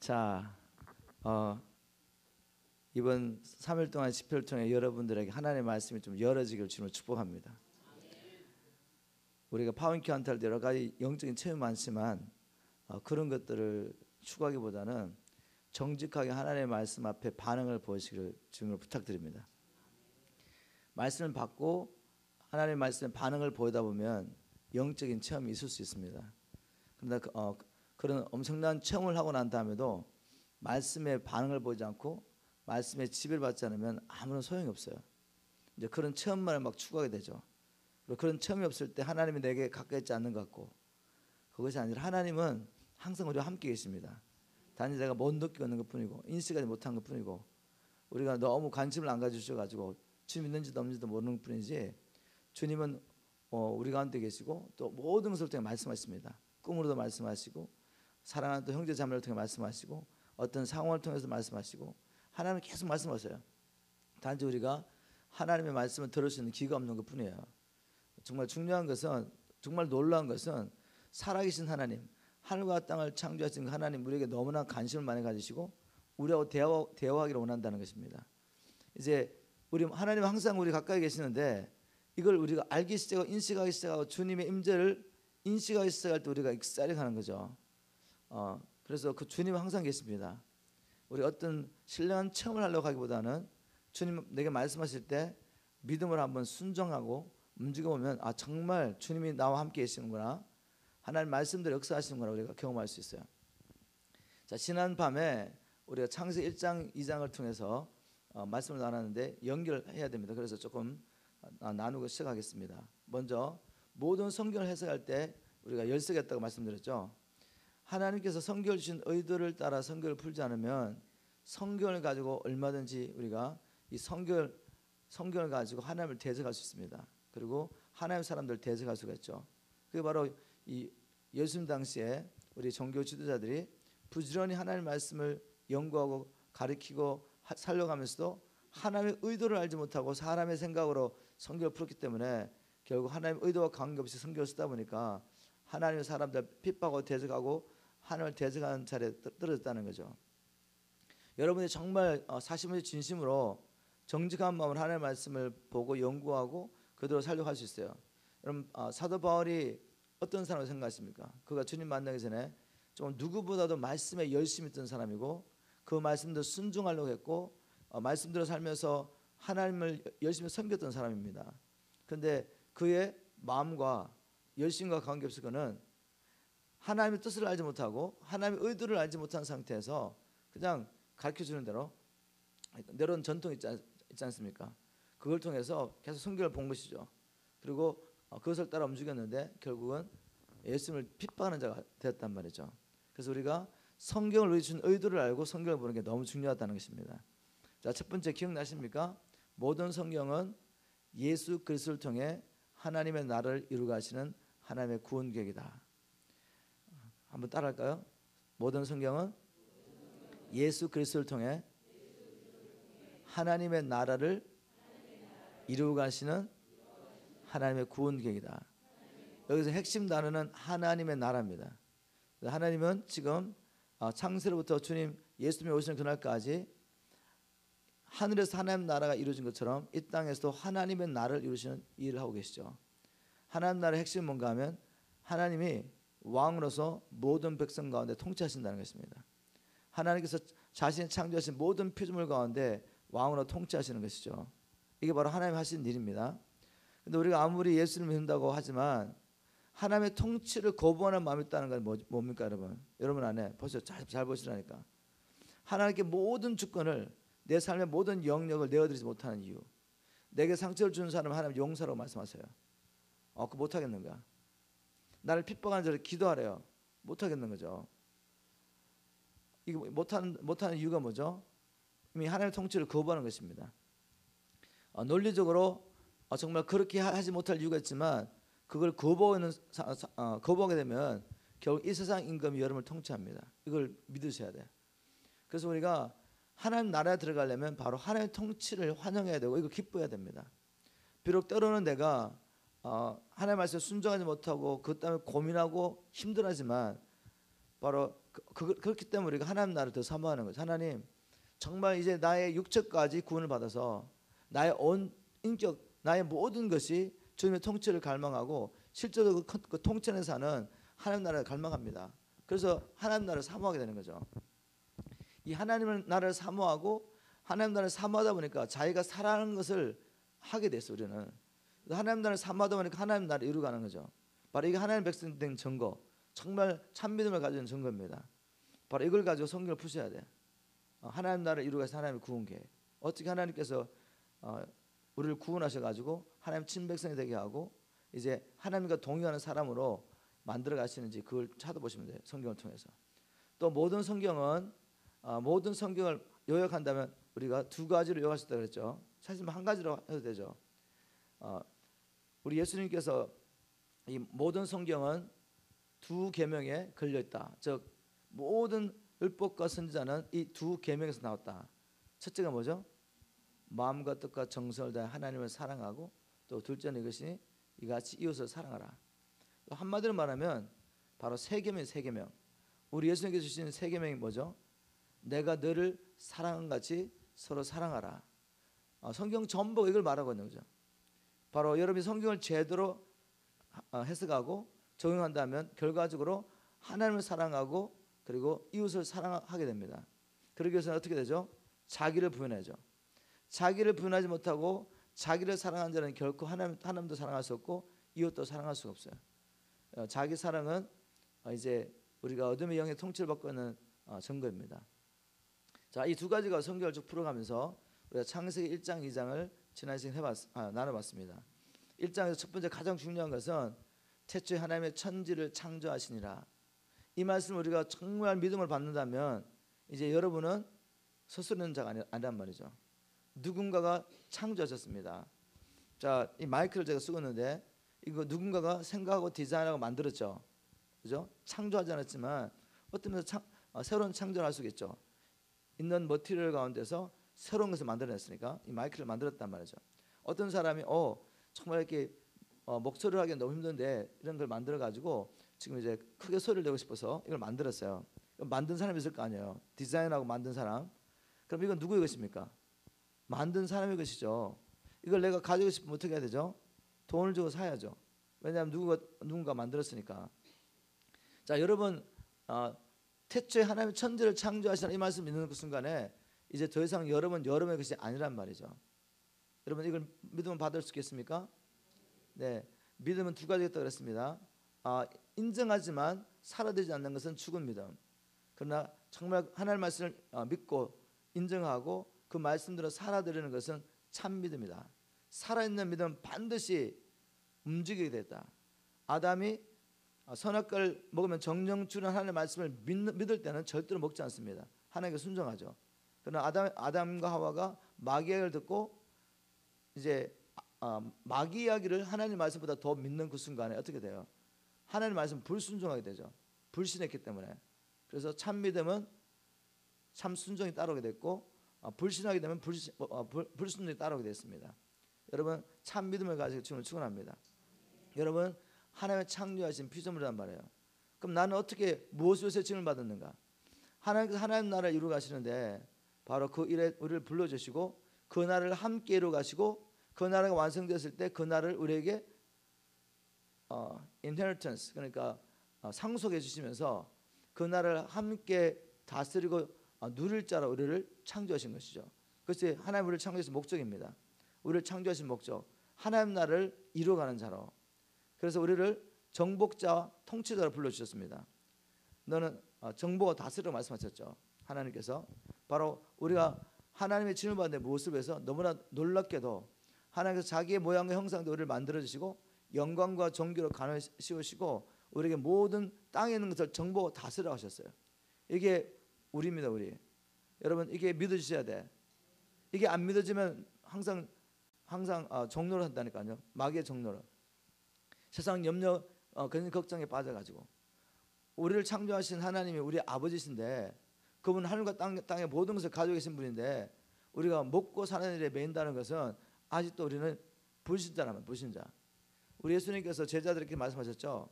자, 이번 3일 동안 집회를 통해 여러분들에게 하나님의 말씀이 좀 열어지기를 주님을 축복합니다. 우리가 파운키한테 할 때 여러 가지 영적인 체험이 많지만 그런 것들을 추구하기보다는 정직하게 하나님의 말씀 앞에 반응을 보이시기를 주님을 부탁드립니다. 말씀을 받고 하나님의 말씀에 반응을 보이다 보면 영적인 체험이 있을 수 있습니다. 그런데 그런 엄청난 체험을 하고 난 다음에도 말씀에 반응을 보이지 않고 말씀에 지배를 받지 않으면 아무런 소용이 없어요. 이제 그런 체험만을 막 추구하게 되죠. 그리고 그런 체험이 없을 때 하나님이 내게 가까이 있지 않는 것 같고, 그것이 아니라 하나님은 항상 우리와 함께 계십니다. 단지 내가 못 느끼고 있는 것뿐이고 인식하지 못한 것뿐이고 우리가 너무 관심을 안 가져주셔가지고 주님 있는지도 없는지도 모르는 뿐이지, 주님은 우리 가운데 계시고 또 모든 것을 통해 말씀하십니다. 꿈으로도 말씀하시고 사랑하는 또 형제 자매를 통해 말씀하시고 어떤 상황을 통해서 말씀하시고 하나님은 계속 말씀하세요. 단지 우리가 하나님의 말씀을 들을 수 있는 귀가 없는 것뿐이에요. 정말 중요한 것은, 정말 놀라운 것은 살아계신 하나님, 하늘과 땅을 창조하신 하나님, 우리에게 너무나 관심을 많이 가지시고 우리하고 대화하기를 원한다는 것입니다. 이제 우리 하나님은 항상 우리 가까이 계시는데 이걸 우리가 알기 시작하고 인식하기 시작하고 주님의 임재를 인식하기 시작할 때 우리가 익살해가는 거죠. 그래서 그 주님은 항상 계십니다. 우리 어떤 신령한 체험을 하려고 하기보다는 주님 내게 말씀하실 때 믿음으로 한번 순종하고 움직여보면 정말 주님이 나와 함께 계시는구나, 하나님 말씀대로 역사하시는구나 우리가 경험할 수 있어요. 자, 지난 밤에 우리가 창세기 1장 2장을 통해서 말씀을 나눴는데 연결해야 됩니다. 그래서 조금 나누고 시작하겠습니다. 먼저 모든 성경을 해석할 때 우리가 열쇠가 있다고 말씀드렸죠. 하나님께서 성경을 주신 의도를 따라 성경을 풀지 않으면 성경을 가지고 얼마든지 우리가 이 성경을 가지고 하나님을 대적할 수 있습니다. 그리고 하나님의 사람들을 대적할 수가 있죠. 그게 바로 이 예수님 당시에 우리 종교 지도자들이 부지런히 하나님의 말씀을 연구하고 가르치고 살려가면서도 하나님의 의도를 알지 못하고 사람의 생각으로 성경을 풀었기 때문에 결국 하나님의 의도와 관계없이 성경을 쓰다 보니까 하나님의 사람들 핍박하고 대적하고 하나님을 대적하는 자리에 떨어졌다는 거죠. 여러분이 정말 사심의 진심으로 정직한 마음으로 하나님의 말씀을 보고 연구하고 그대로 살려고 할 수 있어요. 여러분, 사도 바울이 어떤 사람을 생각하십니까? 그가 주님 만나기 전에 좀 누구보다도 말씀에 열심히 있던 사람이고 그 말씀대로 순종하려고 했고 말씀대로 살면서 하나님을 열심히 섬겼던 사람입니다. 그런데 그의 마음과 열심과 관계없이 그는 하나님의 뜻을 알지 못하고 하나님의 의도를 알지 못한 상태에서 그냥 가르쳐주는 대로 내려온 전통이 있지 않습니까? 그걸 통해서 계속 성경을 본 것이죠. 그리고 그것을 따라 움직였는데 결국은 예수님을 핍박하는 자가 되었단 말이죠. 그래서 우리가 성경을 우리 준 의도를 알고 성경을 보는 게 너무 중요하다는 것입니다. 자, 첫 번째 기억나십니까? 모든 성경은 예수 그리스도를 통해 하나님의 나라를 이루게 하시는 하나님의 구원 계획이다. 한번 따라할까요? 모든 성경은 예수 그리스도를 통해 하나님의 나라를 이루고 가시는 하나님의 구원 계획이다. 여기서 핵심 단어는 하나님의 나라입니다. 하나님은 지금 창세로부터 주님 예수님이 오시는 그날까지 하늘에서 하나님의 나라가 이루어진 것처럼 이 땅에서도 하나님의 나라를 이루시는 일을 하고 계시죠. 하나님 나라의 핵심은 뭔가 하면 하나님이 왕으로서 모든 백성 가운데 통치하신다는 것입니다. 하나님께서 자신이 창조하신 모든 피조물 가운데 왕으로 통치하시는 것이죠. 이게 바로 하나님이 하시는 일입니다. 그런데 우리가 아무리 예수를 믿는다고 하지만 하나님의 통치를 거부하는 마음이 있다는 건 뭡니까 여러분? 여러분 안에 보세요. 잘 보시라니까. 하나님께 모든 주권을, 내 삶의 모든 영역을 내어드리지 못하는 이유, 내게 상처를 주는 사람은 하나님 용서라고 말씀하세요. 그거 못하겠는가? 나를 핍박하는 자를 기도하래요. 못하겠는 거죠. 이게 못하는 이유가 뭐죠? 이미 하나님의 통치를 거부하는 것입니다. 논리적으로 정말 그렇게 하지 못할 이유가 있지만 그걸 거부하게 되면 결국 이 세상 임금이 여러분을 통치합니다. 이걸 믿으셔야 돼요. 그래서 우리가 하나님 나라에 들어가려면 바로 하나님의 통치를 환영해야 되고 이거 기뻐해야 됩니다. 비록 때로는 내가 하나님의 말씀에 순종하지 못하고 그것 때문에 고민하고 힘들어하지만 바로 그렇기 때문에 우리가 하나님 나라를 더 사모하는 거죠. 하나님 정말 이제 나의 육체까지 구원을 받아서 나의 온 인격, 나의 모든 것이 주님의 통치를 갈망하고 실제로 그 통치 안에 사는 하나님 나라를 갈망합니다. 그래서 하나님 나라를 사모하게 되는 거죠. 이 하나님 나라를 사모하고 하나님 나라를 사모하다 보니까 자기가 사랑하는 것을 하게 됐어요. 우리는 하나님 나라를 사모하다 보니까 하나님 나라를 이루어가는 거죠. 바로 이게 하나님 백성 된 증거, 정말 참 믿음을 가진 증거입니다. 바로 이걸 가지고 성경을 푸셔야 돼. 하나님 나라를 이루어가서 하나님의 구원 계획. 어떻게 하나님께서 우리를 구원하셔가지고 하나님 친백성이 되게 하고 이제 하나님과 동의하는 사람으로 만들어 가시는지 그걸 찾아보시면 돼요. 성경을 통해서. 또 모든 성경을 요약한다면 우리가 두 가지로 요약할 수 있다고 그랬죠. 사실 한 가지로 해도 되죠. 우리 예수님께서 이 모든 성경은 두 계명에 걸려 있다. 즉 모든 율법과 선지자는 이 두 계명에서 나왔다. 첫째가 뭐죠? 마음과 뜻과 정성을 다해 하나님을 사랑하고 또 둘째는 이것이 이같이 이웃을 사랑하라. 한마디로 말하면 바로 세 계명. 우리 예수님께서 주신 세 계명이 뭐죠? 내가 너를 사랑한 같이 서로 사랑하라. 성경 전부 이걸 말하고 있는 거죠. 바로 여러분이 성경을 제대로 해석하고 적용한다면 결과적으로 하나님을 사랑하고 그리고 이웃을 사랑하게 됩니다. 그러기 위해서는 어떻게 되죠? 자기를 부인하죠. 자기를 부인하지 못하고 자기를 사랑하는 자는 결코 하나님도 사랑할 수 없고 이웃도 사랑할 수가 없어요. 자기 사랑은 이제 우리가 어둠의 영의 통치를 받고 있는 증거입니다. 자, 이 두 가지가 성경을 쭉 풀어가면서 우리가 창세기 1장, 2장을 지난 시간에 나눠봤습니다. 1장에서 첫 번째 가장 중요한 것은 태초에 하나님의 천지를 창조하시니라. 이 말씀을 우리가 정말 믿음을 받는다면 이제 여러분은 스스로 있는 자가 아니란 말이죠. 누군가가 창조하셨습니다. 자, 이 마이크를 제가 쓰고 있는데 이거 누군가가 생각하고 디자인하고 만들었죠. 그죠? 창조하지 않았지만 어떤 면에서 새로운 창조를 할 수 있겠죠. 있는 머티리얼 가운데서 새로운 것을 만들어냈으니까 이 마이크를 만들었단 말이죠. 어떤 사람이 정말 이렇게 목소리를 하기 너무 힘든데 이런 걸 만들어 가지고 지금 이제 크게 소리를 내고 싶어서 이걸 만들었어요. 만든 사람이 있을 거 아니에요. 디자인하고 만든 사람. 그럼 이건 누구의 것입니까? 만든 사람의 것이죠. 이걸 내가 가지고 싶으면 어떻게 해야 되죠? 돈을 주고 사야죠. 왜냐하면 누군가 만들었으니까. 자, 여러분 태초에 하나님의 천지를 창조하시는 이 말씀 믿는 그 순간에 이제 더 이상 여러분의 것이 아니란 말이죠. 여러분 이걸 믿으면 받을 수 있겠습니까? 네, 믿음은 두 가지가 있다고 그랬습니다. 인정하지만 살아되지 않는 것은 죽은 믿음. 그러나 정말 하나님의 말씀을 믿고 인정하고 그 말씀대로 살아드리는 것은 참 믿음이다. 살아있는 믿음은 반드시 움직이게 됐다. 아담이 선악과를 먹으면 정령주는 하나님의 말씀을 믿을 때는 절대로 먹지 않습니다. 하나님께 순종하죠. 그러나 아담과 하와가 마귀 이야기를 듣고 이제 마귀 이야기를 하나님 말씀보다 더 믿는 그 순간에 어떻게 돼요? 하나님 말씀 불순종하게 되죠. 불신했기 때문에. 그래서 참 믿음은 참 순종이 따르게 됐고 불신하게 되면 불순종이 따르게 됐습니다. 여러분 참 믿음을 가지고 주님을 축원합니다. 여러분 하나님의 창조하신 피조물이란 말이에요. 그럼 나는 어떻게 무엇을 위해서 징을 받았는가? 하나님께서 하나님 나라를 이루어 가시는데 바로 그 일에 우리를 불러주시고 그 나라를 함께 이루어 가시고 그 나라가 완성됐을 때 그 나라를 우리에게 inheritance 그러니까 상속해 주시면서 그 나라를 함께 다스리고 누릴 자로 우리를 창조하신 것이죠. 그것이 하나님 우리를 창조하신 목적입니다. 우리를 창조하신 목적 하나님 나라를 이루어가는 자로. 그래서 우리를 정복자 통치자로 불러주셨습니다. 너는 정복과 다스리라고 말씀하셨죠. 하나님께서 바로 우리가 하나님의 징을 받는 무엇을 위해서 너무나 놀랍게도 하나님께서 자기의 모양과 형상대로 우리를 만들어주시고 영광과 존귀로 간을 씌우시고 우리에게 모든 땅에 있는 것을 정복과 다스리라고 하셨어요. 이게 우리입니다. 우리. 여러분 이게 믿어주셔야 돼. 이게 안 믿어지면 항상 종로를 한다니까요. 마귀의 종로를. 세상 염려 그런 걱정에 빠져가지고 우리를 창조하신 하나님이 우리 아버지신데 그분 하늘과 땅의 모든 것을 가지고 계신 분인데 우리가 먹고 사는 일에 매인다는 것은 아직도 우리는 불신자라면 불신자. 우리 예수님께서 제자들에게 말씀하셨죠.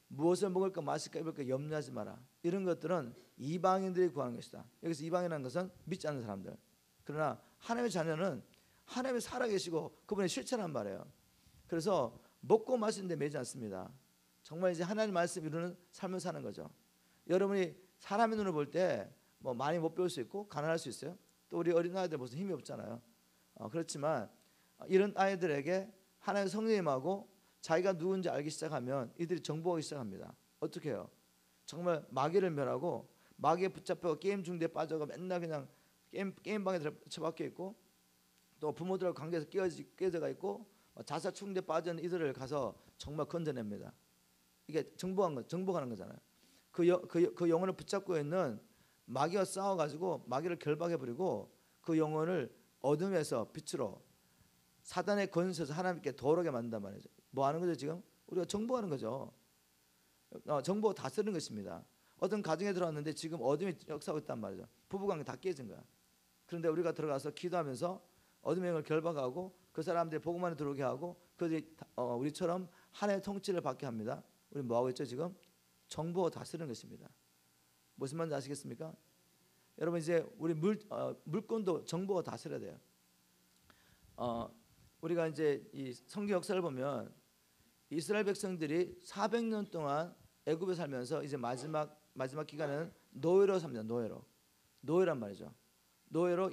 무엇을 먹을까 마실까 입을까 염려하지 마라. 이런 것들은 이방인들이 구하는 것이다. 여기서 이방인이라는 것은 믿지 않는 사람들. 그러나 하나님의 자녀는 하나님이 살아계시고 그분의 실체란 말이에요. 그래서 먹고 마시는 데 매지 않습니다. 정말 이제 하나님 말씀 이루는 삶을 사는 거죠. 여러분이 사람의 눈을 볼 때 뭐 많이 못 배울 수 있고 가난할 수 있어요. 또 우리 어린 아이들 무슨 힘이 없잖아요. 그렇지만 이런 아이들에게 하나님의 성령님하고 자기가 누군지 알기 시작하면 이들이 정복하기 시작합니다. 어떻게 해요? 정말 마귀를 멸하고 마귀에 붙잡혀 게임 중대에 빠져가 맨날 그냥 게임방에 처박혀 있고 또 부모들하고 관계에서 깨져가 있고 자살 충동에 빠진 이들을 가서 정말 건져냅니다. 이게 정복하는 거잖아요. 그 영혼을 붙잡고 있는 마귀와 싸워가지고 마귀를 결박해버리고 그 영혼을 어둠에서 빛으로 사단의 권세에서 하나님께 도우게 만든단 말이죠. 뭐 하는 거죠 지금? 우리가 정복하는 거죠. 정복 다스리는 것입니다. 어떤 가정에 들어왔는데 지금 어둠이 역사하고 있단 말이죠. 부부관계 다 깨진 거야. 그런데 우리가 들어가서 기도하면서 어둠의 영을 결박하고 그 사람들이 복음 안에 들어오게 하고 그들이 우리처럼 하나님의 통치를 받게 합니다. 우리 뭐 하고 있죠 지금? 정복하고 다스리는 것입니다. 무슨 말인지 아시겠습니까? 여러분 이제 우리 물건도 정복하고 다스려야 돼요. 우리가 이제 이 성경 역사를 보면 이스라엘 백성들이 400년 동안 애굽에 살면서 이제 마지막 기간은 노예로 삽니다. 노예란 말이죠. 노예로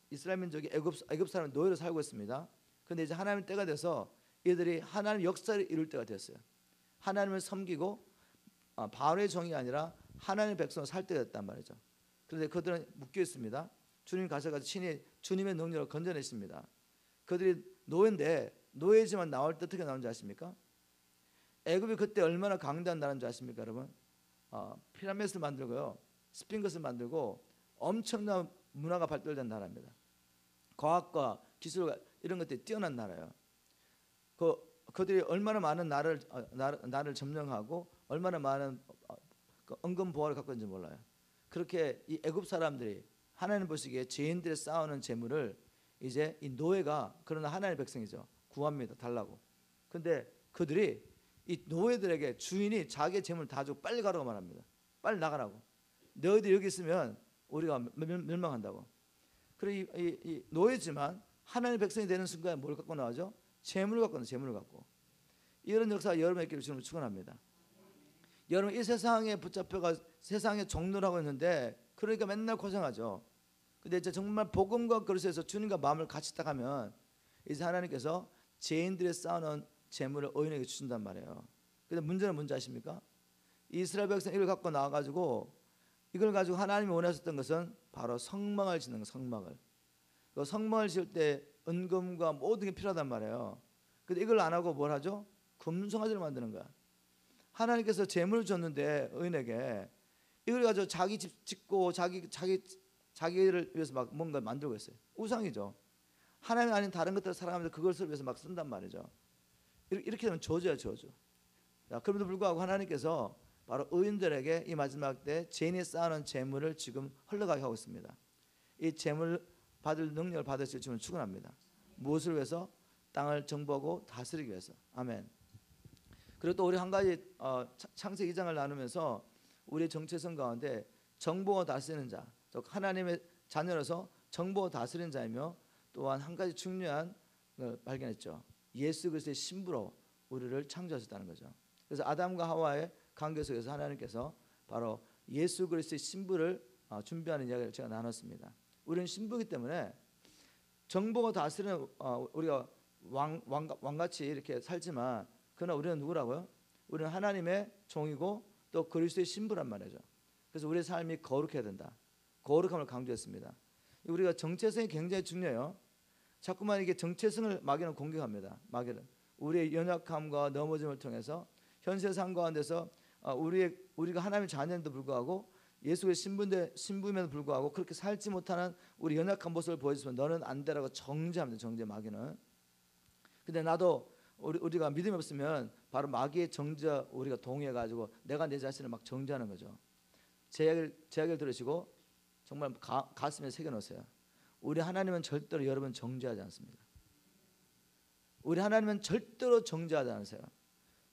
이스라엘 민족이 애굽 사람 노예로 살고 있습니다. 그런데 이제 하나님 때가 돼서 이들이 하나님 역사를 이룰 때가 됐어요. 하나님을 섬기고 바로의 종이 아니라 하나님의 백성으로 살 때가 됐단 말이죠. 그런데 그들은 묶여 있습니다. 주님 가셔가지고 친히 주님의 능력을 건져냈습니다. 그들이 노예지만 나올 때 어떻게 나오는지 아십니까? 애굽이 그때 얼마나 강대한 나라인 줄 아십니까 여러분? 피라미드를 만들고요, 스핑크스를 만들고 엄청난 문화가 발달된 나라입니다. 과학과 기술 이런 것들이 뛰어난 나라예요. 그들이 얼마나 많은 나라를 점령하고 얼마나 많은 은근 보화를 갖고 있는지 몰라요. 그렇게 이 애굽 사람들이 하나님 보시기에 죄인들의 쌓아놓은 재물을 이제 이 노예가, 그러나 하나님의 백성이죠, 구합니다. 달라고. 근데 그들이 이 노예들에게 주인이 자기의 재물을 다 주고 빨리 가라고 말합니다. 빨리 나가라고. 너희들 여기 있으면 우리가 멸망한다고. 그리고 이 노예지만 하나님의 백성이 되는 순간에 뭘 갖고 나오죠? 재물을 갖고. 이런 역사가 여러분에게 지금 축원합니다. 여러분 이 세상에 붙잡혀가 세상의 종노를 하고 있는데 그러니까 맨날 고생하죠. 근데 이제 정말 복음과 그릇에서 주님과 마음을 같이 딱 하면 이제 하나님께서 죄인들의 쌓아놓은 재물을 의인에게 주신단 말이에요. 근데 문제는 뭔지 아십니까? 이스라엘 백성 이걸 갖고 나와가지고 이걸 가지고 하나님이 원하셨던 것은 바로 성막을 짓는 거. 그 성막을 지을 때 은금과 모든 게 필요하단 말이에요. 근데 이걸 안 하고 뭘 하죠? 금송아지를 만드는 거야. 하나님께서 재물을 줬는데 의인에게 이걸 가지고 자기 집 짓고 자기를 위해서 막 뭔가 만들고 있어요. 우상이죠. 하나님 아닌 다른 것들을 사랑하면서 그것을 위해서 막 쓴단 말이죠. 이렇게 되면 저주야, 저주. 그럼에도 불구하고 하나님께서 바로 의인들에게 이 마지막 때 죄인이 쌓아놓은 재물을 지금 흘러가게 하고 있습니다. 이 재물 받을 능력을 받으실 줄은 축원합니다. 무엇을 위해서? 땅을 정복하고 다스리기 위해서. 아멘. 그리고 또 우리 한 가지 창세기 2장을 나누면서 우리의 정체성 가운데 정복하고 다스리는 자, 즉 하나님의 자녀로서 정복하고 다스리는 자이며 또한 한 가지 중요한 걸 발견했죠. 예수 그리스도의 신부로 우리를 창조하셨다는 거죠. 그래서 아담과 하와의 관계 속에서 하나님께서 바로 예수 그리스도의 신부를 준비하는 이야기를 제가 나눴습니다. 우리는 신부이기 때문에 정복하고 다스리는 우리가 왕같이 이렇게 살지만 그러나 우리는 누구라고요? 우리는 하나님의 종이고 또 그리스도의 신부란 말이죠. 그래서 우리의 삶이 거룩해야 된다. 거룩함을 강조했습니다. 우리가 정체성이 굉장히 중요해요. 자꾸만 이게 정체성을 마귀는 공격합니다. 마귀는 우리의 연약함과 넘어짐을 통해서 현세 삶 가운데서 우리가 하나님의 자녀인데도 불구하고 예수의 신부임에도 불구하고 그렇게 살지 못하는 우리 연약한 모습을 보여주면 너는 안 되라고 정죄합니다. 정죄 마귀는. 근데 나도 우리가 믿음이 없으면 바로 마귀의 정죄 우리가 동의해가지고 내가 내 자신을 막 정죄하는 거죠. 제 이야기를 들으시고 정말 가슴에 새겨놓으세요. 우리 하나님은 절대로 여러분 정죄하지 않습니다. 우리 하나님은 절대로 정죄하지 않으세요.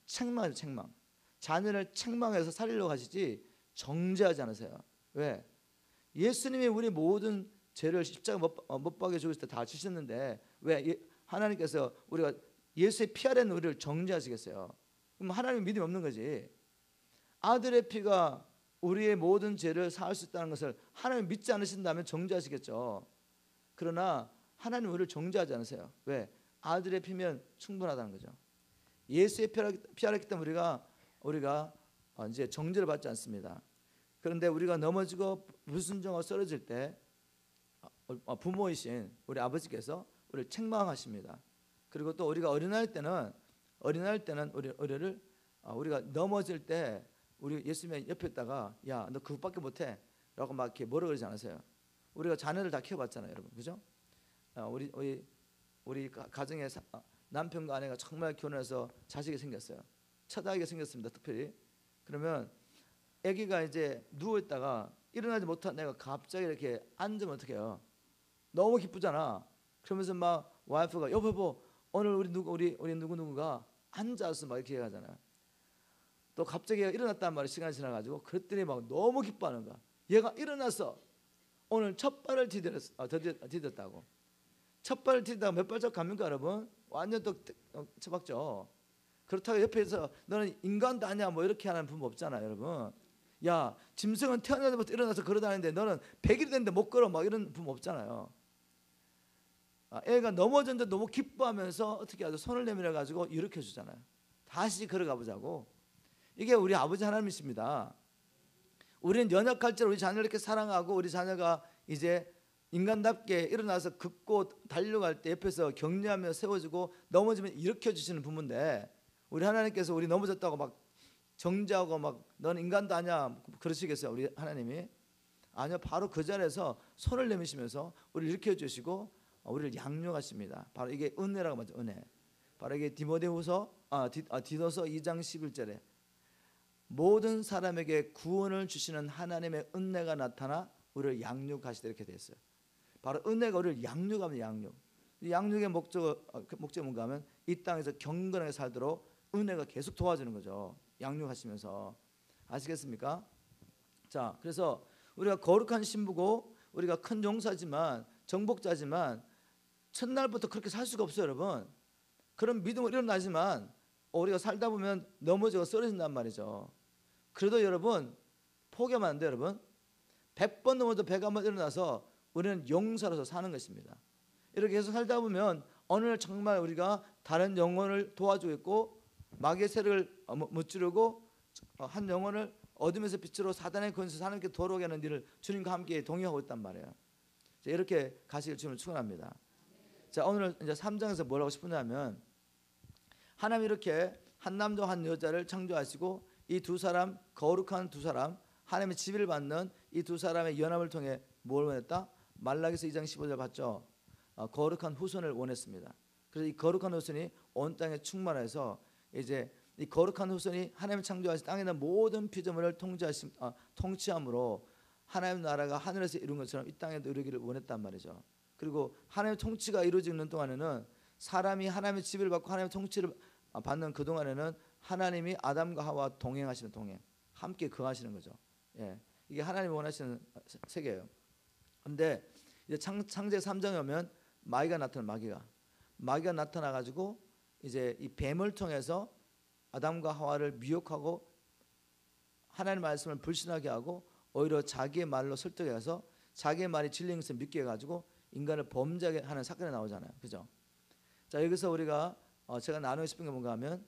책망하죠. 책망. 자녀를 책망해서 살리려고 하시지 정죄하지 않으세요. 왜? 예수님이 우리 모든 죄를 십자가 못 박여 죽으실 때 다 지셨는데 왜 하나님께서 우리가 예수의 피 아래는 우리를 정죄하시겠어요? 그럼 하나님 믿음이 없는 거지. 아들의 피가 우리의 모든 죄를 사할 수 있다는 것을 하나님 믿지 않으신다면 정죄하시겠죠. 그러나 하나님 우리를 정죄하지 않으세요. 왜? 아들의 피면 충분하다는 거죠. 예수의 피 아래기 때문에 우리가 이제 정죄를 받지 않습니다. 그런데 우리가 넘어지고 불순종하고 쓰러질 때 부모이신 우리 아버지께서 우리를 책망하십니다. 그리고 또 우리가 어린아이 때는 우리가 넘어질 때 우리 예수님의 옆에 있다가 야, 너 그것밖에 못해 라고 막 이렇게 뭐라 그러지 않으세요? 우리가 자녀를 다 키워봤잖아요, 여러분, 그죠? 우리 가정에 남편과 아내가 정말 결혼해서 자식이 생겼어요. 첫 아이가 생겼습니다, 특별히. 그러면 아기가 이제 누워 있다가 일어나지 못한 내가 갑자기 이렇게 앉으면 어떡 해요? 너무 기쁘잖아. 그러면서 막 와이프가 여보 오늘 우리 누구누구가 앉아서 막 이렇게 하잖아요. 또 갑자기 일어났단 말이에요. 시간이 지나가지고. 그랬더니 막 너무 기뻐하는 거야. 얘가 일어났어. 오늘 첫 발을 디뎠다고. 첫 발을 디뎠다가 몇 발짝 갑니까, 여러분? 완전 또 처박죠. 그렇다고 옆에서 너는 인간도 아니야 뭐 이렇게 하는 부모 없잖아요, 여러분. 야, 짐승은 태어나자마자 일어나서 걸어다니는데 너는 100일이 됐는데 못 걸어 막 이런 부모 없잖아요. 애가 넘어졌는데 너무 기뻐하면서 어떻게 하죠? 손을 내밀어 가지고 일으켜 주잖아요. 다시 걸어가 보자고. 이게 우리 아버지 하나님이십니다. 우리는 연약할지라도 우리 자녀를 이렇게 사랑하고 우리 자녀가 이제 인간답게 일어나서 긋고 달려갈 때 옆에서 격려하며 세워주고 넘어지면 일으켜 주시는 부모인데 우리 하나님께서 우리 넘어졌다고 막 정죄하고 막 너는 인간도 아니야 그러시겠어요? 우리 하나님이? 아니요, 바로 그 자리에서 손을 내미시면서 우리를 일으켜 주시고 우리를 양육하십니다. 바로 이게 은혜라고 말하죠. 은혜. 바로 이게 디도서 2장 11절에 모든 사람에게 구원을 주시는 하나님의 은혜가 나타나 우리를 양육하시다 이렇게 되어 있어요. 바로 은혜가 우리를 양육하면 양육. 이 양육의 목적이 뭔가 하면 이 땅에서 경건하게 살도록 은혜가 계속 도와주는 거죠. 양육하시면서. 아시겠습니까? 자, 그래서 우리가 거룩한 신부고 우리가 큰 용사지만 정복자지만 첫날부터 그렇게 살 수가 없어요, 여러분. 그런 믿음으로 일어나지만 우리가 살다 보면 넘어지고 쓰러진단 말이죠. 그래도 여러분 포기하면 안 돼요, 여러분. 100번 넘어도 101번 일어나서 우리는 용사로서 사는 것입니다. 이렇게 해서 살다 보면 어느 날 정말 우리가 다른 영혼을 도와주고 있고 마귀의 세력을 무찌르고 한 영혼을 어둠에서 빛으로 사단의 권세에서 하나님께 돌아오게 하는 일을 주님과 함께 동의하고 있단 말이에요. 자, 이렇게 가시길 주님을 축원합니다. 자, 오늘 이제 3장에서 뭘 하고 싶으냐면 하나님 이렇게 한 남자와 한 여자를 창조하시고 이 두 사람 거룩한 두 사람 하나님의 지배를 받는 이 두 사람의 연합을 통해 뭘 원했다? 말라기서 2장 15절 봤죠? 거룩한 후손을 원했습니다. 그래서 이 거룩한 후손이 온 땅에 충만해서 이제 이 거룩한 후손이 하나님 창조하신 땅에 있는 모든 피조물을 통치함으로 하나님 나라가 하늘에서 이룬 것처럼 이 땅에도 이루기를 원했단 말이죠. 그리고 하나님의 통치가 이루어지는 동안에는 사람이 하나님의 지배를 받고 하나님의 통치를 받는 그 동안에는 하나님이 아담과 하와 동행하시는 동행, 함께 거하시는 거죠. 예, 이게 하나님이 원하시는 세계예요. 그런데 이제 창세 3장에 오면 마귀가 나타나 가지고 이제 이 뱀을 통해서 아담과 하와를 미혹하고 하나님의 말씀을 불신하게 하고 오히려 자기의 말로 설득해서 자기의 말이 진리인 것을 믿게 해가지고 인간을 범죄하게 하는 사건이 나오잖아요, 그죠? 자, 여기서 우리가 제가 나누고 싶은 게 뭔가 하면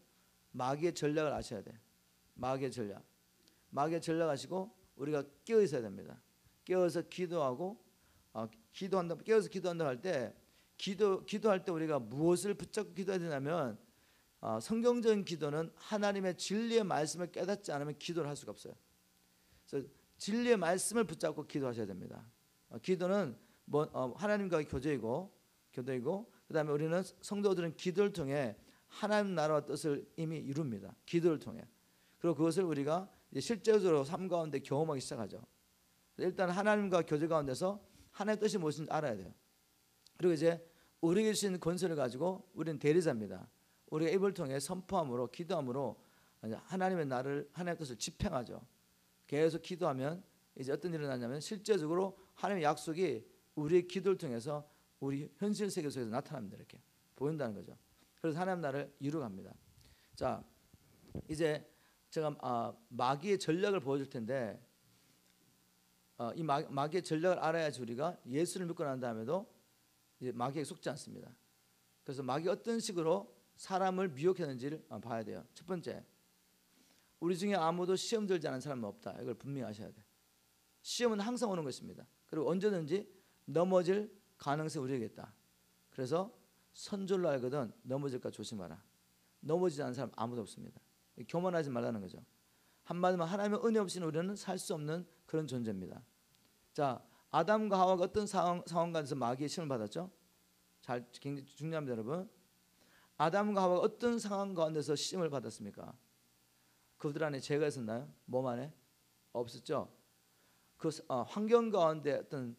마귀의 전략을 아셔야 돼. 마귀의 전략 아시고 우리가 깨어 있어야 됩니다. 깨어서 기도하고 깨어서 기도한다고 할 때 기도할 때 우리가 무엇을 붙잡고 기도해야 되냐면 성경적인 기도는 하나님의 진리의 말씀을 깨닫지 않으면 기도를 할 수가 없어요. 그래서 진리의 말씀을 붙잡고 기도하셔야 됩니다. 기도는 하나님과의 교제이고 그다음에 우리는 성도들은 기도를 통해 하나님 나라와 뜻을 이미 이룹니다. 기도를 통해. 그리고 그것을 우리가 이제 실제적으로 삶 가운데 경험하기 시작하죠. 일단 하나님과 교제 가운데서 하나님의 뜻이 무엇인지 알아야 돼요. 그리고 이제 우리에게 주신 권세를 가지고 우리는 대리자입니다. 우리가 입을 통해 선포함으로 기도함으로 하나님의 나를 하나님의 뜻을 집행하죠. 계속 기도하면 이제 어떤 일이 일어나냐면 실제적으로 하나님의 약속이 우리의 기도를 통해서 우리 현실 세계 속에서 나타납니다. 이렇게 보인다는 거죠. 그래서 하나님 나라를 이루어갑니다. 자, 이제 제가 마귀의 전략을 보여줄 텐데 이 마귀의 전략을 알아야지 우리가 예수를 믿고 난 다음에도 이제 마귀에게 속지 않습니다. 그래서 마귀가 어떤 식으로 사람을 미혹했는지를 봐야 돼요. 첫 번째, 우리 중에 아무도 시험 들지 않은 사람은 없다. 이걸 분명히 아셔야 돼. 시험은 항상 오는 것입니다. 그리고 언제든지 넘어질 가능성이 우리에게 있다. 그래서 선줄로 알거든 넘어질까 조심하라. 넘어지지 않은 사람 아무도 없습니다. 교만하지 말라는 거죠. 한마디로 하나님의 은혜 없이는 우리는 살 수 없는 그런 존재입니다. 자, 아담과 하와가 어떤 상황 가운데서 마귀의 시험을 받았죠? 굉장히 중요합니다, 여러분. 아담과 하와가 어떤 상황 가운데서 시험을 받았습니까? 그들 안에 죄가 있었나요? 몸 안에? 없었죠. 그 환경 가운데 어떤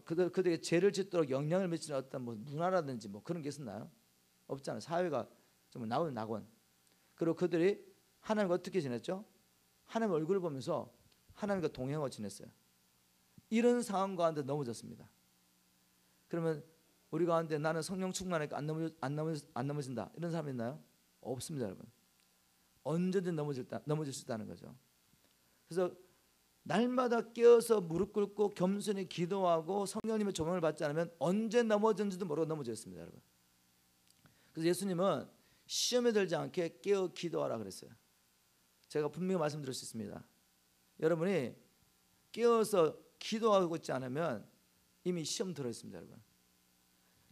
그들에게 죄를 짓도록 영향을 미치는 어떤 문화라든지 그런 게 있었나요? 없잖아요. 사회가 정말 나오는 낙원. 그리고 그들이 하나님과 어떻게 지냈죠? 하나님 얼굴을 보면서 하나님과 동행하고 지냈어요. 이런 상황 가운데 넘어졌습니다. 그러면 우리 가운데 나는 성령 충만하니까 안 넘어진다 이런 사람 있나요? 없습니다, 여러분. 언제든 넘어질 수 있다는 거죠. 그래서 날마다 깨어서 무릎 꿇고 겸손히 기도하고 성령님의 조명을 받지 않으면 언제 넘어졌는지도 모르고 넘어져 있습니다, 여러분. 그래서 예수님은 시험에 들지 않게 깨어 기도하라 그랬어요. 제가 분명히 말씀드릴 수 있습니다. 여러분이 깨어서 기도하고 있지 않으면 이미 시험 들어 있습니다, 여러분.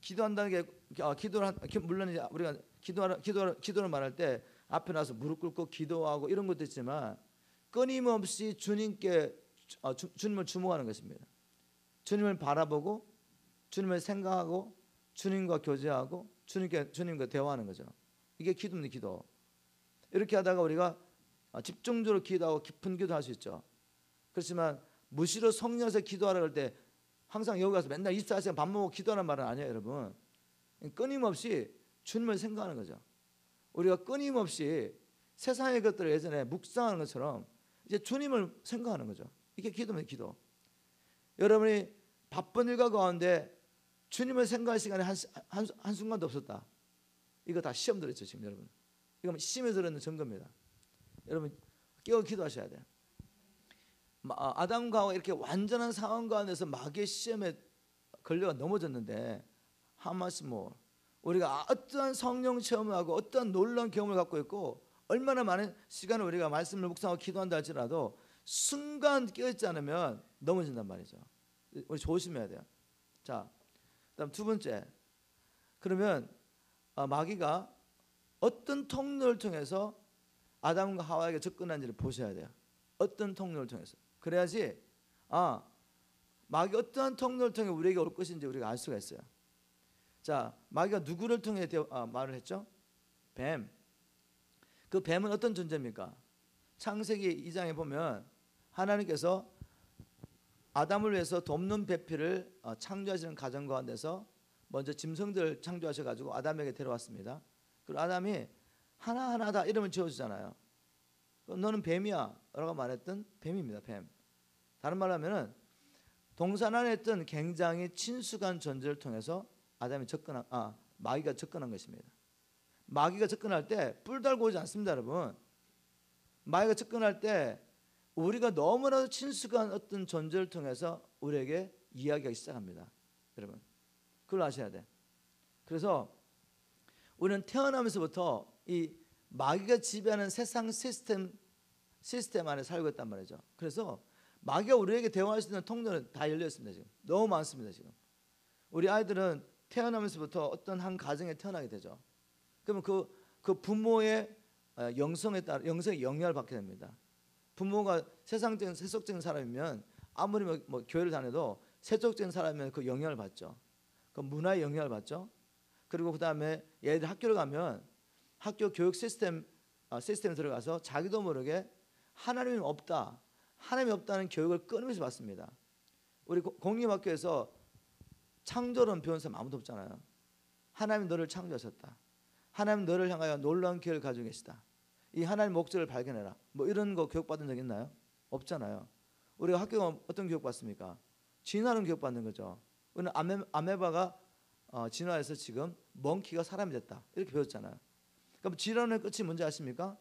기도한다는 게 물론 이제 우리가 기도를 말할 때 앞에 나서 무릎 꿇고 기도하고 이런 것도 있지만 끊임없이 주님을 주목하는 것입니다. 주님을 바라보고 주님을 생각하고 주님과 교제하고 주님과 대화하는 거죠. 이게 기도입니다, 기도. 이렇게 하다가 우리가 집중적으로 기도하고 깊은 기도할 수 있죠. 그렇지만 무시로 성령에서 기도하라 할 때 항상 여기 가서 맨날 24시간 밥 먹고 기도하는 말은 아니에요, 여러분. 끊임없이 주님을 생각하는 거죠. 우리가 끊임없이 세상의 것들을 예전에 묵상하는 것처럼 이제 주님을 생각하는 거죠. 이게 기도입니다, 기도. 여러분이 바쁜 일과 가운데 주님을 생각할 시간이 한 순간도 없었다. 이거 다 시험 들었죠, 지금 여러분. 이거 시험에 들었는 증거입니다. 여러분 깨어 기도하셔야 돼요. 아담과 하와 이렇게 완전한 상황 가운데서 마귀의 시험에 걸려가 넘어졌는데 하마스 우리가 어떠한 성령 체험을 하고 어떠한 놀라운 경험을 갖고 있고 얼마나 많은 시간을 우리가 말씀을 묵상하고 기도한다 할지라도 순간 깨어있지 않으면 넘어진단 말이죠. 우리 조심해야 돼요. 자, 그다음 두 번째, 그러면 마귀가 어떤 통로를 통해서 아담과 하와에게 접근한지를 보셔야 돼요. 어떤 통로를 통해서. 그래야지 마귀가 어떠한 통로를 통해 우리에게 올 것인지 우리가 알 수가 있어요. 자, 마귀가 누구를 통해 말을 했죠? 뱀. 그 뱀은 어떤 존재입니까? 창세기 2장에 보면 하나님께서 아담을 위해서 돕는 배필을 창조하시는 과정 가운데서 먼저 짐승들 창조하셔가지고 아담에게 데려왔습니다. 그리고 아담이 하나하나 다 이름을 지어주잖아요. 너는 뱀이야 라고 말했던 뱀입니다. 뱀. 다른 말로 하면은 동산 안에 있던 굉장히 친숙한 존재를 통해서 마귀가 접근한 것입니다. 마귀가 접근할 때 뿔 달고 오지 않습니다, 여러분. 마귀가 접근할 때 우리가 너무나도 친숙한 어떤 존재를 통해서 우리에게 이야기하기 시작합니다, 여러분. 그걸 아셔야 돼. 그래서 우리는 태어나면서부터 이 마귀가 지배하는 세상 시스템 안에 살고 있단 말이죠. 그래서 마귀가 우리에게 대화할 수 있는 통로는 다 열려 있습니다. 지금 너무 많습니다. 지금 우리 아이들은 태어나면서부터 어떤 한 가정에 태어나게 되죠. 그러면 그 부모의 영성에 따라 영성의 영향을 받게 됩니다. 부모가 세속적인 사람이면 아무리 교회를 다녀도 세속적인 사람이면 그 영향을 받죠. 그 문화의 영향을 받죠. 그리고 그 다음에 얘들 학교를 가면 학교 교육 시스템에 들어가서 자기도 모르게 하나님이 없다는 교육을 끊임없이 받습니다. 우리 공립학교에서 창조론 배운 사람 아무도 없잖아요. 하나님 너를 창조하셨다. 하나님 너를 향하여 놀라운 계획을 가지고 계시다. 이 하나님의 목적을 발견해라. 뭐 이런 거 교육받은 적 있나요? 없잖아요. 우리가 학교가 어떤 교육 받습니까? 진화론 교육 받는 거죠. 우리는 아메바가 진화해서 지금 멍키가 사람이 됐다 이렇게 배웠잖아요. 그럼 진화론의 끝이 뭔지 아십니까?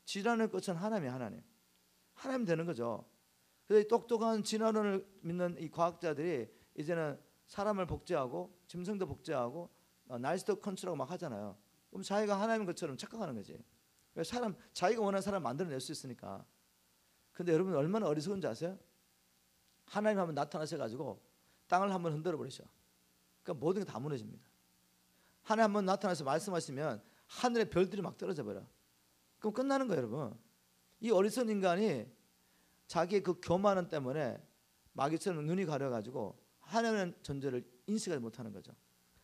진화론의 끝은 하나님 되는 거죠. 그래서 이 똑똑한 진화론을 믿는 이 과학자들이 이제는 사람을 복제하고 짐승도 복제하고 날씨도 컨트롤하고 막 하잖아요. 그럼 자기가 하나님인 것처럼 착각하는 거지. 사람 자기가 원하는 사람 만들어낼 수 있으니까. 근데 여러분 얼마나 어리석은지 아세요? 하나님 한번 나타나셔가지고 땅을 한번 흔들어 버리셔. 그러니까 모든 게 다 무너집니다. 하나님 한번 나타나서 말씀하시면 하늘의 별들이 막 떨어져 버려. 그럼 끝나는 거예요, 여러분. 이 어리석은 인간이 자기의 그 교만함 때문에 마귀처럼 눈이 가려가지고 하나님의 존재를 인식하지 못하는 거죠.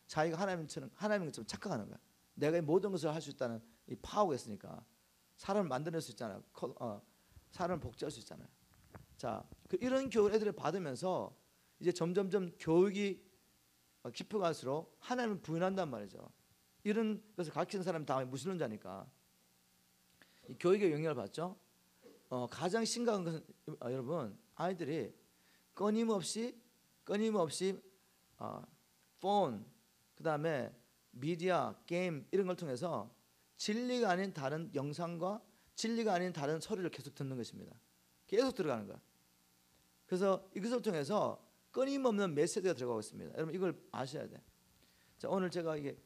자기가 하나님인 것처럼 착각하는 거야. 내가 이 모든 것을 할 수 있다는 이 파워가 있으니까 사람을 만들어낼 수 있잖아요. 사람을 복제할 수 있잖아요. 자, 이런 교육을 애들이 받으면서 이제 점점점 교육이 깊어갈수록 하나님을 부인한단 말이죠. 이런 것을 가르치는 사람이 다 무신론자니까 이 교육의 영향을 받죠. 가장 심각한 것은 여러분 아이들이 끊임없이 폰, 그 다음에 미디어, 게임 이런 걸 통해서 진리가 아닌 다른 영상과 진리가 아닌 다른 소리를 계속 듣는 것입니다. 계속 들어가는 거야. 그래서 이것을 통해서 끊임없는 메시지가 들어가고 있습니다. 여러분 이걸 아셔야 돼. 자, 오늘 제가 이게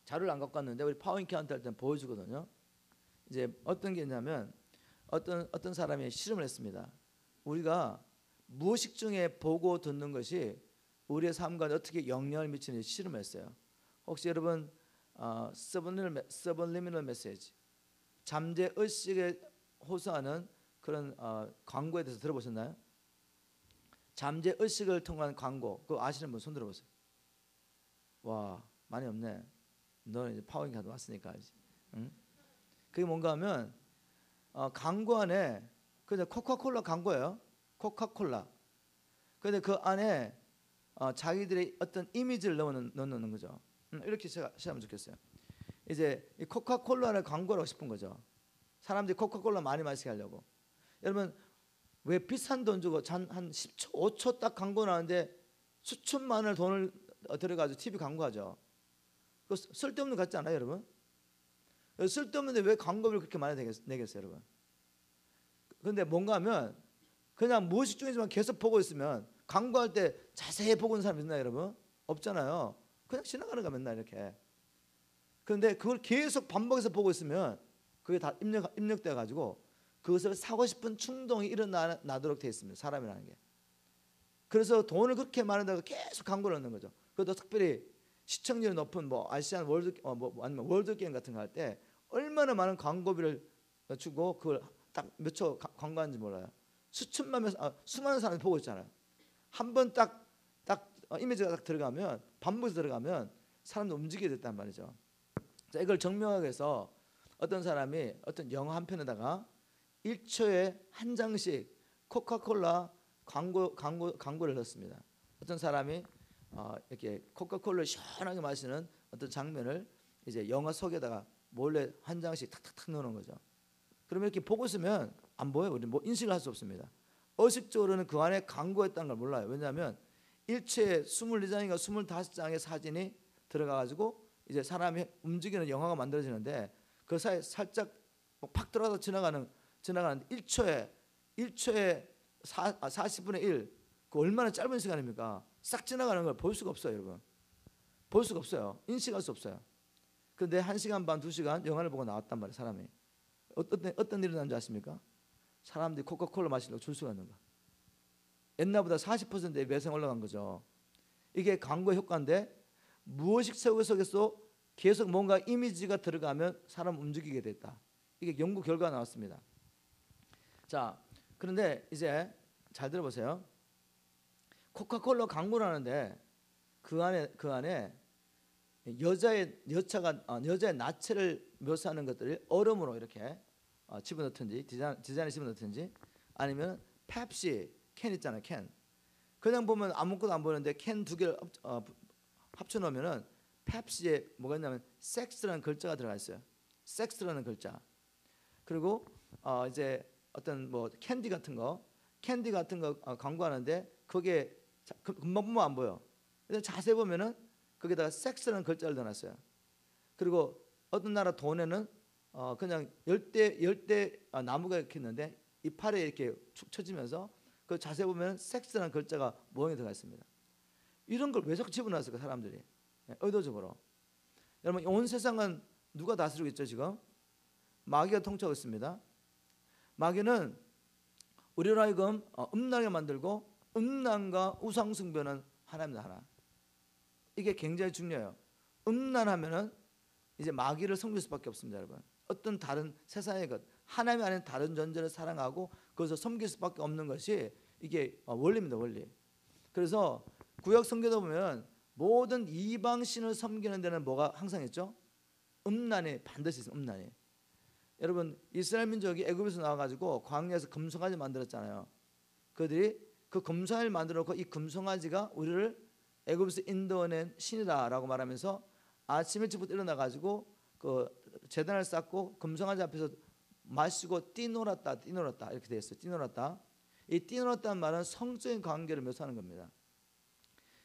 자료를 안 갖고 왔는데 우리 파워인카운트 할 때 보여주거든요. 이제 어떤 게 있냐면 어떤 사람이 실험을 했습니다. 우리가 무의식 중에 보고 듣는 것이 우리의 삶과 어떻게 영향을 미치는지 실험을 했어요. 혹시 여러분 서블리미널 메시지, 잠재 의식에 호소하는 그런 광고에 대해서 들어보셨나요? 잠재 의식을 통한 광고, 그거 아시는 분 손 들어보세요. 와, 많이 없네. 너는 이제 파워인카운트 왔으니까 알지. 응? 그게 뭔가 하면 광고 안에 그냥 코카콜라 광고예요. 코카콜라. 그런데 그 안에 자기들의 어떤 이미지를 넣는 거죠. 이렇게 시작하면 좋겠어요. 이제 이 코카콜라를 광고를 하고 싶은 거죠. 사람들이 코카콜라 많이 마시게 하려고. 여러분 왜 비싼 돈 주고 한 10초, 5초 딱 광고 나오는데 수천만 원을 돈을 들여가지고 TV 광고하죠. 그 쓸데없는 거 같지 않아요, 여러분? 쓸데없는데 왜 광고비를 그렇게 많이 내겠어요, 여러분? 그런데 뭔가 하면 그냥 무의식 중이지만 계속 보고 있으면 광고할 때 자세히 보고 있는 사람 있나요, 여러분? 없잖아요. 그냥 지나가는 거 맨날 이렇게. 그런데 그걸 계속 반복해서 보고 있으면 그게 다 입력돼 가지고 그것을 사고 싶은 충동이 일어나도록 되어 있습니다. 사람이라는 게. 그래서 돈을 그렇게 많이 내고 계속 광고를 넣는 거죠. 그것도 특별히 시청률이 높은 뭐 아시안 월드 아니면 월드 게임 같은 거 할 때 얼마나 많은 광고비를 주고 그걸 딱 몇 초 광고하는지 몰라요. 수많은 사람이 보고 있잖아요. 한 번 딱 이미지가 딱 들어가면 반복해서 들어가면 사람도 움직이게 됐단 말이죠. 자, 이걸 증명하기 위해서 어떤 사람이 어떤 영화 한 편에다가 1초에 한 장씩 코카콜라 광고를 넣었습니다. 어떤 사람이 이렇게 코카콜라를 시원하게 마시는 어떤 장면을 이제 영화 속에다가 몰래 한 장씩 탁탁탁 넣는 거죠. 그러면 이렇게 보고 있으면 안 보여요. 우리 뭐 인식을 할 수 없습니다. 의식적으로는 그 안에 광고했다는 걸 몰라요. 왜냐하면 일체에 22장인가 25장의 사진이 들어가가지고 이제 사람이 움직이는 영화가 만들어지는데 그 사이에 살짝 팍 들어가서 지나가는 1초에 40분의 1, 그 얼마나 짧은 시간입니까? 싹 지나가는 걸 볼 수가 없어요, 여러분. 볼 수가 없어요. 인식할 수 없어요. 그런데 1시간 반, 2시간 영화를 보고 나왔단 말이에요, 사람이. 어떤 일이 일어난지 아십니까? 사람들이 코카콜라 마시려고 줄 서가 있는 거야. 옛날보다 40%의 매상 올라간 거죠. 이게 광고 효과인데 무의식 속에서 계속 뭔가 이미지가 들어가면 사람 움직이게 됐다. 이게 연구 결과가 나왔습니다. 자, 그런데 이제 잘 들어보세요. 코카콜라 광고를 하는데 그 안에 여자의 나체를 묘사하는 것들을 얼음으로 이렇게 집어넣든지 디자인에 집어넣든지 아니면 펩시 캔 있잖아요, 캔. 그냥 보면 아무것도 안 보이는데 캔 두 개를 합쳐 놓으면은 펩시에 뭐가 있냐면 섹스라는 글자가 들어가 있어요. 섹스라는 글자. 그리고 이제 어떤 뭐 캔디 같은 거 광고하는데 거기에 금방 보면 안 보여. 근데 자세히 보면은 거기다가 섹스라는 글자를 넣어놨어요. 그리고 어떤 나라 돈에는 그냥 열대 나무가 이렇게 있는데 이 팔에 이렇게 축 처지면서 그 자세히 보면 섹스라는 글자가 모형이 들어가 있습니다. 이런 걸 왜 자꾸 집어넣었을까 사람들이? 의도적으로. 여러분 온 세상은 누가 다스리고 있죠 지금? 마귀가 통치하고 있습니다. 마귀는 우리로 하여금 음란하게 만들고 음란과 우상숭배는 하나입니다. 하나. 이게 굉장히 중요해요. 음란하면은 이제 마귀를 섬길 수밖에 없습니다, 여러분. 어떤 다른 세상의 것, 하나님이 아닌 다른 존재를 사랑하고 그것을 섬길 수밖에 없는 것이 이게 원리입니다, 원리. 그래서 구약 성경에 보면 모든 이방 신을 섬기는 데는 뭐가 항상 있죠? 음란이 반드시 있어요. 음란이. 여러분 이스라엘 민족이 애굽에서 나와가지고 광야에서 금송아지 만들었잖아요. 그들이 그 금송아지를 만들어놓고 이 금송아지가 우리를 애굽에서 인도해낸 신이다라고 말하면서 아침 일찍부터 일어나가지고 그 제단을 쌓고 금송아지 앞에서 마시고 뛰놀았다 이렇게 되어 있어요. 뛰놀았다. 이 뛰놀았다는 말은 성적인 관계를 묘사하는 겁니다.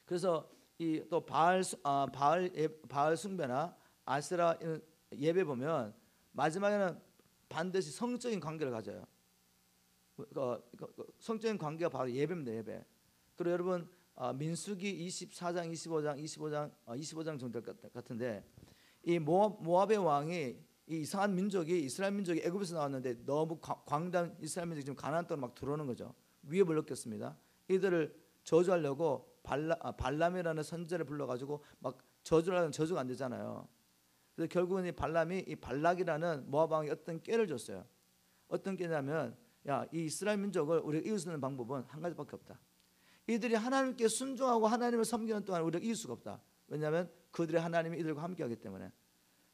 그래서 이 또 바알 숭배나 아세라 예배 보면 마지막에는 반드시 성적인 관계를 가져요. 성적인 관계가 바로 예배입니다. 예배. 그리고 여러분 민수기 24장, 25장 정도 같은데 이 모압의 왕이 이 이상한 민족이 이스라엘 민족이 애굽에서 나왔는데 너무 광대한 이스라엘 민족이 지금 가나안 땅으로 막 들어오는 거죠. 위협을 느꼈습니다. 이들을 저주하려고 발람이라는 선지자를 불러가지고 막 저주를 하는 저주가 안 되잖아요. 그래서 결국은 이 발람이 이 발락이라는 모압 왕이 어떤 꾀를 줬어요. 어떤 꾀냐면 야, 이 이스라엘 민족을 우리가 이길 수 있는 방법은 한 가지밖에 없다. 이들이 하나님께 순종하고 하나님을 섬기는 동안 우리가 이길 수가 없다. 왜냐하면 그들의 하나님이 이들과 함께하기 때문에.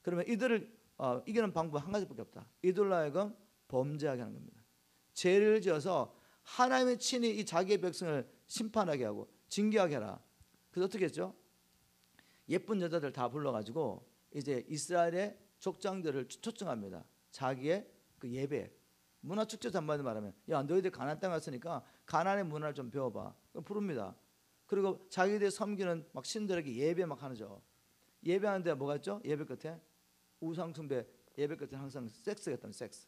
그러면 이들을 이기는 방법 한 가지밖에 없다. 이들로 하여금 범죄하게 하는 겁니다. 죄를 지어서 하나님의 친히 이 자기의 백성을 심판하게 하고 징계하게 하라. 그래서 어떻게 했죠? 예쁜 여자들 다 불러가지고 이제 이스라엘의 족장들을 초청합니다. 자기의 그 예배 문화 축제 한마디 말하면 야 너희들 가나안 땅 갔으니까 가나안의 문화를 좀 배워봐. 부릅니다. 그리고 자기들 섬기는 막 신들에게 예배 막 하죠. 예배하는데 뭐가 있죠? 예배 끝에 우상 숭배. 예배 끝에 항상 섹스가 있다는 섹스.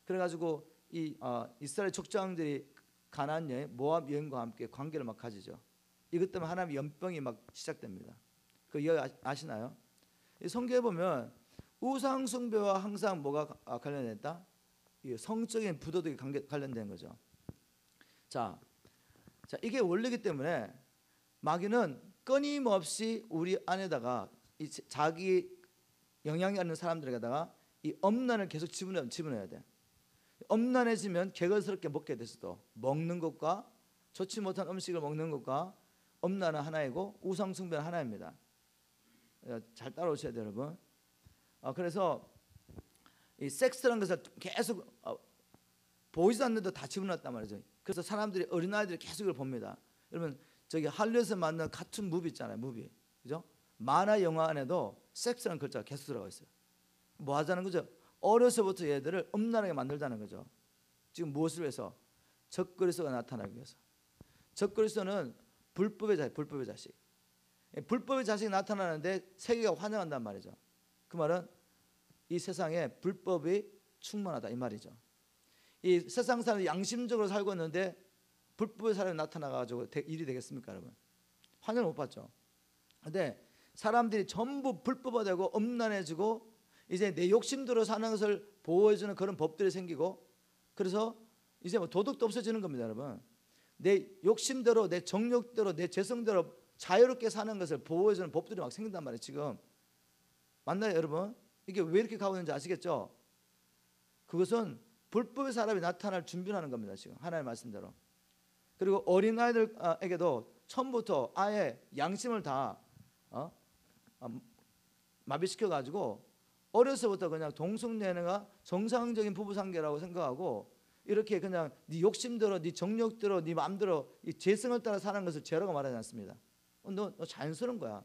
그래가지고 이 이스라엘 족장들이 가나안 여인, 모압 여인과 함께 관계를 막 가지죠. 이것 때문에 하나님의 연병이 막 시작됩니다. 그 이야기 아시나요? 성경에 보면 우상 숭배와 항상 뭐가 관련됐다? 성적인 부도덕이 관련된 거죠. 자, 이게 원리이기 때문에 마귀는 끊임없이 우리 안에다가 자기 영향이 있는 사람들에게다가 이 엄란을 계속 집어넣어야 돼. 엄란해지면 개걸스럽게 먹게 돼서도 먹는 것과 좋지 못한 음식을 먹는 것과 엄란은 하나이고 우상 숭배는 하나입니다. 잘 따라오셔야 돼요, 여러분. 그래서 이 섹스라는 것을 계속 보이지 않는데 다 집어넣었단 말이죠. 그래서 사람들이 어린아이들이 계속 이걸 봅니다. 여러분 저기 할리우드에서 만든 카툰 무비 있잖아요. 무비. 그죠? 만화 영화 안에도 섹스라는 글자가 계속 들어가 있어요. 뭐 하자는 거죠? 어려서부터 얘들을 음란하게 만들자는 거죠. 지금 무엇을 위해서? 적그리스도가 나타나기 위해서. 적그리스도는 불법의 자식. 불법의 자식이 나타나는데 세계가 환영한단 말이죠. 그 말은 이 세상에 불법이 충만하다 이 말이죠. 이 세상 사람이 양심적으로 살고 있는데 불법의 사람이 나타나가지고 일이 되겠습니까, 여러분? 환영을 못 받죠. 근데 사람들이 전부 불법화되고 음란해지고 이제 내 욕심대로 사는 것을 보호해주는 그런 법들이 생기고 그래서 이제 뭐 도덕도 없어지는 겁니다, 여러분. 내 욕심대로 내 정욕대로 내 재성대로 자유롭게 사는 것을 보호해주는 법들이 막 생긴단 말이에요. 지금 맞나요, 여러분? 이게 왜 이렇게 가고 있는지 아시겠죠? 그것은 불법의 사람이 나타날 준비를 하는 겁니다. 지금 하나님의 말씀대로. 그리고 어린아이들에게도 처음부터 아예 양심을 다 마비시켜가지고 어려서부터 그냥 동성연애가 정상적인 부부관계라고 생각하고 이렇게 그냥 네 욕심대로 네 정욕대로 네 마음대로 이 재성을 따라 사는 것을 죄라고 말하지 않습니다. 너 자연스러운 거야.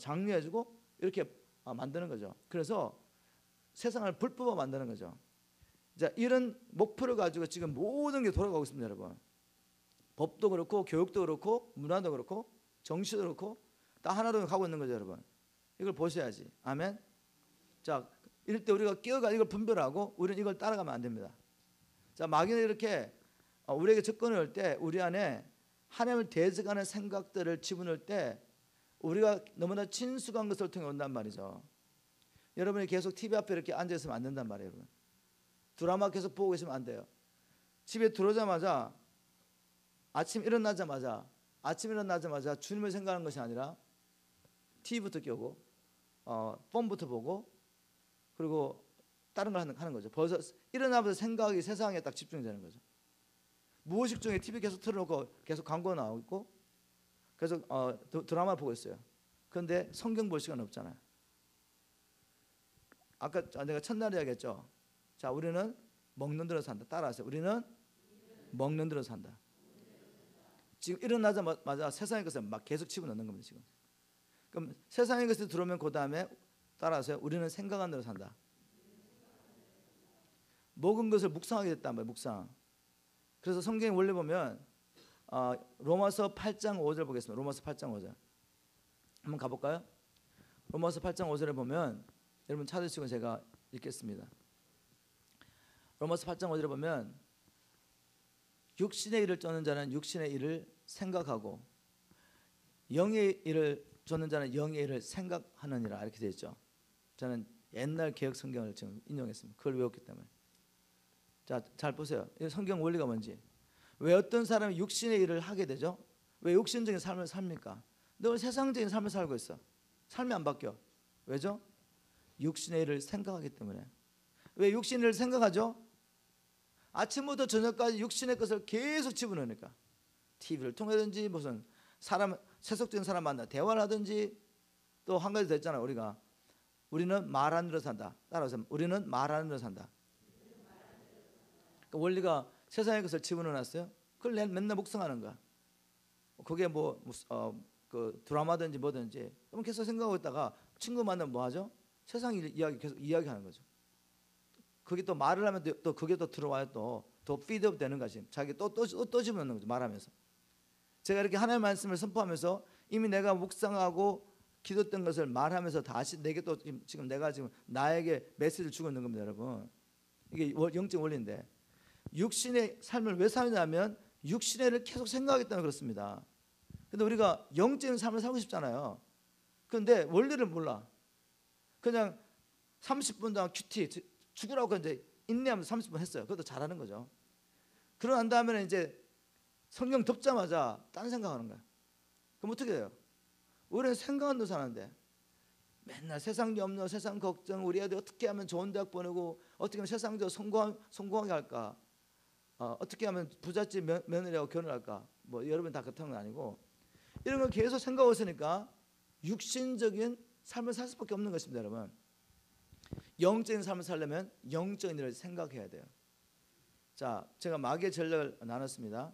장려해주고 이렇게 만드는 거죠. 그래서 세상을 불법화 만드는 거죠. 자, 이런 목표를 가지고 지금 모든 게 돌아가고 있습니다, 여러분. 법도 그렇고 교육도 그렇고 문화도 그렇고 정치도 그렇고 다 하나로 가고 있는 거죠, 여러분. 이걸 보셔야지. 아멘. 자, 이럴 때 우리가 끼어가 이걸 분별하고 우리는 이걸 따라가면 안 됩니다. 자, 마귀는 이렇게 우리에게 접근을 할 때 우리 안에 하나님을 대적하는 생각들을 집어넣을 때 우리가 너무나 친숙한 것을 통해 온단 말이죠. 여러분이 계속 TV 앞에 이렇게 앉아 있으면 안 된단 말이에요, 여러분. 드라마 계속 보고 있으면 안 돼요. 집에 들어오자마자 아침 일어나자마자 주님을 생각하는 것이 아니라 TV부터 켜고 폰부터 보고 그리고 다른 걸 하는 거죠. 벌써 일어나면서 생각이 세상에 딱 집중되는 거죠. 무의식 중에 TV 계속 틀어놓고 계속 광고 나오고 있고 계속 드라마 보고 있어요. 그런데 성경 볼 시간 없잖아요. 아까 내가 첫날에 이야기했죠. 자, 우리는 먹는 대로 산다. 따라하세요. 우리는 먹는 대로 산다. 지금 일어나자마자 세상의 것을 막 계속 집어넣는 겁니다. 지금. 그럼 세상의 것이 들어오면 그 다음에 따라하세요. 우리는 생각한 대로 산다. 먹은 것을 묵상하게 됐단 말이에요. 묵상. 그래서 성경에 원래 보면 로마서 8장 5절 보겠습니다. 로마서 8장 5절 한번 가볼까요? 로마서 8장 5절에 보면 여러분 찾으시고 제가 읽겠습니다. 로마서 8장 5절에 보면 육신의 일을 쫓는 자는 육신의 일을 생각하고 영의 일을 쫓는 자는 영의 일을 생각하느니라 이렇게 되어 있죠. 저는 옛날 개역 성경을 지금 인용했습니다. 그걸 외웠기 때문에. 자, 잘 보세요. 이 성경 원리가 뭔지. 왜 어떤 사람이 육신의 일을 하게 되죠? 왜 육신적인 삶을 삽니까? 늘 세상적인 삶을 살고 있어. 삶이 안 바뀌어. 왜죠? 육신의 일을 생각하기 때문에. 왜 육신의 일을 생각하죠? 아침부터 저녁까지 육신의 것을 계속 집어넣으니까. TV를 통해든지 무슨 사람 세속적인 사람 만나 대화를 하든지 또 한 가지 더 있잖아요. 우리는 말하는 대로 산다. 따라서 우리는 말하는 대로 산다. 그 원리가 세상의 것을 집어넣어놨어요. 그걸 맨날 묵상하는 거야. 그게 그 드라마든지 뭐든지 그럼 계속 생각하고 있다가 친구 만나면 뭐 하죠? 세상 일 이야기 계속 이야기하는 거죠. 그게 또 말을 하면 또 그게 또 들어와요. 더 피드업 되는 것이 자기 또 집어넣는 거죠. 말하면서. 제가 이렇게 하나님의 말씀을 선포하면서 이미 내가 묵상하고 기도했던 것을 말하면서 다시 내게 또 지금 내가 지금 나에게 메시지를 주고 있는 겁니다, 여러분. 이게 영적 원리인데 육신의 삶을 왜 사느냐면 육신의 일을 계속 생각하기 때문에 그렇습니다. 근데 우리가 영적인 삶을 살고 싶잖아요. 그런데 원리를 몰라. 그냥 30분 동안 큐티 죽으라고 이제 인내하면서 30분 했어요. 그것도 잘하는 거죠. 그러고 난 다음에는 이제 성경 덮자마자 딴 생각하는 거야. 그럼 어떻게 돼요? 우리는 생각한 대로 사는데 맨날 세상 염려, 세상 걱정, 우리 애들 어떻게 하면 좋은 대학 보내고 어떻게 하면 세상적으로 성공하게 할까? 어떻게 하면 부잣집 며느리하고 결혼할까? 뭐 여러분 다 그렇다는 건 아니고 이런 걸 계속 생각하고 있으니까 육신적인 삶을 살 수밖에 없는 것입니다, 여러분. 영적인 삶을 살려면 영적인 일을 생각해야 돼요. 자, 제가 마귀의 전략을 나눴습니다.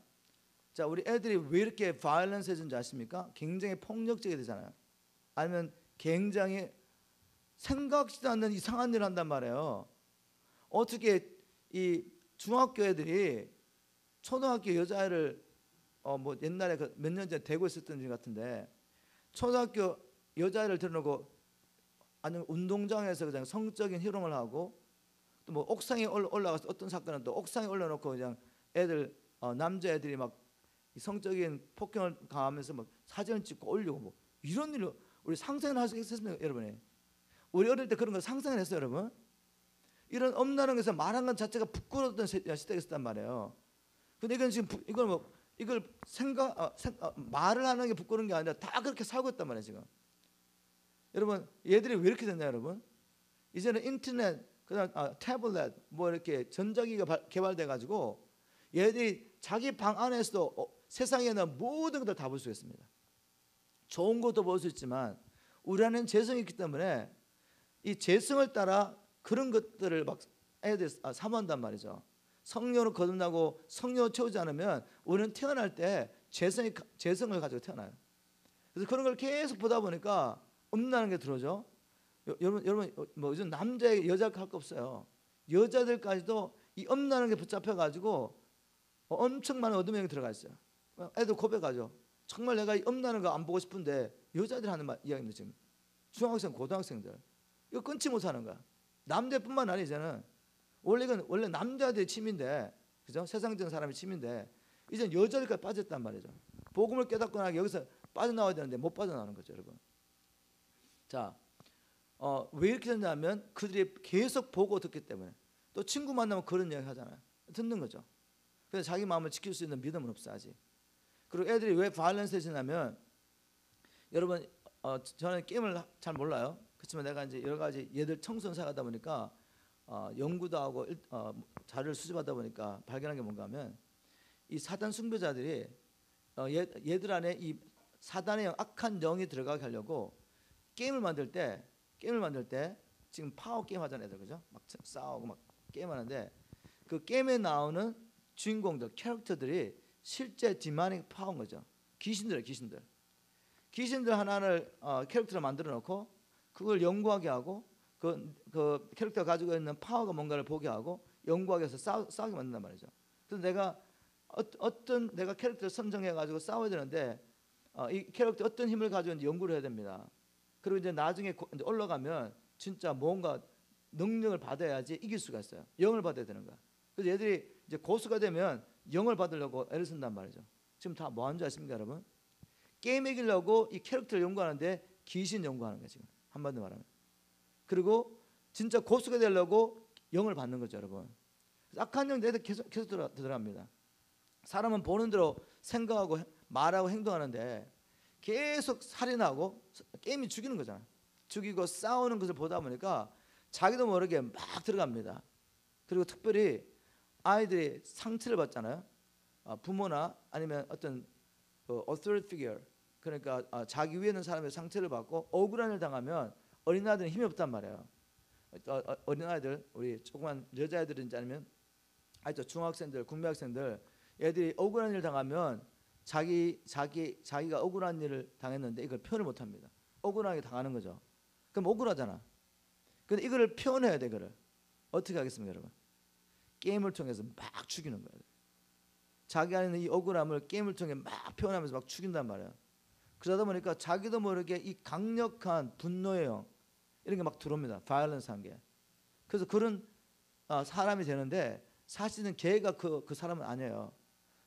자, 우리 애들이 왜 이렇게 바이올런스해진지 아십니까? 굉장히 폭력적이 되잖아요. 아니면 굉장히 생각지도 않는 이상한 일을 한단 말이에요. 어떻게 이 중학교 애들이 초등학교 여자애를 뭐 옛날에 몇 년 전에 대고 있었던 일 같은데 초등학교 여자애를 들어놓고 아니면 운동장에서 그냥 성적인 희롱을 하고 또 뭐 옥상에 올라가서 어떤 사건은 또 옥상에 올려놓고 그냥 애들 남자애들이 막 성적인 폭행을 가하면서 막 사진을 찍고 올리고 뭐 이런 일을 우리 상상을 할 수 있었습니까, 여러분이? 우리 어릴 때 그런 거 상상을 했어요, 여러분. 이런 엄나는 것에서 말한 것 자체가 부끄러웠던 시대가 있었단 말이에요. 근데 이건 지금 이걸 말을 하는 게 부끄러운 게 아니라 다 그렇게 살고 있단 말이에요, 지금. 여러분, 얘들이 왜 이렇게 됐냐, 여러분? 이제는 인터넷, 그다음 태블릿, 뭐 이렇게 전자기기가 개발돼 가지고 얘들이 자기 방 안에서도 세상에 있는 모든 것을 다 볼 수 있습니다. 좋은 것도 볼 수 있지만 우리 안에는 재성이 있기 때문에 이 재성을 따라 그런 것들을 막 애들이 사모한단 말이죠. 성령으로 거듭나고 성령을 채우지 않으면 우리는 태어날 때 재성을 가지고 태어나요. 그래서 그런 걸 계속 보다 보니까 음란한 게 들어오죠. 여러분 뭐 요즘 남자 여자 할 거 없어요. 여자들까지도 이 엄라는 게 붙잡혀가지고 엄청 많은 어둠 영이 들어가 있어요. 애들 고백하죠. 정말 내가 이 엄라는 거 안 보고 싶은데 여자들 하는 이야기인데 지금 중학생, 고등학생들 이거 끊지 못하는 거야. 남자뿐만 아니라 이제는 원래 남자들의 취미인데, 그죠? 세상적인 사람의 취미인데 이제는 여자들까지 빠졌단 말이죠. 복음을 깨닫거나 여기서 빠져나와야 되는데 못 빠져나오는 거죠, 여러분. 자, 왜 이렇게 됐냐면 그들이 계속 보고 듣기 때문에. 또 친구 만나면 그런 이야기 하잖아요. 듣는 거죠. 그래서 자기 마음을 지킬 수 있는 믿음은 없어 아직. 그리고 애들이 왜 바이올런스해지냐면, 여러분 저는 게임을 잘 몰라요. 그렇지만 내가 이제 여러 가지 얘들 청소년 사가다 보니까 연구도 하고 자료를 수집하다 보니까 발견한 게 뭔가 하면, 이 사단 숭배자들이 얘들 안에 이 사단의 악한 영이 들어가게 하려고 게임을 만들 때 지금 파워 게임 하잖아요, 애들, 그죠? 막 싸우고 막 게임하는데 그 게임에 나오는 주인공들, 캐릭터들이 실제 디마닉 파워인 거죠. 귀신들 하나를 캐릭터를 만들어 놓고 그걸 연구하게 하고 그 캐릭터가 가지고 있는 파워가 뭔가를 보게 하고 연구하게 해서 싸우게 만든단 말이죠. 그래서 내가 캐릭터를 선정해 가지고 싸워야 되는데 이 캐릭터 어떤 힘을 가지고 있는지 연구를 해야 됩니다. 그리고 이제 나중에 이제 올라가면 진짜 뭔가 능력을 받아야지 이길 수가 있어요. 영을 받아야 되는 거야. 그래서 얘들이 이제 고수가 되면 영을 받으려고 애를 쓴단 말이죠. 지금 다 뭐 하는 줄 아십니까, 여러분? 게임 이기려고 이 캐릭터를 연구하는데 귀신 연구하는 거예요, 지금. 한마디로 말하면. 그리고 진짜 고수가 되려고 영을 받는 거죠, 여러분. 악한 영 애들 계속 들어갑니다. 사람은 보는 대로 생각하고 말하고 행동하는데 계속 살인하고 게임이 죽이는 거잖아. 죽이고 싸우는 것을 보다 보니까 자기도 모르게 막 들어갑니다. 그리고 특별히 아이들이 상처를 받잖아요. 부모나 아니면 어떤 authority figure, 그러니까 자기 위에 있는 사람의 상처를 받고 억울한 일 당하면 어린아이들은 힘이 없단 말이에요. 어린아이들, 우리 조그만 여자애들인지 아니면 중학생들, 국민학생들, 애들이 억울한 일 당하면 자기가 억울한 일을 당했는데 이걸 표현을 못합니다. 억울하게 당하는 거죠. 그럼 억울하잖아. 근데 이거를 표현해야 돼. 이거를 어떻게 하겠습니까, 여러분? 게임을 통해서 막 죽이는 거예요. 자기 안에 있는 이 억울함을 게임을 통해 막 표현하면서 막 죽인단 말이에요. 그러다 보니까 자기도 모르게 이 강력한 분노의 영, 이런 게 막 들어옵니다. 바이올런스한 게. 그래서 그런 사람이 되는데 사실은 걔가 그 사람은 아니에요.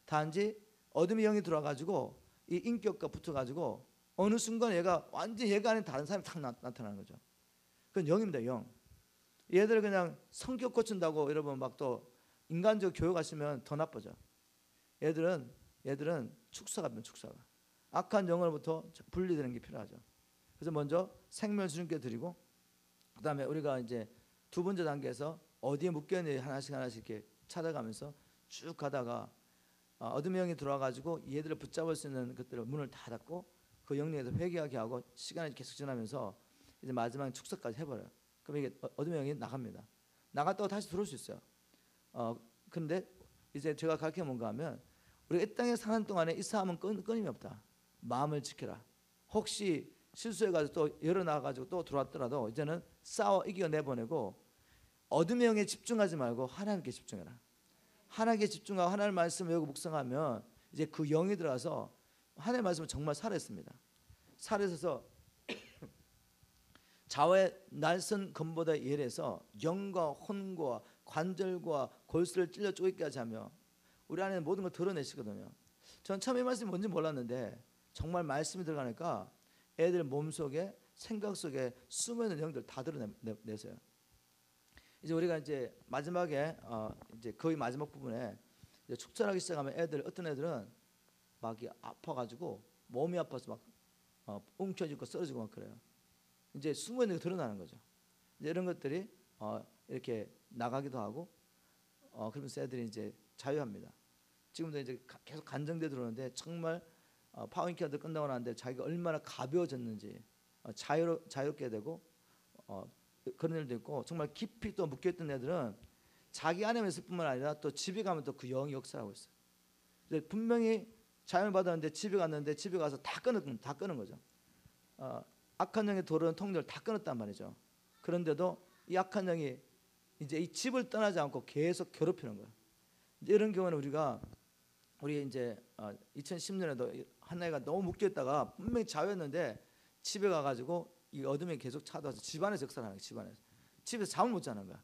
단지 어둠의 영이 들어와가지고 이 인격과 붙어가지고 어느 순간 완전히 얘가 아닌 다른 사람이 탁 나타나는 거죠. 그건 영입니다, 영. 얘들 그냥 성격 고친다고 여러분 막 또 인간적 교육하시면 더 나빠져. 얘들은 축사가면 축사가. 악한 영으로부터 분리되는 게 필요하죠. 그래서 먼저 생명을 주님께 드리고, 그 다음에 우리가 이제 두 번째 단계에서 어디에 묶여있는지 하나씩 이렇게 찾아가면서 쭉 가다가 어둠의 영이 들어와가지고 얘들을 붙잡을 수 있는 것들을 문을 다 닫고 그 영역에서 회개하게 하고 시간이 계속 지나면서 이제 마지막에 축사까지 해버려요. 그럼 이게 어둠의 영이 나갑니다. 나갔다가 다시 들어올 수 있어요. 근데 이제 제가 가르치는 뭔가 하면, 우리가 이 땅에 사는 동안에 이 싸움은 끊임이 없다. 마음을 지켜라. 혹시 실수해가지고 또 열어나가지고 또 들어왔더라도 이제는 싸워 이겨 내보내고 어둠의 영에 집중하지 말고 하나님께 집중해라. 하나님께 집중하고 하나님의 말씀을 외우고 묵상하면 이제 그 영이 들어가서 하나님의 말씀은 정말 살아있습니다. 살아있어서 자와의 날선 검보다 예래서 영과 혼과 관절과 골수를 찔러 쪼개까지 하며 우리 안에 모든 걸 드러내시거든요. 전 처음 이 말씀이 뭔지 몰랐는데 정말 말씀이 들어가니까 애들 몸속에 생각 속에 숨어있는 영들 다 드러내세요. 이제 우리가 이제 마지막에 이제 거의 마지막 부분에 이제 축전하기 시작하면 어떤 애들은 막 아파가지고 몸이 아파서 막 움켜쥐고 쓰러지고 막 그래요. 이제 숨어있는 게 드러나는 거죠. 이제 이런 것들이 이렇게 나가기도 하고 그러면서 애들이 이제 자유합니다. 지금도 이제 계속 간정돼 들어오는데 정말 파워인키아도 끝나고 나는데 자기가 얼마나 가벼워졌는지 자유롭게 되고 그런 일도 있고, 정말 깊이 또 묶여있던 애들은 자기 안에만 있을 뿐만 아니라 또 집에 가면 또 그 영이 역사하고 있어요. 근데 분명히 자유를 받았는데 집에 갔는데 집에 가서 다 끄는 거죠. 악한 영의 돌은 통로를 다 끊었단 말이죠. 그런데도 이 악한 영이 이제 이 집을 떠나지 않고 계속 괴롭히는 거예요. 이런 경우는 우리 이제 2010년에도 한 아이가 너무 묶여있다가 분명히 자유였는데 집에 가가지고 이 어둠이 계속 찾아와서 집안에서 역사를 하는 거예요. 집에서 잠을 못 자는 거야.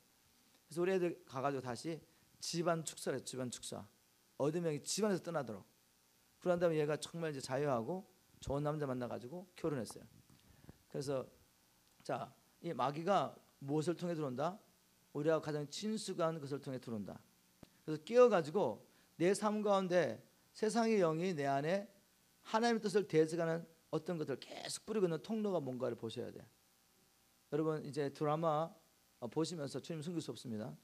그래서 우리 애들 가가지고 다시 집안 축사를 했어요. 집안 축사. 어둠이 집안에서 떠나도록. 그런 다음에 얘가 정말 이제 자유하고 좋은 남자 만나가지고 결혼했어요. 그래서 자, 이 마귀가 무엇을 통해 들어온다? 우리가 가장 친숙한 것을 통해 들어온다. 그래서 끼어가지고 내 삶 가운데 세상의 영이 내 안에 하나님의 뜻을 대적하는 어떤 것들을 계속 뿌리고 있는 통로가 뭔가를 보셔야 돼요. 여러분 이제 드라마 보시면서 주님 숨길 수 없습니다.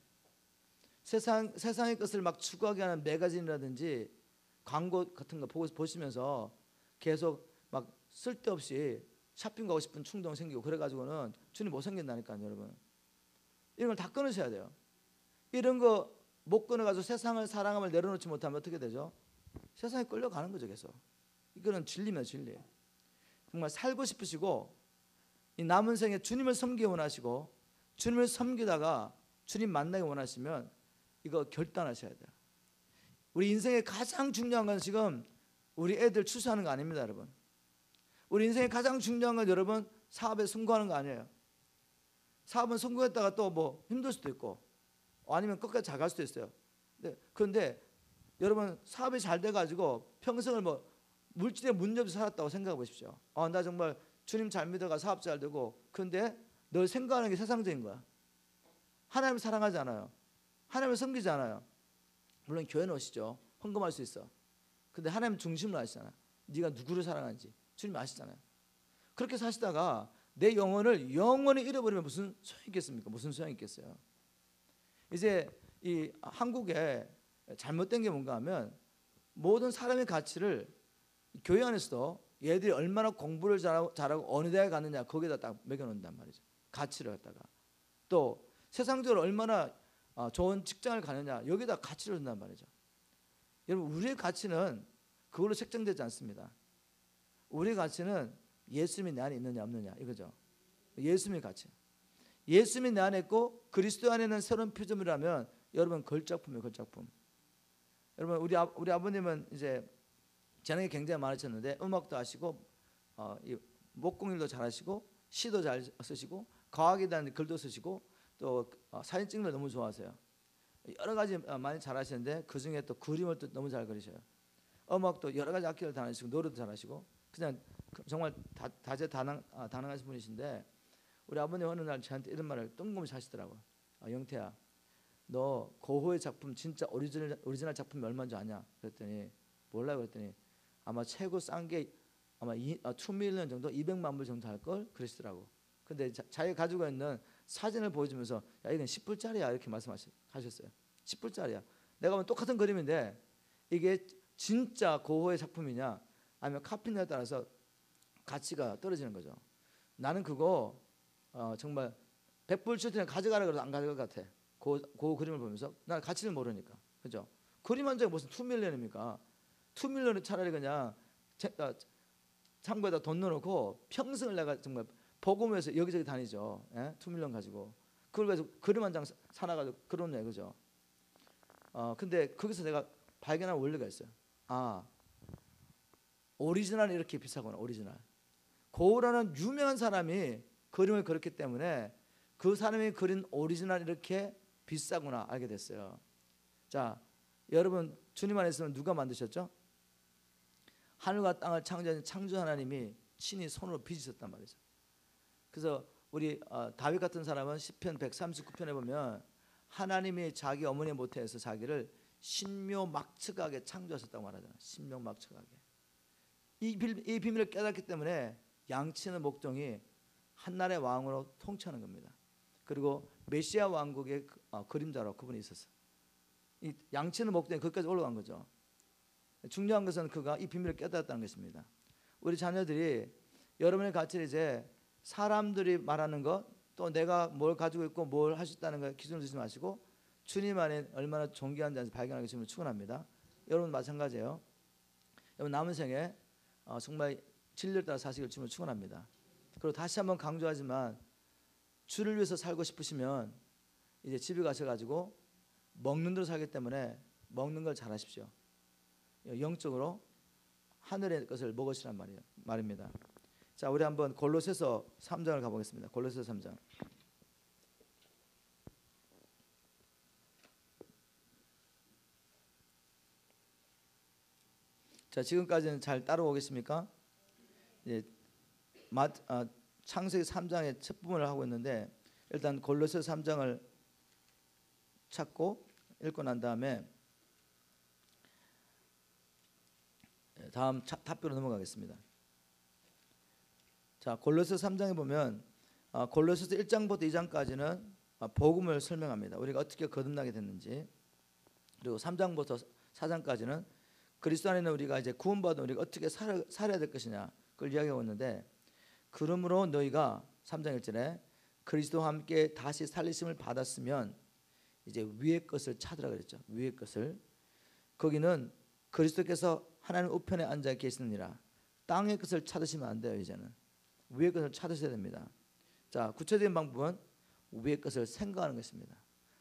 세상의 것을 막 추구하게 하는 매거진이라든지 광고 같은 거 보시면서 계속 막 쓸데없이 쇼핑 가고 싶은 충동 생기고 그래가지고는 주님 못 생긴다니까요, 여러분. 이런 걸 다 끊으셔야 돼요. 이런 거 못 끊어가지고 세상을 사랑함을 내려놓지 못하면 어떻게 되죠? 세상에 끌려가는 거죠, 계속. 이거는 진리면 진리예요. 정말 살고 싶으시고 이 남은 생에 주님을 섬기기 원하시고 주님을 섬기다가 주님 만나기 원하시면 이거 결단하셔야 돼요. 우리 인생의 가장 중요한 건 지금 우리 애들 출세하는 거 아닙니다, 여러분. 우리 인생의 가장 중요한 건 여러분 사업에 성공하는 거 아니에요. 사업은 성공했다가 또 뭐 힘들 수도 있고 아니면 끝까지 잘 갈 수도 있어요. 그런데 여러분 사업이 잘 돼가지고 평생을 뭐 물질에 문제없이 살았다고 생각해 보십시오. 나 정말 주님 잘 믿어가 사업 잘 되고, 그런데 널 생각하는 게 세상적인 거야. 하나님을 사랑하지 않아요. 하나님을 섬기지 않아요. 물론 교회는 오시죠. 헌금할 수 있어. 근데 하나님 중심으로 아시잖아요. 네가 누구를 사랑하는지 주님 아시잖아요. 그렇게 사시다가 내 영혼을 영원히 잃어버리면 무슨 소용이 있겠습니까? 무슨 소용이 있겠어요? 이제 이 한국에 잘못된 게 뭔가 하면 모든 사람의 가치를 교회 안에서도 얘들이 얼마나 공부를 잘하고 어느 대학에 갔느냐 거기에다 딱 매겨놓는단 말이죠. 가치를 갖다가. 또 세상적으로 얼마나 좋은 직장을 가느냐 여기다 가치를 둔단 말이죠. 여러분 우리의 가치는 그걸로 책정되지 않습니다. 우리의 가치는 예수님이 내 안에 있느냐 없느냐 이거죠. 예수님의 가치. 예수님이 내 안에 있고 그리스도 안에는 새로운 피조물이라면 여러분 걸작품이에요. 걸작품. 여러분 우리 아버님은 이제 재능이 굉장히 많으셨는데 음악도 하시고 이 목공일도 잘하시고 시도 잘 쓰시고 과학에 대한 글도 쓰시고 또 사진 찍는 걸 너무 좋아하세요. 여러 가지 많이 잘하시는데 그 중에 또 그림을 또 너무 잘 그리셔요. 음악도 여러 가지 악기를 다루시고 노래도 잘하시고 그냥 정말 다재다능하신 분이신데 우리 아버님 어느 날 저한테 이런 말을 뜬금없이 하시더라고요. 영태야, 너 고흐의 작품 진짜 오리지널 작품이 얼마인 줄 아냐? 그랬더니 몰라요. 그랬더니 아마 최고 싼 게 아마 2밀리언 정도 200만 불 정도 할 걸 그러시더라고. 근데 자기가 가지고 있는 사진을 보여주면서 야 이건 10불짜리야 이렇게 말씀하셨어요. 10불짜리야. 내가 보면 똑같은 그림인데 이게 진짜 고흐의 작품이냐 아니면 카피냐에 따라서 가치가 떨어지는 거죠. 나는 그거 정말 100불 주더니 가져가라 그래도 안 가져갈 것 같아. 그 그림을 보면서 난 가치를 모르니까. 그죠? 그림 한 장에 무슨 2밀리언입니까? 2밀리언은 차라리 그냥 창고에다 돈 넣어놓고 평생을 내가 정말 복음에서 여기저기 다니죠. 2밀리언 가지고 그걸 가지고 그림 한 장 사놔가지고 그러네. 그죠? 근데 거기서 내가 발견한 원리가 있어요. 오리지널이 이렇게 비싸구나. 오리지널. 고흐라는 유명한 사람이 그림을 그렸기 때문에 그 사람이 그린 오리지널이 이렇게 비싸구나 알게 됐어요. 자, 여러분 주님 안에서는 누가 만드셨죠? 하늘과 땅을 창조하신 창조 하나님이 친히 손으로 빚으셨단 말이죠. 그래서 우리 다윗 같은 사람은 시편 139편에 보면 하나님이 자기 어머니의 모태에서 자기를 신묘막측하게 창조하셨다고 말하잖아요. 신묘막측하게. 이 비밀을 깨닫기 때문에 양치는 목동이 한나라의 왕으로 통치하는 겁니다. 그리고 메시아 왕국의 그림자로 그분이 있었어요. 이 양치는 목동이 거기까지 올라간 거죠. 중요한 것은 그가 이 비밀을 깨달았다는 것입니다. 우리 자녀들이 여러분의 가치를 이제 사람들이 말하는 것 또 내가 뭘 가지고 있고 뭘 할 수 있다는 걸 기준으로 두지 마시고 주님 안에 얼마나 존귀한지 발견하기 주님을 축원합니다. 여러분 마찬가지예요. 여러분 남은 생에 정말 진리를 따라 사시길 주님을 축원합니다. 그리고 다시 한번 강조하지만 주를 위해서 살고 싶으시면 이제 집에 가셔가지고 먹는 대로 살기 때문에 먹는 걸 잘하십시오. 영적으로 하늘의 것을 먹으시란 말입니다. 자, 우리 한번 골로새서 3장을 가보겠습니다. 골로새서 3장. 자, 지금까지는 잘 따라오겠습니까? 예, 창세기 3장의 첫 부분을 하고 있는데 일단 골로새서 3장을 찾고 읽고 난 다음에 다음 답변으로 넘어가겠습니다. 자, 골로새서 3장에 보면 골로새서 1장부터 2장까지는 복음을 설명합니다. 우리가 어떻게 거듭나게 됐는지. 그리고 3장부터 4장까지는 그리스도 안에 있는 우리가 이제 구원받은 우리가 어떻게 살아야 될 것이냐 그걸 이야기하고 있는데, 그러므로 너희가 3장 1절에 그리스도와 함께 다시 살리심을 받았으면 이제 위의 것을 찾으라 그랬죠. 위의 것을. 거기는 그리스도께서 하나님 우편에 앉아 계시느니라. 땅의 것을 찾으시면 안 돼요. 이제는 위의 것을 찾으셔야 됩니다. 자, 구체적인 방법은 위의 것을 생각하는 것입니다.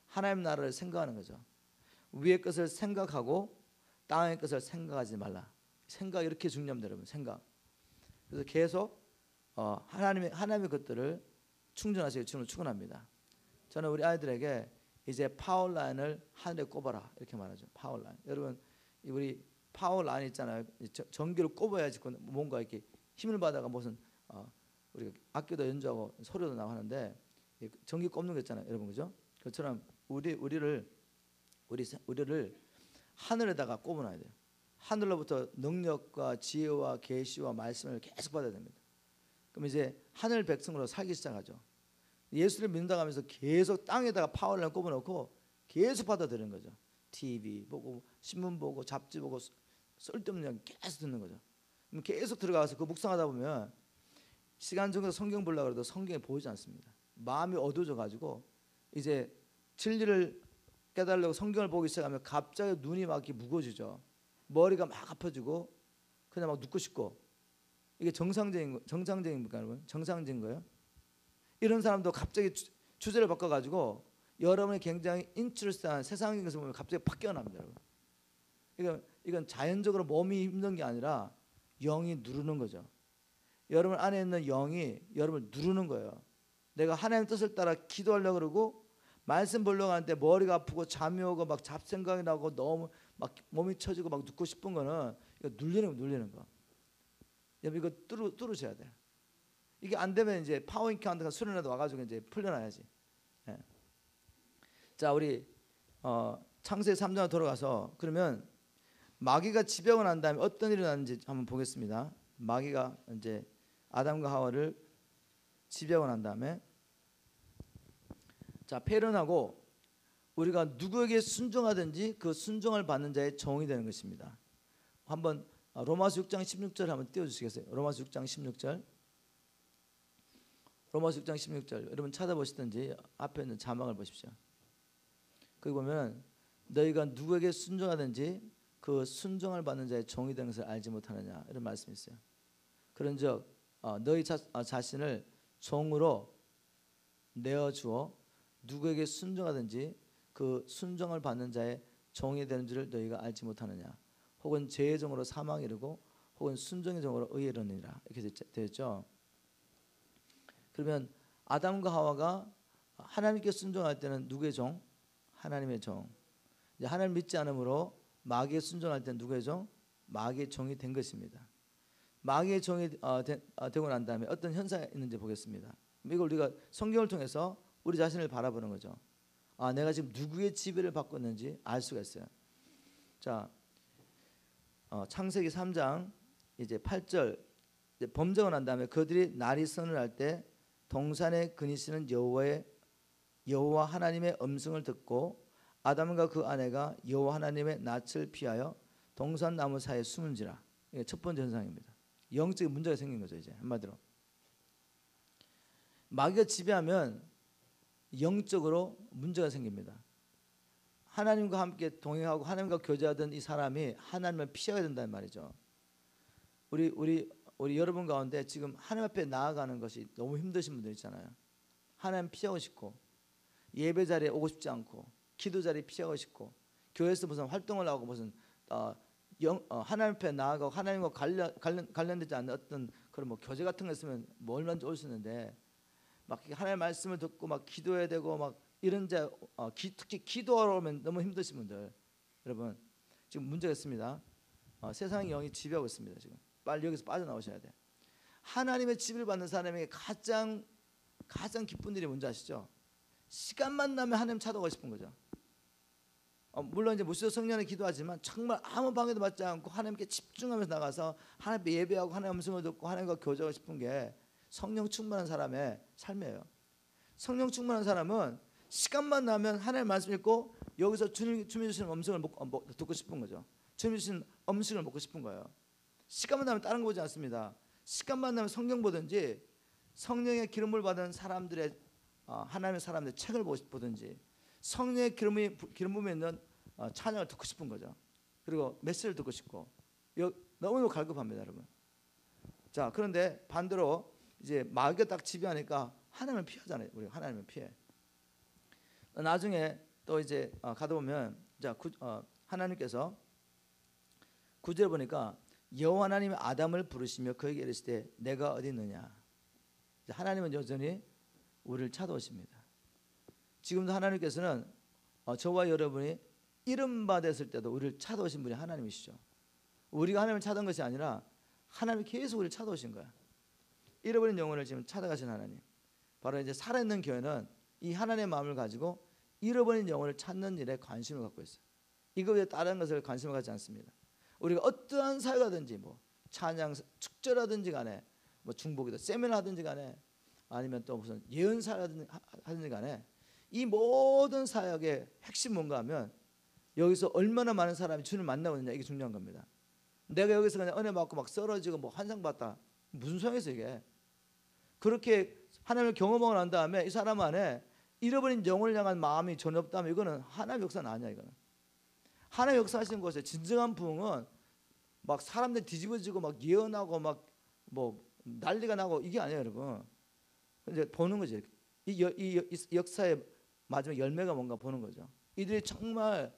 하나님 나라를 생각하는 거죠. 위의 것을 생각하고 땅의 것을 생각하지 말라. 생각 이렇게 중요합니다, 여러분. 생각. 그래서 계속 하나님의 것들을 충전하시길 주님을 축원합니다. 저는 우리 아이들에게 이제 파워라인을 하늘에 꼽아라 이렇게 말하죠. 파워라인. 여러분, 우리 파워라인 있잖아요. 전기를 꼽아야지 뭔가 이렇게 힘을 받아가 무슨 우리가 악기도 연주하고 소리도 나고 하는데 전기 꼽는 거 있잖아요, 여러분. 그죠? 그처럼 우리를 하늘에다가 꼽아놔야 돼요. 하늘로부터 능력과 지혜와 계시와 말씀을 계속 받아야 됩니다. 그럼 이제 하늘 백성으로 살기 시작하죠. 예수를 믿는다고 하면서 계속 땅에다가 파워를 꼽아놓고 계속 받아들이는 거죠. TV 보고 신문 보고 잡지 보고 쓸데없는 이야기 계속 듣는 거죠. 그럼 계속 들어가서 그 묵상하다 보면 시간 정해서 성경 보려고 해도 성경에 보이지 않습니다. 마음이 어두워져 가지고 이제 진리를 깨달으려고 성경을 보기 시작하면 갑자기 눈이 막 이렇게 무거워지죠. 머리가 막 아파지고 그냥 막 눕고 싶고. 이게 정상적인입니까, 여러분? 정상적인 거예요? 이런 사람도 갑자기 주제를 바꿔가지고 여러분이 굉장히 인트레스트한 세상적인 것을 보면 갑자기 팍 깨어납니다, 여러분. 이건 자연적으로 몸이 힘든 게 아니라 영이 누르는 거죠. 여러분 안에 있는 영이 여러분을 누르는 거예요. 내가 하나님 뜻을 따라 기도하려고 그러고 말씀 보려고 하는데 머리가 아프고 잠이 오고 막 잡생각이 나고 너무 막 몸이 처지고 막 눕고 싶은 거는 이거 눌리는 거. 여러분 이거 뚫으셔야 돼요. 이게 안 되면 이제 파워인카운트가 수련회도 와가지고 이제 풀려나야지. 예. 자, 우리 창세기 3장으로 돌아가서 그러면 마귀가 지배하고 난 다음에 어떤 일이 났는지 한번 보겠습니다. 마귀가 이제 아담과 하와를 지배하고 난 다음에 자, 패륜하고 우리가 누구에게 순종하든지 그 순종을 받는 자의 종이 되는 것입니다. 한번 로마서 6장 16절 한번 띄워주시겠어요? 로마서 6장 16절. 로마서 6장 16절. 여러분 찾아보시든지 앞에 있는 자막을 보십시오. 거기 보면 너희가 누구에게 순종하든지 그 순종을 받는 자의 종이 되는 것을 알지 못하느냐 이런 말씀이 있어요. 그런즉 너희 자신을 종으로 내어주어 누구에게 순종하든지 그 순종을 받는 자의 종이 되는 줄을 너희가 알지 못하느냐. 혹은 죄의 종으로 사망에 이르고 혹은 순종의 종으로 의에 이르느니라 이렇게 되었죠. 그러면 아담과 하와가 하나님께 순종할 때는 누구의 종? 하나님의 종. 이제 하나님 믿지 않으므로 마귀에 순종할 때는 누구의 종? 마귀의 종이 된 것입니다. 마귀의 종이 되고 난 다음에 어떤 현상이 있는지 보겠습니다. 이걸 우리가 성경을 통해서 우리 자신을 바라보는 거죠. 내가 지금 누구의 지배를 받고 있는지 알 수가 있어요. 자, 창세기 3장 이제 8절 이제 범죄가 난 다음에 그들이 날이 선을 할 때 동산에 거니시는 여호와 하나님의 음성을 듣고 아담과 그 아내가 여호와 하나님의 낯을 피하여 동산 나무 사이에 숨은지라. 이게 첫 번째 현상입니다. 영적인 문제가 생긴 거죠. 이제 한마디로 마귀가 지배하면 영적으로 문제가 생깁니다. 하나님과 함께 동행하고 하나님과 교제하던 이 사람이 하나님을 피하게 된다는 말이죠. 우리 여러분 가운데 지금 하나님 앞에 나아가는 것이 너무 힘드신 분들 있잖아요. 하나님 피하고 싶고 예배 자리에 오고 싶지 않고 기도 자리에 피하고 싶고 교회에서 무슨 활동을 하고 무슨 하나님 앞에 나아가고 하나님과 관련되지 않는 어떤 그런 뭐 교제 같은 거 있으면 뭐 얼마나 좋을 수 있는데 막 하나님의 말씀을 듣고 막 기도해야 되고 막 이런 특히 기도하러 오면 너무 힘드신 분들 여러분 지금 문제가 있습니다. 세상의 영이 지배하고 있습니다. 지금 빨리 여기서 빠져나오셔야 돼. 하나님의 집을 받는 사람에게 가장 기쁜 일이 뭔지 아시죠? 시간만 나면 하나님 찾아가고 싶은 거죠. 물론 이제 무수도 성령의 기도하지만 정말 아무 방해도 받지 않고 하나님께 집중하면서 나가서 하나님께 예배하고 하나님의 음성을 듣고 하나님과 교제하고 싶은 게 성령 충만한 사람의 삶이에요. 성령 충만한 사람은 시간만 나면 하나님의 말씀 읽고 여기서 주님 주시는 음성을 듣고 싶은 거죠. 주님 주시는 음식을 먹고 싶은 거예요. 시간만 나면 다른 거 보지 않습니다. 시간만 나면 성경 보든지 성령의 기름을 받은 사람들의 하나님의 사람들의 책을 보든지 성령의 기름 부음에 있는 찬양을 듣고 싶은 거죠. 그리고 메시지를 듣고 싶고 너무너무 갈급합니다, 여러분. 자, 그런데 반대로 이제 마귀가 딱 지배하니까 하나님을 피하잖아요. 우리 하나님을 피해. 나중에 또 이제 가다 보면 하나님께서 9절에 보니까 여호와 하나님이 아담을 부르시며 그에게 이르시되 내가 어디 있느냐. 하나님은 여전히 우리를 찾아오십니다. 지금도 하나님께서는 저와 여러분이 이름 받았을 때도 우리를 찾아오신 분이 하나님이시죠. 우리가 하나님을 찾은 것이 아니라 하나님이 계속 우리를 찾아오신 거야. 잃어버린 영혼을 지금 찾아가신 하나님. 바로 이제 살아있는 교회는 이 하나님의 마음을 가지고 잃어버린 영혼을 찾는 일에 관심을 갖고 있어요. 이거 외에 다른 것을 관심을 갖지 않습니다. 우리가 어떠한 사역하든지 뭐 찬양 축제라든지 간에 뭐 중보기도 세미나 하든지 간에 아니면 또 무슨 예언사라든지 하든지 간에 이 모든 사역의 핵심 뭔가 하면 여기서 얼마나 많은 사람이 주님을 만나고 있느냐 이게 중요한 겁니다. 내가 여기서 그냥 은혜 받고 막 쓰러지고 뭐 환상 받다 무슨 소용이겠어 이게. 그렇게 하나님을 경험하고 난 다음에 이 사람 안에 잃어버린 영혼을 향한 마음이 전혀 없다면 이거는 하나님의 역사는 아니야. 이거는 하나님의 역사하시는 것에 진정한 부흥은 막 사람들 뒤집어지고 막 예언하고 막 뭐 난리가 나고 이게 아니에요, 여러분. 이제 보는 거죠. 이 역사의 마지막 열매가 뭔가 보는 거죠. 이들이 정말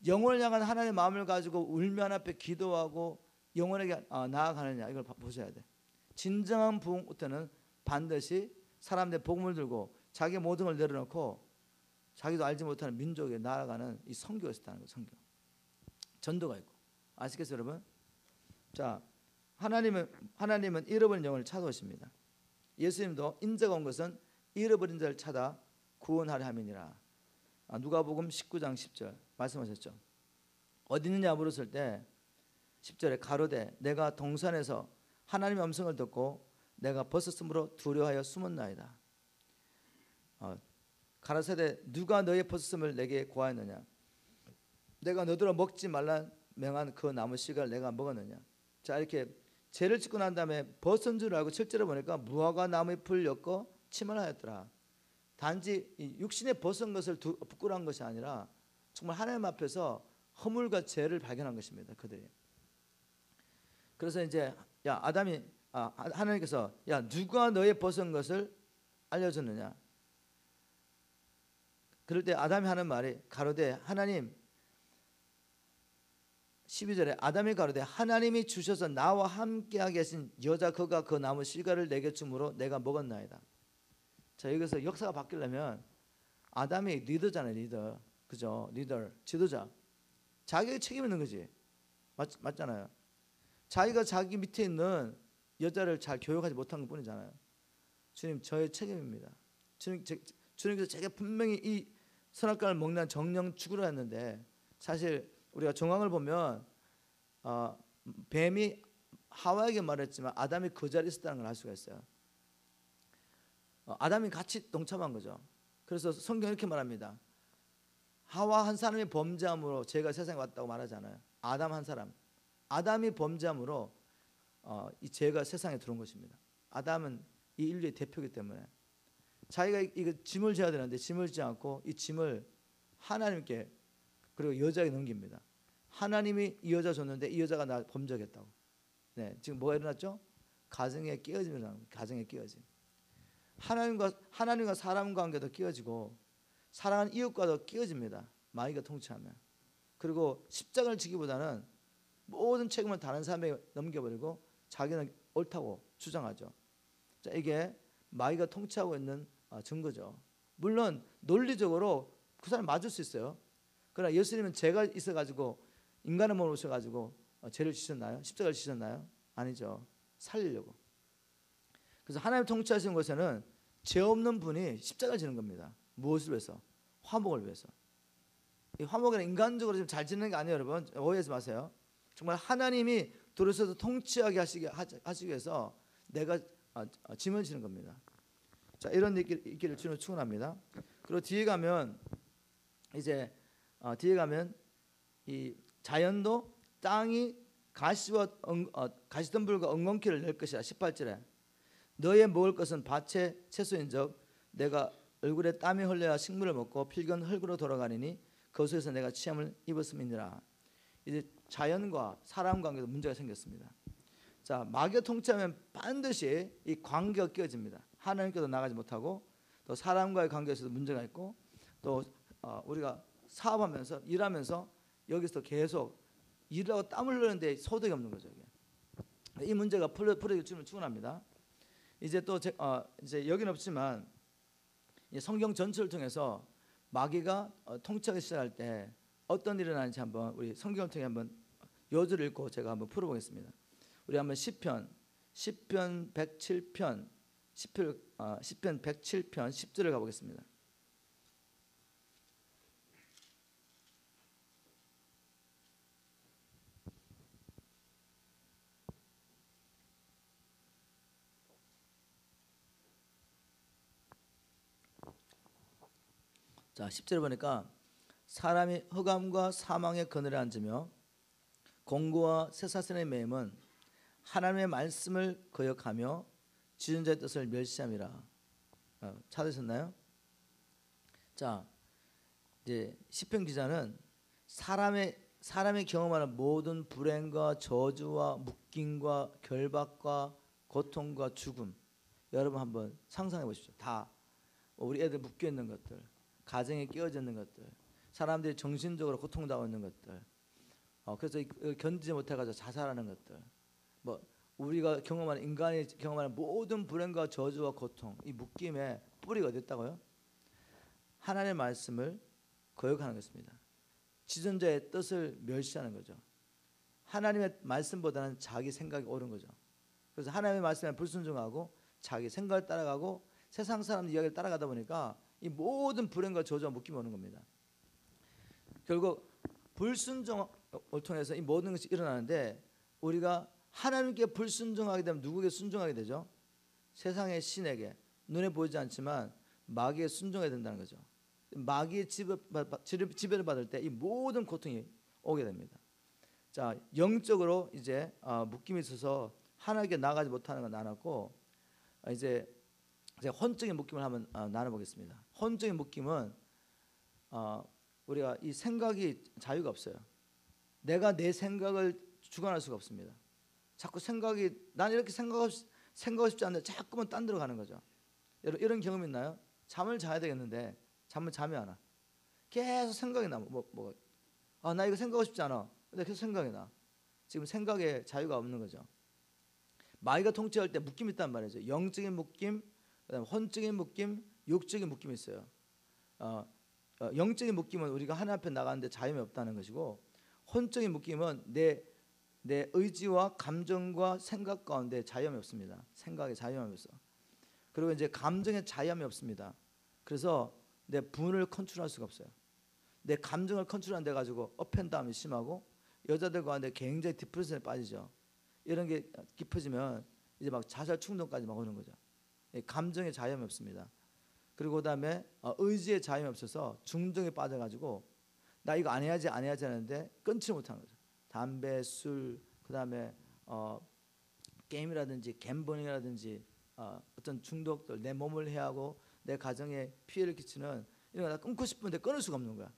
영혼을 향한 하나님의 마음을 가지고 울며 하나님 앞에 기도하고 영혼에게 나아가느냐 이걸 보셔야 돼. 진정한 부흥부터는 반드시 사람들의 복음을 들고 자기의 모든 걸 내려놓고 자기도 알지 못하는 민족에 나아가는 이 선교가 있다는 거예요. 선교. 전도가 있고. 아시겠어요, 여러분? 자, 하나님은 잃어버린 영혼을 찾아오십니다. 예수님도 인자가 온 것은 잃어버린 자를 찾아 구원하려 함이니라. 누가복음 19장 10절 말씀하셨죠. 어디 있느냐 물었을 때 10절에 가로되 내가 동산에서 하나님의 음성을 듣고 내가 벗었으므로 두려워하여 숨었나이다. 가라사대 누가 너의 벗었음을 내게 고하였느냐. 내가 너더러 먹지 말라 명한 그 나무 씨를 내가 먹었느냐. 자, 이렇게 죄를 짓고 난 다음에 벗은 줄 알고 실제로 보니까 무화과 나무에 풀 엮고 침을 하였더라. 단지 육신에 벗은 것을 부끄러운 것이 아니라 정말 하나님 앞에서 허물과 죄를 발견한 것입니다. 그들이. 그래서 이제 하나님께서 누가 너의 벗은 것을 알려줬느냐. 그럴 때 아담이 하는 말이 가로되 하나님 12절에 아담이 가로되 하나님이 주셔서 나와 함께하게 하신 여자 그가 그 나무 실과를 내게 주므로 내가 먹었나이다. 자, 여기서 역사가 바뀌려면 아담이 리더잖아요. 리더. 그죠? 리더, 지도자. 자기가 책임 있는 거지. 맞잖아요. 자기가 자기 밑에 있는 여자를 잘 교육하지 못한 것 뿐이잖아요. 주님, 저의 책임입니다. 주님께서 제가 분명히 이 선악과를 먹는 정령 죽으라 했는데 사실 우리가 정황을 보면 뱀이 하와에게 말했지만 아담이 그 자리에 있었다는 걸 알 수가 있어요. 아담이 같이 동참한 거죠. 그래서 성경이 이렇게 말합니다. 하와 한 사람이 범죄함으로 죄가 세상에 왔다고 말하잖아요. 아담 한 사람. 아담이 범죄함으로 이 죄가 세상에 들어온 것입니다. 아담은 이 인류의 대표이기 때문에 자기가 이거 짐을 져야 되는데 짐을 지지 않고 이 짐을 하나님께 그리고 여자에게 넘깁니다. 하나님이 이 여자 줬는데 이 여자가 나 범죄했다고. 네, 지금 뭐가 일어났죠? 가정의 깨어짐이 일어납니다. 가정의 깨어짐. 하나님과 사람 관계도 끼어지고 사랑하는 이웃과도 끼어집니다. 마귀가 통치하면. 그리고 십자가를 지기보다는 모든 책임을 다른 사람에게 넘겨버리고 자기는 옳다고 주장하죠. 자, 이게 마귀가 통치하고 있는 증거죠. 물론 논리적으로 그 사람 맞을 수 있어요. 그러나 예수님은 죄가 있어가지고 인간의 몸을 오셔가지고 죄를 지셨나요? 십자가를 지셨나요? 아니죠. 살리려고. 그래서 하나님 통치하시는 곳에는 죄 없는 분이 십자가를 지는 겁니다. 무엇을 위해서? 화목을 위해서. 이 화목은 인간적으로 좀 잘 지는 게 아니에요, 여러분. 오해하지 마세요. 정말 하나님이 들어서서 통치하게 하시기 위해서 내가 짐을 지는 겁니다. 자, 이런 있기를 주는 축원합니다. 그리고 뒤에 가면 이 자연도 땅이 가시덤불과 엉겅퀴를 낼 것이라. 18절에 너의 먹을 것은 밭의 채소인즉 내가 얼굴에 땀이 흘려야 식물을 먹고 필건 흙으로 돌아가리니 거기서 내가 취함을 입었음이니라. 이제 자연과 사람 관계도 문제가 생겼습니다. 자, 마귀가 통치하면 반드시 이 관계가 깨어집니다. 하나님께도 나가지 못하고 또 사람과의 관계에서도 문제가 있고 또 우리가 사업하면서 일하면서 여기서 계속 일하고 땀을 흘리는데 소득이 없는 거죠. 이게. 이 문제가 풀어질 줄은 축원합니다. 이제 또 이제 여기는 없지만 성경 전체를 통해서 마귀가 통치하기 시작할 때 어떤 일이 일어나는지 한번 우리 성경을 통해 한번 요절을 읽고 제가 한번 풀어보겠습니다. 우리 한번 시편 107편 10절을 가보겠습니다. 자, 10절에 보니까 사람이 흑암과 사망의 그늘에 앉으며 공고와 쇠사슬의 매임은 하나님의 말씀을 거역하며 지존자의 뜻을 멸시함이라. 찾으셨나요? 자, 이제 시편 기자는 사람이 경험하는 모든 불행과 저주와 묶임과 결박과 고통과 죽음, 여러분 한번 상상해 보십시오. 다 우리 애들 묶여 있는 것들, 가정에 끼어져 있는 것들, 사람들이 정신적으로 고통당하고 있는 것들, 그래서 견디지 못해가지고 자살하는 것들, 뭐 우리가 경험하는 인간이 경험하는 모든 불행과 저주와 고통, 이 묶임의 뿌리가 어디 있다고요? 하나님의 말씀을 거역하는 것입니다. 지존자의 뜻을 멸시하는 거죠. 하나님의 말씀보다는 자기 생각이 옳은 거죠. 그래서 하나님의 말씀에 불순종하고 자기 생각을 따라가고 세상 사람들 이야기를 따라가다 보니까 이 모든 불행과 저주와 묶임이 오는 겁니다. 결국 불순종을 통해서 이 모든 것이 일어나는데 우리가 하나님께 불순종하게 되면 누구에게 순종하게 되죠? 세상의 신에게, 눈에 보이지 않지만 마귀에 순종해야 된다는 거죠. 마귀의 지배를 받을 때 이 모든 고통이 오게 됩니다. 자, 영적으로 이제 묶임이 있어서 하나님께 나가지 못하는 건 나눴고 이제 혼적인 묶임을 한번 나눠보겠습니다. 혼적인 묶임은 우리가 이 생각이 자유가 없어요. 내가 내 생각을 주관할 수가 없습니다. 자꾸 난 이렇게 생각하고 싶지 않는데 자꾸만 딴 데로 가는 거죠. 여러분 이런 경험 있나요? 잠을 자야 되겠는데 잠을 잠이 안 와. 계속 생각이 나. 나 이거 생각하고 싶지 않아. 근데 계속 생각이 나. 지금 생각에 자유가 없는 거죠. 마귀가 통치할 때 묶임이 있단 말이죠. 영적인 묶임, 그다음에 혼적인 묶임, 육적인 묶임이 있어요. 영적인 묶임은 우리가 하나님 앞에 나가는데 자유이 없다는 것이고, 혼적인 묶임은 내 의지와 감정과 생각 가운데 자유함이 없습니다. 생각에 자유함이 없어. 그리고 이제 감정에 자유함이 없습니다. 그래서 내 분을 컨트롤할 수가 없어요. 내 감정을 컨트롤 안 돼 가지고 업앤다운이 심하고 여자들 가운데 굉장히 디프레션에 빠지죠. 이런 게 깊어지면 이제 막 자살 충동까지 막 오는 거죠. 감정의 자유함이 없습니다. 그리고 그다음에 의지의 자유함이 없어서 중독에 빠져가지고 나 이거 안 해야지 하는데 끊지 못하는 거죠. 담배, 술, 그다음에 게임이라든지 갬블링이라든지 어떤 중독들, 내 몸을 해하고 내 가정에 피해를 끼치는 이런 거 다 끊고 싶은데 끊을 수가 없는 거야.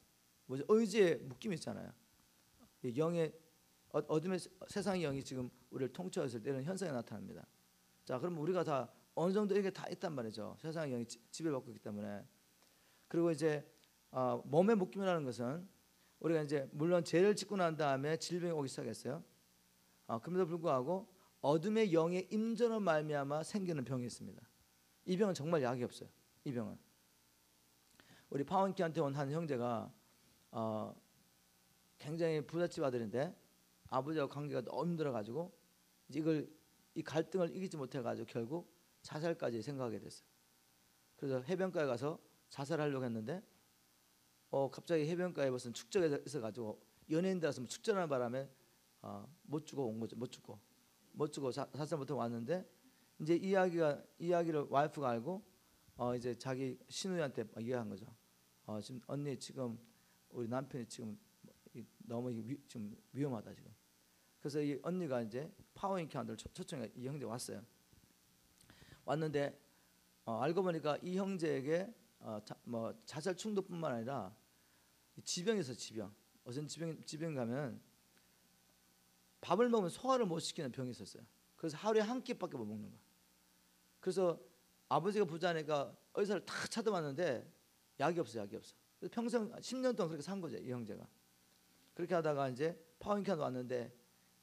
뭐죠? 의지의 묶임이 있잖아요. 영의 어둠의 세상의 영이 지금 우리를 통치하고 있을 때 이런 현상이 나타납니다. 자, 그럼 우리가 다 어느 정도 이게 다 있단 말이죠. 세상의 영이 지배받고 있기 때문에. 그리고 이제 몸의 묶임이라는 것은 우리가 이제 물론 죄를 짓고 난 다음에 질병이 오기 시작했어요. 그럼에도 불구하고 어둠의 영의 임전으로 말미암아 생기는 병이 있습니다. 이 병은 정말 약이 없어요. 이 병은 우리 파원키한테 온 한 형제가 굉장히 부잣집 아들인데 아버지와 관계가 너무 힘들어가지고 이 갈등을 이기지 못해가지고 결국 자살까지 생각하게 됐어요. 그래서 해변가에 가서 자살하려고 했는데 갑자기 해변가에 무슨 축제가 있어가지고 연예인들하고 축제하는 바람에 못 죽어 온 거죠. 못 죽고 자살 못하고 왔는데 이제 이야기를 와이프가 알고 이제 자기 시누이한테 이야기한 거죠. 지금 언니 지금 우리 남편이 지금 너무 지금 위험하다 지금. 그래서 이 언니가 이제 파워인카운트를 초청해 이 형제 왔어요. 왔는데 알고 보니까 이 형제에게 자살 충동뿐만 아니라 지병이 있어 지병. 어떤 지병 가면 밥을 먹으면 소화를 못 시키는 병이 있었어요. 그래서 하루에 한 끼밖에 못 먹는 거야. 그래서 아버지가 부자니까 의사를 다 찾아봤는데 약이 없어. 그래서 평생 10년 동안 그렇게 산 거죠, 이 형제가. 그렇게 하다가 이제 파워인카운트 왔는데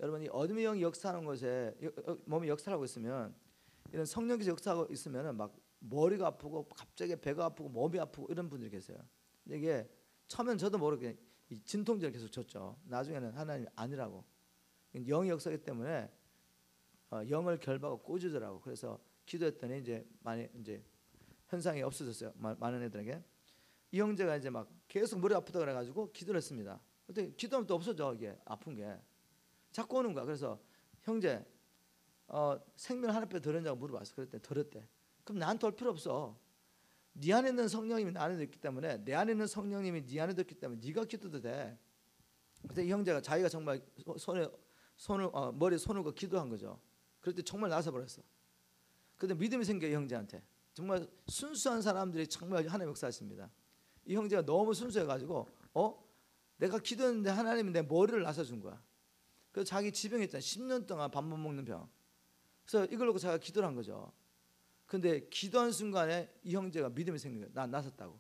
여러분 이 어둠의 영이 역사하는 곳에 몸이 역사하고 있으면 이런 성령께서 역사하고 있으면은 막 머리가 아프고 갑자기 배가 아프고 몸이 아프고 이런 분들이 계세요. 근데 이게 처음엔 저도 모르게 이 진통제를 계속 줬죠. 나중에는 하나님이 아니라고. 영이 역사하기 때문에 영을 결박하고 꽂으더라고. 그래서 기도했더니 이제 많이 이제 현상이 없어졌어요. 많은 애들에게. 이 형제가 이제 막 계속 머리 아프다 그래가지고 기도를 했습니다. 근데 기도하면 또 없어져. 이게 아픈 게 자꾸 오는 거야. 그래서 형제 생명 하나뿐 들었냐고 물어봤어. 그랬더니 들었대. 그럼 나한테 올 필요 없어. 네 안에 있는 성령님이 내 안에 있기 때문에 내 안에 있는 성령님이 네 안에 있기 때문에 네가 기도도 돼. 그래서 이 형제가 자기가 정말 머리에 손을 얹고 기도한 거죠. 그럴 때 정말 나서 버렸어. 근데 믿음이 생겨 이 형제한테. 정말 순수한 사람들이 정말 하나님 역사하십니다. 이 형제가 너무 순수해가지고 내가 기도했는데 하나님이 내 머리를 나서준 거야. 그래서 자기 지병이 있잖아. 10년 동안 밥 못 먹는 병. 그래서 이걸 놓고 자기가 기도를 한 거죠. 근데 기도한 순간에 이 형제가 믿음이 생긴 거예요. 나 나섰다고.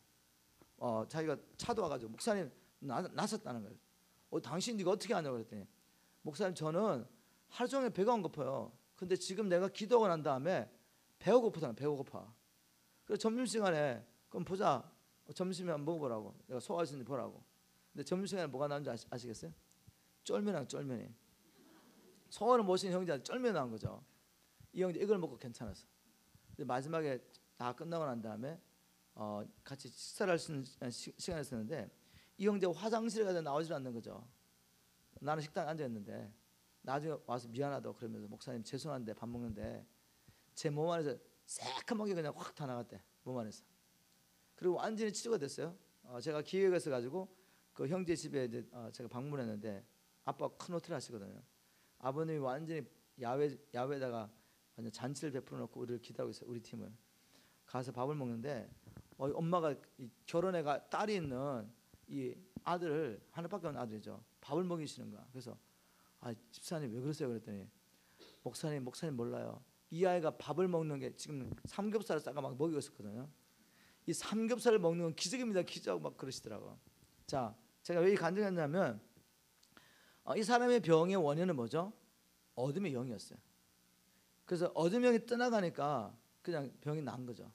자기가 차도 와가지고 목사님 나섰다는 거예요. 당신 네가 어떻게 하냐고 그랬더니 목사님 저는 하루 종일 배가 안 고파요. 근데 지금 내가 기도하고 난 다음에 배가 고프잖아. 배가 고파. 그래서 점심시간에 그럼 보자. 점심에 한번 먹어보라고. 내가 소화할 수 있는지 보라고. 근데 점심시간에 뭐가 나온지 아시겠어요? 쫄면이. 소화를 못 시킨 형제한테 쫄면이 나온 거죠. 이 형제 이걸 먹고 괜찮았어. 근데 마지막에 다 끝나고 난 다음에 같이 식사를 할 수 있는 시간이 있었는데 이 형제가 화장실에 가서 나오질 않는 거죠. 나는 식당에 앉아있는데 나중에 와서 미안하다고 그러면서 목사님 죄송한데 밥 먹는데 제 몸 안에서 새까맣게 그냥 확 다 나갔대. 몸 안에서. 그리고 완전히 치료가 됐어요. 제가 기획을 해가지고 그 형제 집에 이제 제가 방문했는데 아빠가 큰 호텔 하시거든요. 아버님이 완전히 야외에다가 완전 잔치를 베풀어 놓고 우리를 기다리고 있어요. 우리 팀을. 가서 밥을 먹는데 엄마가 결혼해가 딸이 있는 이 아들을 하나밖에 없는 아들이죠. 밥을 먹이시는 거야. 그래서 집사님 왜 그러세요? 그랬더니 목사님 몰라요. 이 아이가 밥을 먹는 게 지금 삼겹살을 싸가 막 먹이고 있었거든요. 이 삼겹살을 먹는 건 기적입니다. 기적하고 막 그러시더라고. 자, 제가 왜 이 간증했냐면 이 사람의 병의 원인은 뭐죠? 어둠의 영이었어요. 그래서 어둠의 영이 떠나가니까 그냥 병이 난 거죠.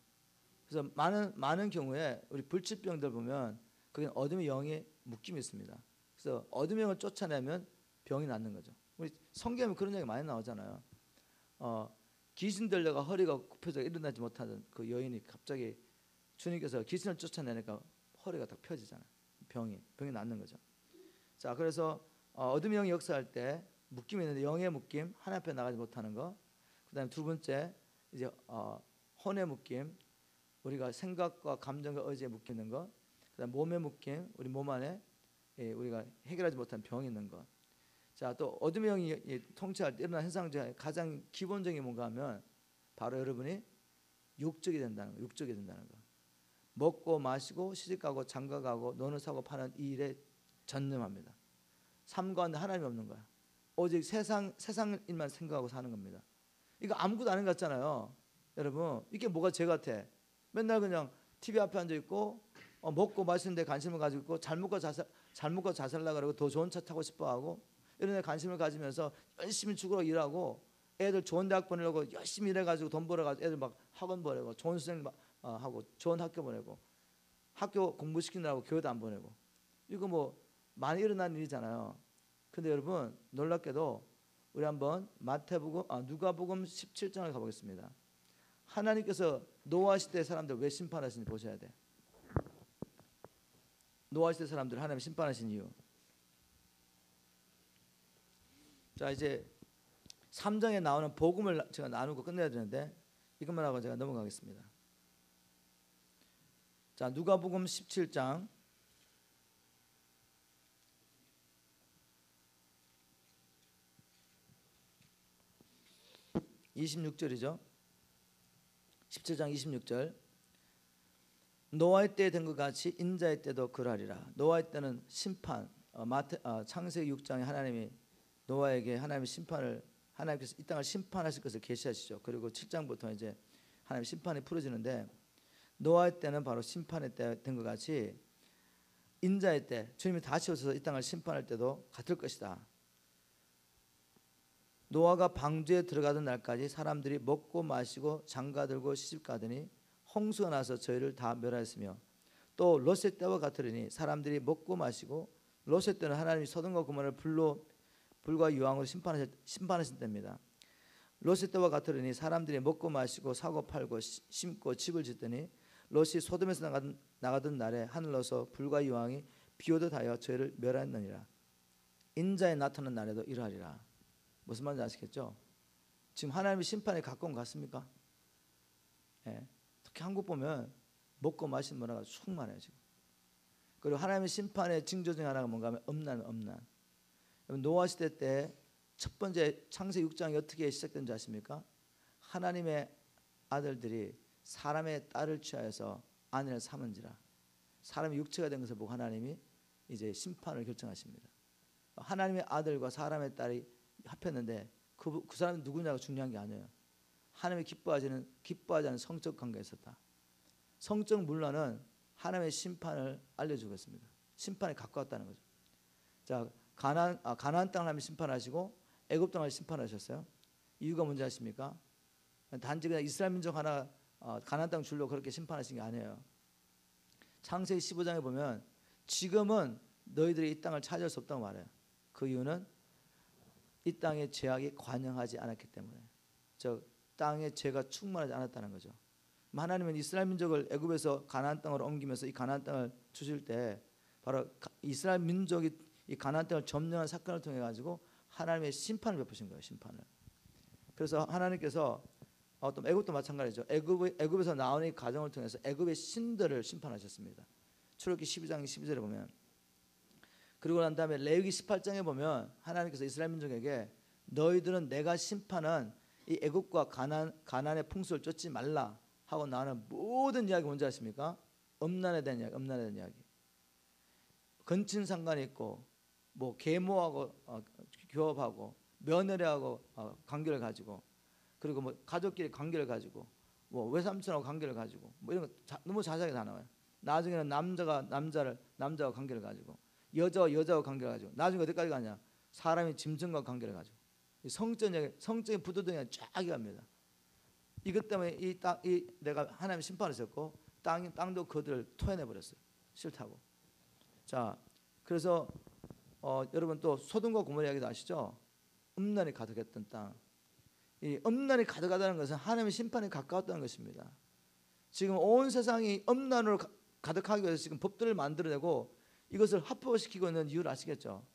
그래서 많은 경우에 우리 불치병들 보면 그게 어둠의 영의 묶임이 있습니다. 그래서 어둠의 영을 쫓아내면 병이 낫는 거죠. 우리 성경에 그런 얘기 많이 나오잖아요. 귀신 들려가 허리가 굽혀져 일어나지 못하던 그 여인이 갑자기 주님께서 귀신을 쫓아내니까 허리가 딱 펴지잖아요. 병이 낫는 거죠. 자, 그래서 어둠의 영이 역사할 때 묶임이 있는데 영의 묶임, 하나님 앞에 나가지 못하는 거. 그다음에 두 번째 이제 혼의 묶임, 우리가 생각과 감정과 의지에 묶이는 거. 그다음 몸의 묶임, 우리 몸 안에 우리가 해결하지 못한 병이 있는 거. 자, 또 어둠의 영이 통치할 때 일어나는 현상 중에 가장 기본적인 뭔가 하면 바로 여러분이 육적이 된다는 거. 먹고 마시고 시집가고 장가가고 노는 사고 파는 이 일에 전념합니다. 삶 가운데 하나님이 없는 거야. 오직 세상 일만 생각하고 사는 겁니다. 이거 아무것도 아닌 것 같잖아요. 여러분 이게 뭐가 죄 같아? 맨날 그냥 TV 앞에 앉아 있고 먹고 마시는데 관심을 가지고 있고 잘 먹고 잘 살라 그러고 더 좋은 차 타고 싶어하고 이런 데 관심을 가지면서 열심히 죽으러 일하고 애들 좋은 대학 보내려고 열심히 일해가지고 돈 벌어가지고 애들 막 학원 보내고 좋은 선생님 하고 좋은 학교 보내고 학교 공부시키느라고 교회도 안 보내고 이거 뭐 많이 일어나는 일이잖아요. 근데 여러분 놀랍게도 우리 한번 누가복음 17장을 가보겠습니다. 하나님께서 노아 시대 사람들 왜 심판하시는지 보셔야 돼. 노아 시대 사람들 하나님 심판하신 이유. 자 이제 3장에 나오는 복음을 제가 나누고 끝내야 되는데 이것만 하고 제가 넘어가겠습니다. 자 누가복음 17장 26절이죠. 17장 26절. 노아의 때에 된 것 같이 인자의 때도 그러하리라. 노아의 때는 심판. 창세기 6장에 하나님이 노아에게 하나님께서 이 땅을 심판하실 것을 계시하시죠. 그리고 7장부터 이제 하나님 심판이 풀어지는데 노아의 때는 바로 심판의 때 된 것 같이 인자의 때 주님이 다시 오셔서 이 땅을 심판할 때도 같을 것이다. 노아가 방주에 들어가던 날까지 사람들이 먹고 마시고 장가들고 시집가더니 홍수가 나서 저희를 다 멸하였으며 또 롯의 때와 같으리니 사람들이 먹고 마시고 롯의 때는 하나님이 소돔과 고모라를 불과 유황으로 심판하신 때입니다. 롯의 때와 같으리니 사람들이 먹고 마시고 사고 팔고 심고 집을 짓더니 롯이 소돔에서 나가던 날에 하늘로서 불과 유황이 비오듯 하여 저희를 멸하였느니라. 인자에 나타난 날에도 이러하리라. 무슨 말인지 아시겠죠? 지금 하나님의 심판에 가까운 것 같습니까? 예. 특히 한국 보면 먹고 마시는 문화가 충만해요 지금. 그리고 하나님의 심판의 징조 중 하나가 뭔가 하면 엄난. 노아 시대 때 첫 번째 창세기 6장이 어떻게 시작된지 아십니까? 하나님의 아들들이 사람의 딸을 취하여서 아내를 삼은지라. 사람의 육체가 된 것을 보고 하나님이 이제 심판을 결정하십니다. 하나님의 아들과 사람의 딸이 합했는데 그 사람이 누구냐가 중요한 게 아니에요. 하나님이 기뻐하지 않은 성적 관계에 있었다. 성적 문란은 하나님의 심판을 알려주고 있습니다. 심판에 가까웠다는 거죠. 자 가나안 땅을 하나님 심판하시고 애굽 땅을 심판하셨어요. 이유가 뭔지 아십니까? 단지 그냥 이스라엘 민족 하나 가나안 땅 주려고 그렇게 심판하신 게 아니에요. 창세기 15장에 보면 지금은 너희들이 이 땅을 차지할 수 없다고 말해요. 그 이유는 이 땅의 죄악이 관영하지 않았기 때문에, 저 땅의 죄가 충만하지 않았다는 거죠. 하나님은 이스라엘 민족을 애굽에서 가나안 땅으로 옮기면서 이 가나안 땅을 주실 때 바로 이스라엘 민족이 이 가나안 땅을 점령한 사건을 통해 가지고 하나님의 심판을 베푸신 거예요. 심판을. 그래서 하나님께서 또 애굽도 마찬가지죠. 애굽에서 나온 이 가정을 통해서 애굽의 신들을 심판하셨습니다. 출애굽기 12장 12절에 보면. 그리고 난 다음에 레위기 18장에 보면 하나님께서 이스라엘 민족에게 너희들은 내가 심판한 이 애굽과 가나안의 풍수를 쫓지 말라 하고 나오는 모든 이야기 뭔지 아십니까? 음란에 대한 이야기. 건친 상관이 있고 뭐 계모하고 교합하고 며느리하고 관계를 가지고 그리고 뭐 가족끼리 관계를 가지고 뭐 외삼촌하고 관계를 가지고 뭐 이런 거 너무 자세하게 다 나와요. 나중에는 남자가 관계를 가지고 여자와 관계를 가지고 나중에 어디까지 가냐? 사람이 짐승과 관계를 가지고 성적인 부도덕이 쫙 갑니다. 이것 때문에 내가 하나님 심판하셨고 땅도 그들을 토해내 버렸어요. 싫다고. 자, 그래서 여러분 또 소돔과 고모라 이야기도 아시죠? 음란이 가득했던 땅. 이 음란이 가득하다는 것은 하나님의 심판에 가까웠다는 것입니다. 지금 온 세상이 음란으로 가득하기 위해서 지금 법들을 만들어내고 이것을 합법화시키고 있는 이유를 아시겠죠?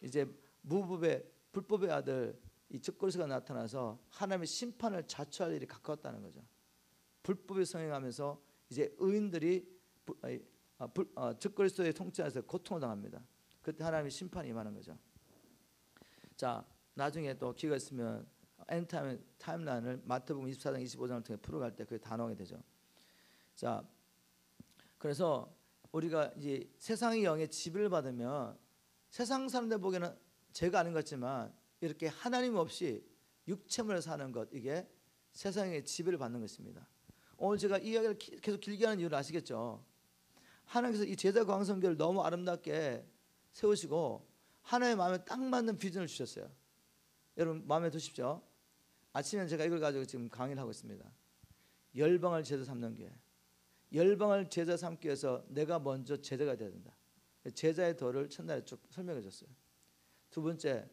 이제 불법의 아들 이 적그리스도가 나타나서 하나님의 심판을 자초할 일이 가까웠다는 거죠. 불법이 성행하면서 이제 의인들이 적그리스도의 통치하에서 고통을 당합니다. 그때 하나님의 심판이 임하는 거죠. 자, 나중에 또 기회가 있으면 타임라인을 마태복음 24장 25장을 통해 풀어갈 때 그게 다 나오게 되죠. 자, 그래서 우리가 이제 세상의 영의 지배를 받으면 세상 사람들 보기에는 죄가 아닌 것 같지만 이렇게 하나님 없이 육체물을 사는 것, 이게 세상의 지배를 받는 것입니다. 오늘 제가 이 이야기를 계속 길게 하는 이유를 아시겠죠? 하나님께서 이 제자 광성교를 너무 아름답게 세우시고 하나님의 마음에 딱 맞는 비전을 주셨어요. 여러분 마음에 두십시오. 아침에 제가 이걸 가지고 지금 강의를 하고 있습니다. 열방을 제자 삼는 교회. 열방을 제자 삼기 위해서 내가 먼저 제자가 돼야 된다. 제자의 도를 첫날에 쭉 설명해 줬어요. 두 번째,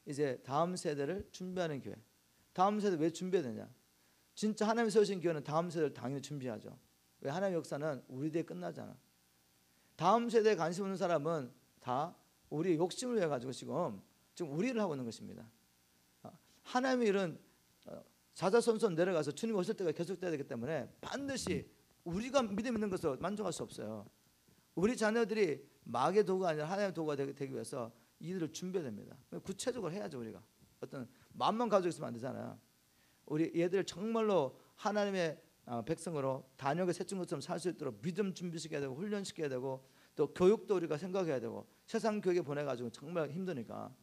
이제 다음 세대를 준비하는 교회. 다음 세대 왜 준비해야 되냐? 진짜 하나님 세우신 교회는 다음 세대를 당연히 준비하죠. 왜? 하나님의 역사는 우리 대에 끝나잖아. 다음 세대에 관심 없는 사람은 다 우리의 욕심을 위해 가지고 지금 우리를 하고 있는 것입니다. 하나님의 일은 자자손손 내려가서 주님 오실 때가 계속돼야 되기 때문에 반드시 우리가 믿음 있는 것으로 만족할 수 없어요. 우리 자녀들이 마귀의 도구가 아니라 하나님의 도구가 되기 위해서 이들을 준비해야 됩니다. 구체적으로 해야죠. 우리가 어떤 마음만 가지고 있으면 안 되잖아요. 우리 얘들 정말로 하나님의 백성으로 단역의 새친 것처럼 살 수 있도록 믿음 준비시켜야 되고 훈련시켜야 되고 또 교육도 우리가 생각해야 되고 세상 교육에 보내가지고 정말 힘드니까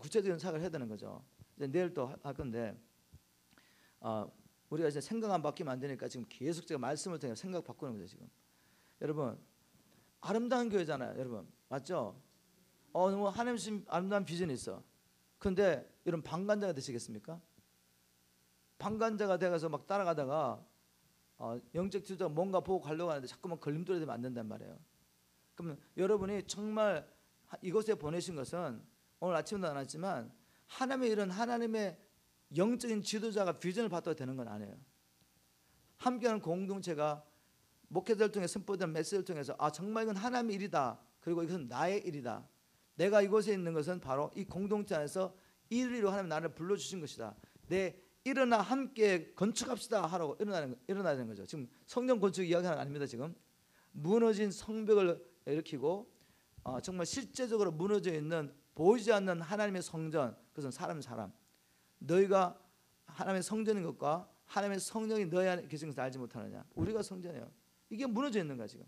구체적인 사역을 해야 되는 거죠. 이제 내일 또 할 건데 우리가 이제 생각 안 바뀌면 안 되니까 지금 계속 제가 말씀을 통해 생각 바꾸는 거죠. 지금 여러분 아름다운 교회잖아요. 여러분 맞죠? 너무 하나님 아름다운 비전이 있어. 근데 이런 방관자가 되시겠습니까? 방관자가 돼가서 막 따라가다가 영적 지도자가 뭔가 보고 가려고 하는데 자꾸만 걸림돌이 되면 안 된단 말이에요. 그러면 여러분이 정말 이곳에 보내신 것은 오늘 아침에도 나눴지만 하나님의 일은 하나님의 영적인 지도자가 비전을 받아야 되는 건 아니에요. 함께하는 공동체가 목회자를 통해 선포된 메시지를 통해서 정말 이건 하나님의 일이다. 그리고 이것은 나의 일이다. 내가 이곳에 있는 것은 바로 이 공동체 안에서 이 일로 하나님 나를 불러주신 것이다. 일어나 함께 건축합시다 하라고 일어나야 되는 거죠. 지금 성전 건축 이야기하는 거 아닙니다. 지금 무너진 성벽을 일으키고 정말 실제적으로 무너져 있는 보이지 않는 하나님의 성전, 그것은 사람 너희가 하나님의 성전인 것과 하나님의 성령이 너희 안에 계신 것을 알지 못하느냐. 우리가 성전이에요. 이게 무너져 있는 거야. 지금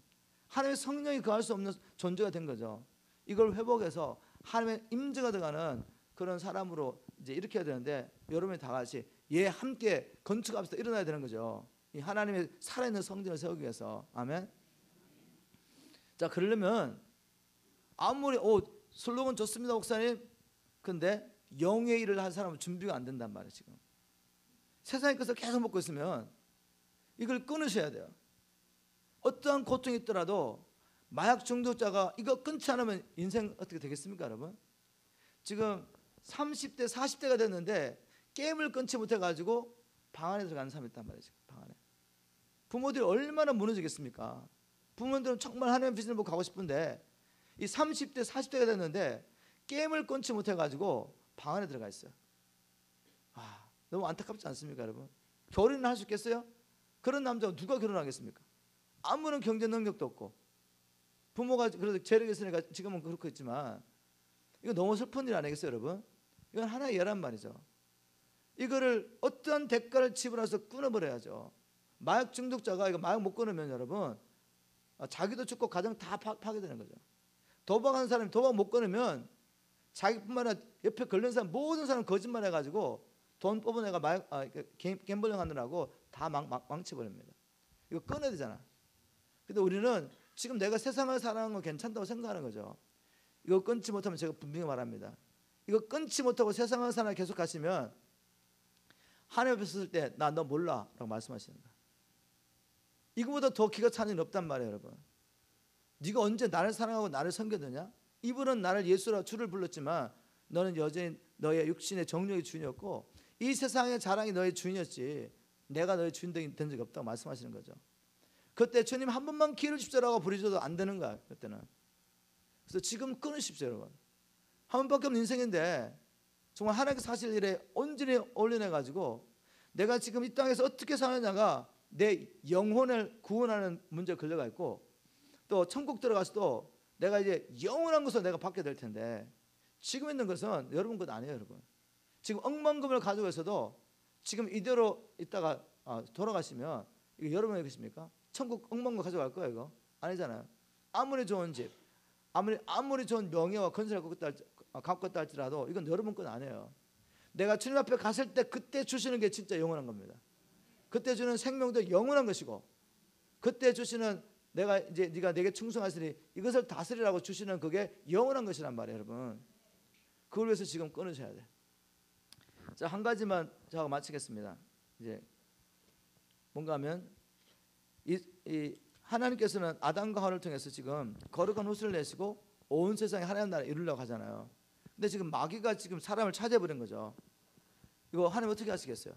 하나님의 성령이 거할 수 없는 존재가 된 거죠. 이걸 회복해서 하나님의 임재가 들어가는 그런 사람으로 이제 이렇게 해야 되는데 여러분이 다 같이 함께 건축합시다 일어나야 되는 거죠. 이 하나님의 살아있는 성전을 세우기 위해서. 아멘. 자, 그러려면 아무리 슬로건 좋습니다 목사님, 근데 영의 일을 할 사람은 준비가 안 된단 말이에요. 지금 세상의 것을 계속 먹고 있으면 이걸 끊으셔야 돼요. 어떠한 고통이 있더라도 마약 중독자가 이거 끊지 않으면 인생 어떻게 되겠습니까 여러분? 지금 30대 40대가 됐는데 게임을 끊지 못해가지고 방 안에 들어가는 사람이 있단 말이에요. 지금 방 안에 부모들이 얼마나 무너지겠습니까? 부모들은 정말 하나님의 비전을 보고 가고 싶은데 이 30대 40대가 됐는데 게임을 끊지 못해가지고 방 안에 들어가 있어요. 너무 안타깝지 않습니까 여러분? 결혼을 할 수 있겠어요? 그런 남자가 누가 결혼하겠습니까? 아무런 경제 능력도 없고 부모가 그래도 재력이 있으니까 지금은 그렇고 있지만 이거 너무 슬픈 일 아니겠어요 여러분? 이건 하나의 예란 말이죠. 이거를 어떤 대가를 지불해서 끊어버려야죠. 마약 중독자가 이거 마약 못 끊으면 여러분 자기도 죽고 가정 다 파괴되는 거죠. 도박하는 사람이 도박 못 끊으면 자기뿐만 아니라 옆에 걸린 사람 모든 사람 거짓말 해가지고 돈 뽑은 애가 마약 갬블링 하느라고 다 망쳐버립니다. 이거 끊어야 되잖아. 근데 우리는 지금 내가 세상을 살아가는 건 괜찮다고 생각하는 거죠. 이거 끊지 못하면 제가 분명히 말합니다. 이거 끊지 못하고 세상을 살아 계속 가시면 하나님 앞에 섰을 때 나 너 몰라 라고 말씀하시는 거야. 이거보다 더 기가 차는 일 없단 말이에요 여러분. 네가 언제 나를 사랑하고 나를 섬겨드냐? 이분은 나를 예수라 주를 불렀지만 너는 여전히 너의 육신의 정욕의 주인이었고 이 세상의 자랑이 너의 주인이었지 내가 너의 주인 된 적이 없다고 말씀하시는 거죠. 그때 주님 한 번만 기회를 주십시오라고 부르셔도 안 되는 거야 그때는. 그래서 지금 끊으십시오 여러분. 한 번밖에 없는 인생인데 정말 하나님께 사실 일에 온전히 올려내가지고 내가 지금 이 땅에서 어떻게 사느냐가 내 영혼을 구원하는 문제에 걸려가 있고 또 천국 들어가서도 내가 이제 영원한 것을 내가 받게 될 텐데 지금 있는 것은 여러분 것 아니에요 여러분. 지금 억만금을 가지고 있어도 지금 이대로 있다가 돌아가시면 이거 여러분의 것입니까? 천국 억만금 가져갈 거예요 이거? 아니잖아요. 아무리 좋은 집 아무리 좋은 명예와 건설을 갖고 있다 할지라도 이건 여러분 건 아니에요. 내가 주님 앞에 갔을 때 그때 주시는 게 진짜 영원한 겁니다. 그때 주는 생명도 영원한 것이고, 그때 주시는 내가 이제 네가 내게 충성하시니 이것을 다스리라고 주시는 그게 영원한 것이란 말이에요, 여러분. 그걸 위해서 지금 끊으셔야 돼. 자, 한 가지만 제가 마치겠습니다. 이제 뭔가 하면 이 하나님께서는 아담과 하와를 통해서 지금 거룩한 후손을 내시고 온 세상에 하나님 나라 이루려고 하잖아요. 근데 지금 마귀가 지금 사람을 차지해버린 거죠. 이거 하나님 어떻게 하시겠어요?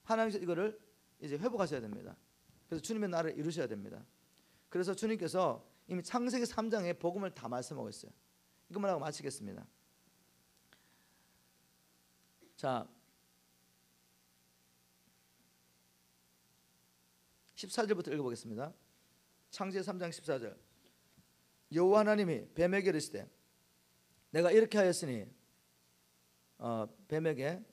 하나님께서 이거를 이제 회복하셔야 됩니다. 그래서 주님의 나라를 이루셔야 됩니다. 그래서 주님께서 이미 창세기 3장에 복음을 다 말씀하고 있어요. 이것만 하고 마치겠습니다. 자, 14절부터 읽어보겠습니다. 창세기 3장 14절. 여호와 하나님이 뱀에게 이르시되 내가 이렇게 하였으니 뱀에게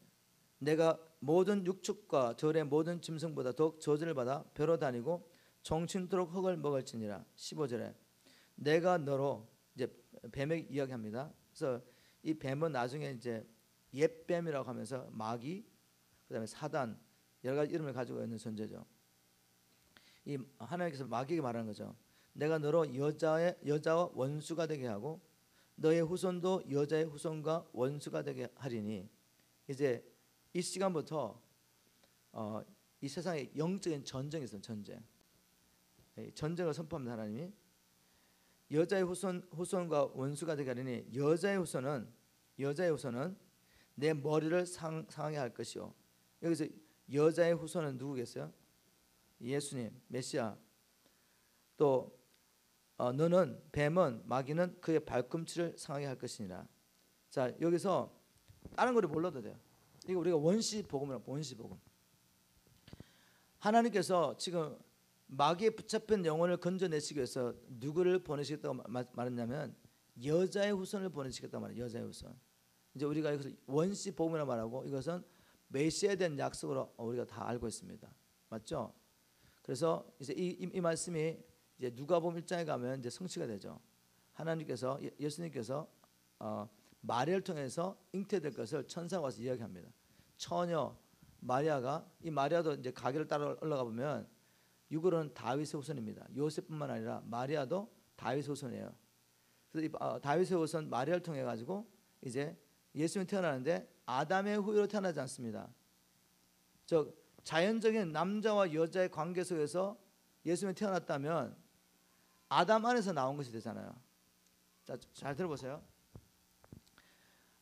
내가 모든 육축과 들의 모든 짐승보다 더욱 저주를 받아 벼러 다니고 정신토록 흙을 먹을지니라. 15절에 내가 너로, 이제 뱀에게 이야기합니다. 그래서 이 뱀은 나중에 이제 옛뱀이라고 하면서 마귀, 그다음에 사단, 여러 가지 이름을 가지고 있는 존재죠. 이 하나님께서 마귀에게 말하는 거죠. 내가 너로 여자와 원수가 되게 하고 너의 후손도 여자의 후손과 원수가 되게 하리니, 이제 이 시간부터 이 세상에 영적인 전쟁이 있어요. 전쟁을 선포합니다. 하나님이 여자의 후손과 원수가 되게 하리니 여자의 후손은 내 머리를 상하게 할 것이요. 여기서 여자의 후손은 누구겠어요? 예수님, 메시아. 또 너는, 뱀은, 마귀는 그의 발꿈치를 상하게 할 것이니라. 자, 여기서 다른 거를 몰라도 돼요. 이거 우리가 원시복음이라고, 원시복음. 하나님께서 지금 마귀에 붙잡힌 영혼을 건져내시기 위해서 누구를 보내시겠다고 말했냐면 여자의 후손을 보내시겠다고 말해요. 여자의 후손. 이제 우리가 여기서 원시복음이라고 말하고 이것은 메시아에 대한 약속으로 우리가 다 알고 있습니다. 맞죠? 그래서 이제 이 말씀이 이제 누가복음 1장에 가면 이제 성취가 되죠. 하나님께서, 예수님께서 마리아를 통해서 잉태될 것을 천사가 와서 이야기합니다. 처녀 마리아가, 이 마리아도 이제 가계를 따라 올라가 보면 유골은 다윗의 후손입니다. 요셉뿐만 아니라 마리아도 다윗의 후손이에요. 그래서 이 다윗의 후손 마리아를 통해 가지고 이제 예수님이 태어나는데 아담의 후예로 태어나지 않습니다. 자연적인 남자와 여자의 관계 속에서 예수님이 태어났다면 아담 안에서 나온 것이 되잖아요. 자, 잘 들어보세요.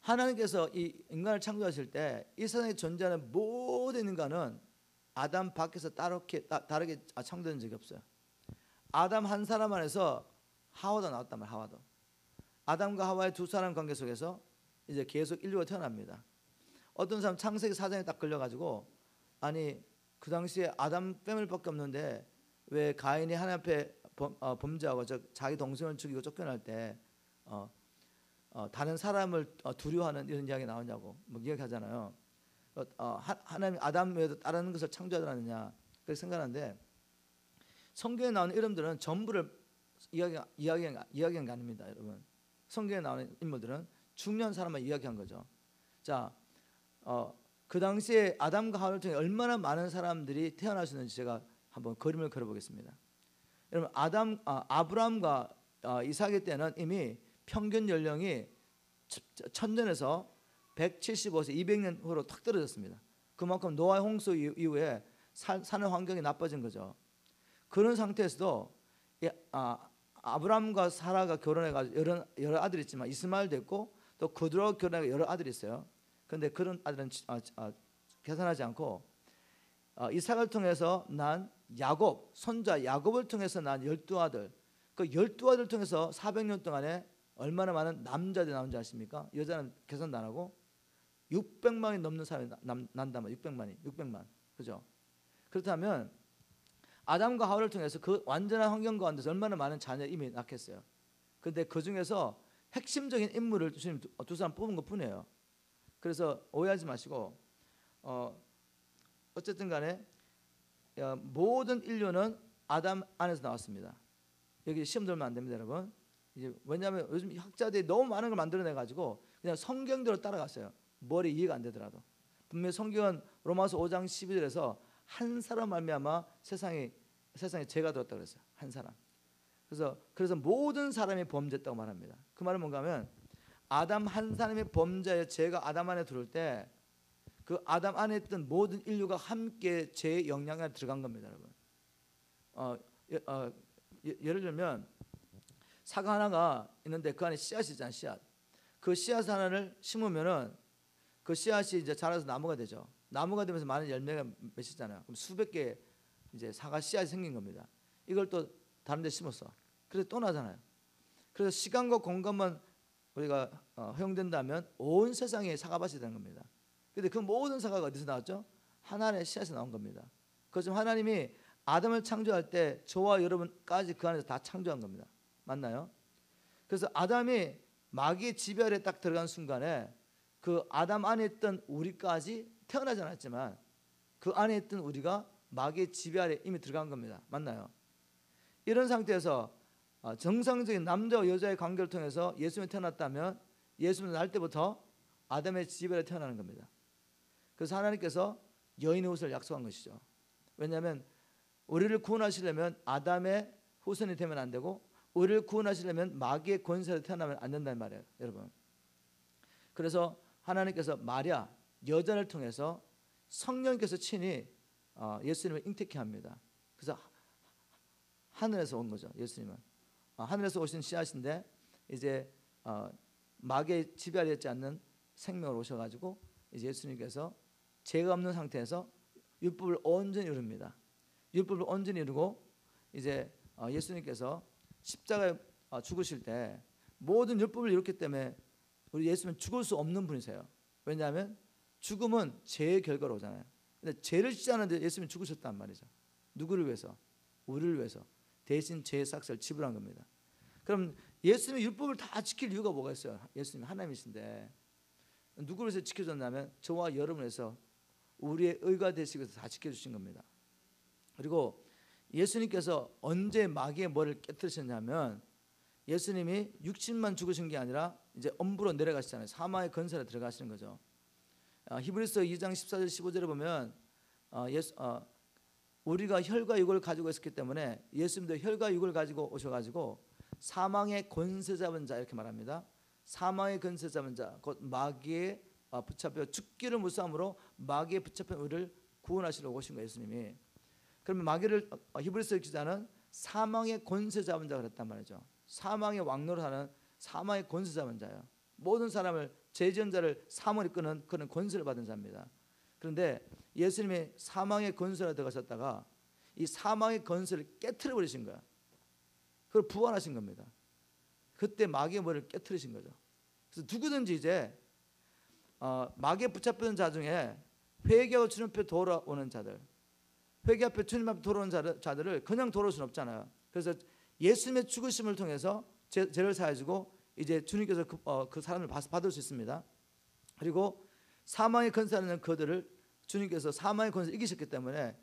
하나님께서 이 인간을 창조하실 때 이 세상에 존재하는 모든 인간은 아담 밖에서 다르게 창조된 적이 없어요. 아담 한 사람 안에서 하와도 나왔단 말이에요. 하와도. 아담과 하와의 두 사람 관계 속에서 이제 계속 인류가 태어납니다. 어떤 사람 창세기 4장에 딱 걸려가지고, 아니 그 당시에 아담 패밀리밖에 없는데 왜 가인이 하나님 앞에 범죄하고 자기 동생을 죽이고 쫓겨날 때 다른 사람을 두려워하는 이런 이야기 나오냐고 뭐 이야기하잖아요. 하나님 아담 외에도 다른 것을 창조하지 않느냐 그렇게 생각하는데, 성경에 나오는 이름들은 전부를 이야기한 게 아닙니다, 여러분. 성경에 나오는 인물들은 중요한 사람만 이야기한 거죠. 자, 그 당시에 아담과 하와를 통해 얼마나 많은 사람들이 태어나셨는지 제가 한번 그림을 그려보겠습니다. 여러분, 아브라함과 이삭의 때는 이미 평균 연령이 1000년에서 175세 200년 후로 탁 떨어졌습니다. 그만큼 노아의 홍수 이후에 사는 환경이 나빠진 거죠. 그런 상태에서도 아브라함과 사라가 결혼해가지고 여러 아들이 있지만 이스마엘도 있고 또 그드로 결혼해서 여러 아들이 있어요. 그런데 그런 아들은 계산하지 않고 이삭을 통해서 난 야곱, 손자 야곱을 통해서 난 12아들, 그 12아들 통해서 400년 동안에 얼마나 많은 남자들이 나온지 아십니까? 여자는 계산도 안 하고 600만이 넘는 사람이 난다면 600만. 그죠? 그렇다면 아담과 하와를 통해서 그 완전한 환경 가운데서 얼마나 많은 자녀를 이미 낳겠어요. 그런데 그 중에서 핵심적인 인물을 주님 두 사람 뽑은 것 뿐이에요. 그래서 오해하지 마시고 어쨌든 간에 모든 인류는 아담 안에서 나왔습니다. 여기 시험 들면 안 됩니다, 여러분. 이제 왜냐하면 요즘 학자들이 너무 많은 걸 만들어내 가지고 그냥 성경대로 따라갔어요. 머리 이해가 안 되더라도 분명히 성경은 로마서 5장 12절에서 한 사람 말미암아 세상에 죄가 들었다고 그랬어요. 한 사람. 그래서 모든 사람이 범죄했다고 말합니다. 그 말은 뭔가 하면 아담 한 사람의 범죄의 죄가 아담 안에 들어올 때 그 아담 안에 있던 모든 인류가 함께 죄의 영향에 들어간 겁니다, 여러분. 예를 들면 사과 하나가 있는데 그 안에 씨앗이 있잖아요, 씨앗. 그 씨앗 하나를 심으면은 그 씨앗이 이제 자라서 나무가 되죠. 나무가 되면서 많은 열매가 맺히잖아요. 그럼 수백 개 이제 사과 씨앗이 생긴 겁니다. 이걸 또 다른 데 심었어. 그래서 또 나잖아요. 그래서 시간과 공간만 우리가 허용된다면 온 세상에 사과밭이 되는 겁니다. 근데 그 모든 사과가 어디서 나왔죠? 하나님의 씨앗에서 나온 겁니다. 그래서 하나님이 아담을 창조할 때 저와 여러분까지 그 안에서 다 창조한 겁니다. 맞나요? 그래서 아담이 마귀의 지배 아래 딱 들어간 순간에 그 아담 안에 있던 우리까지 태어나지 않았지만 그 안에 있던 우리가 마귀의 지배 아래 이미 들어간 겁니다. 맞나요? 이런 상태에서 정상적인 남자와 여자의 관계를 통해서 예수님이 태어났다면 예수는 날 때부터 아담의 지배 아래 태어나는 겁니다. 그래서 하나님께서 여인의 후손을 약속한 것이죠. 왜냐하면 우리를 구원하시려면 아담의 후손이 되면 안 되고 우리를 구원하시려면 마귀의 권세로 태어나면 안 된다는 말이에요, 여러분. 그래서 하나님께서 마리아 여자를 통해서 성령께서 친히 예수님을 잉태케 합니다. 그래서 하늘에서 온 거죠, 예수님은. 하늘에서 오신 씨앗인데 이제 마귀의 지배하지 않는 생명으로 오셔가지고 이제 예수님께서 죄가 없는 상태에서 율법을 온전히 이룹니다. 율법을 온전히 이루고 이제 예수님께서 십자가에 죽으실 때 모든 율법을 이뤘기 때문에 우리 예수님은 죽을 수 없는 분이세요. 왜냐하면 죽음은 죄의 결과로 오잖아요. 근데 죄를 짓지 않았는데 예수님이 죽으셨단 말이죠. 누구를 위해서? 우리를 위해서 대신 죄의 삭스를 지불한 겁니다. 그럼 예수님이 율법을 다 지킬 이유가 뭐가 있어요? 예수님이 하나님이신데 누구를 위해서 지켜줬냐면 저와 여러분을 위해서 우리의 의가 되시기 위해서 다 지켜주신 겁니다. 그리고 예수님께서 언제 마귀의 머리를 깨뜨리셨냐면 예수님이 육신만 죽으신 게 아니라 이제 엄부로 내려가시잖아요. 사망의 건설에 들어가시는 거죠. 히브리서 2장 14절 15절에 보면 우리가 혈과 육을 가지고 있었기 때문에 예수님도 혈과 육을 가지고 오셔가지고 사망의 권세 잡은 자 이렇게 말합니다. 사망의 권세 잡은 자 곧 마귀에 붙잡혀 죽기를 무사함으로 마귀에 붙잡힌 우리를 구원하시러 오신 거예요, 예수님이. 그러면 마귀를 히브리서 기자는 사망의 권세 잡은 자가 그랬단 말이죠. 사망의 왕노릇하는 사망의 권세 잡은 자예요. 모든 사람을 죄지은 자를 사물이 끄는 그런 권세를 받은 자입니다. 그런데 예수님이 사망의 권세로 들어가셨다가 이 사망의 권세를 깨트려 버리신 거야. 그걸 부활하신 겁니다. 그때 마귀의 머리를 깨트리신 거죠. 그래서 누구든지 이제 마귀에 붙잡히는 자 중에 회개하고 주님 앞에 돌아오는 자들, 회개 앞에 주님 앞에 돌아오는 자들을 그냥 돌아올 수는 없잖아요. 그래서 예수님의 죽으심을 통해서 죄를 사해주고 이제 주님께서 그 사람을 받을 수 있습니다. 그리고 사망의 권세하는 그들을 주님께서 사망의 권세를 이기셨기 때문에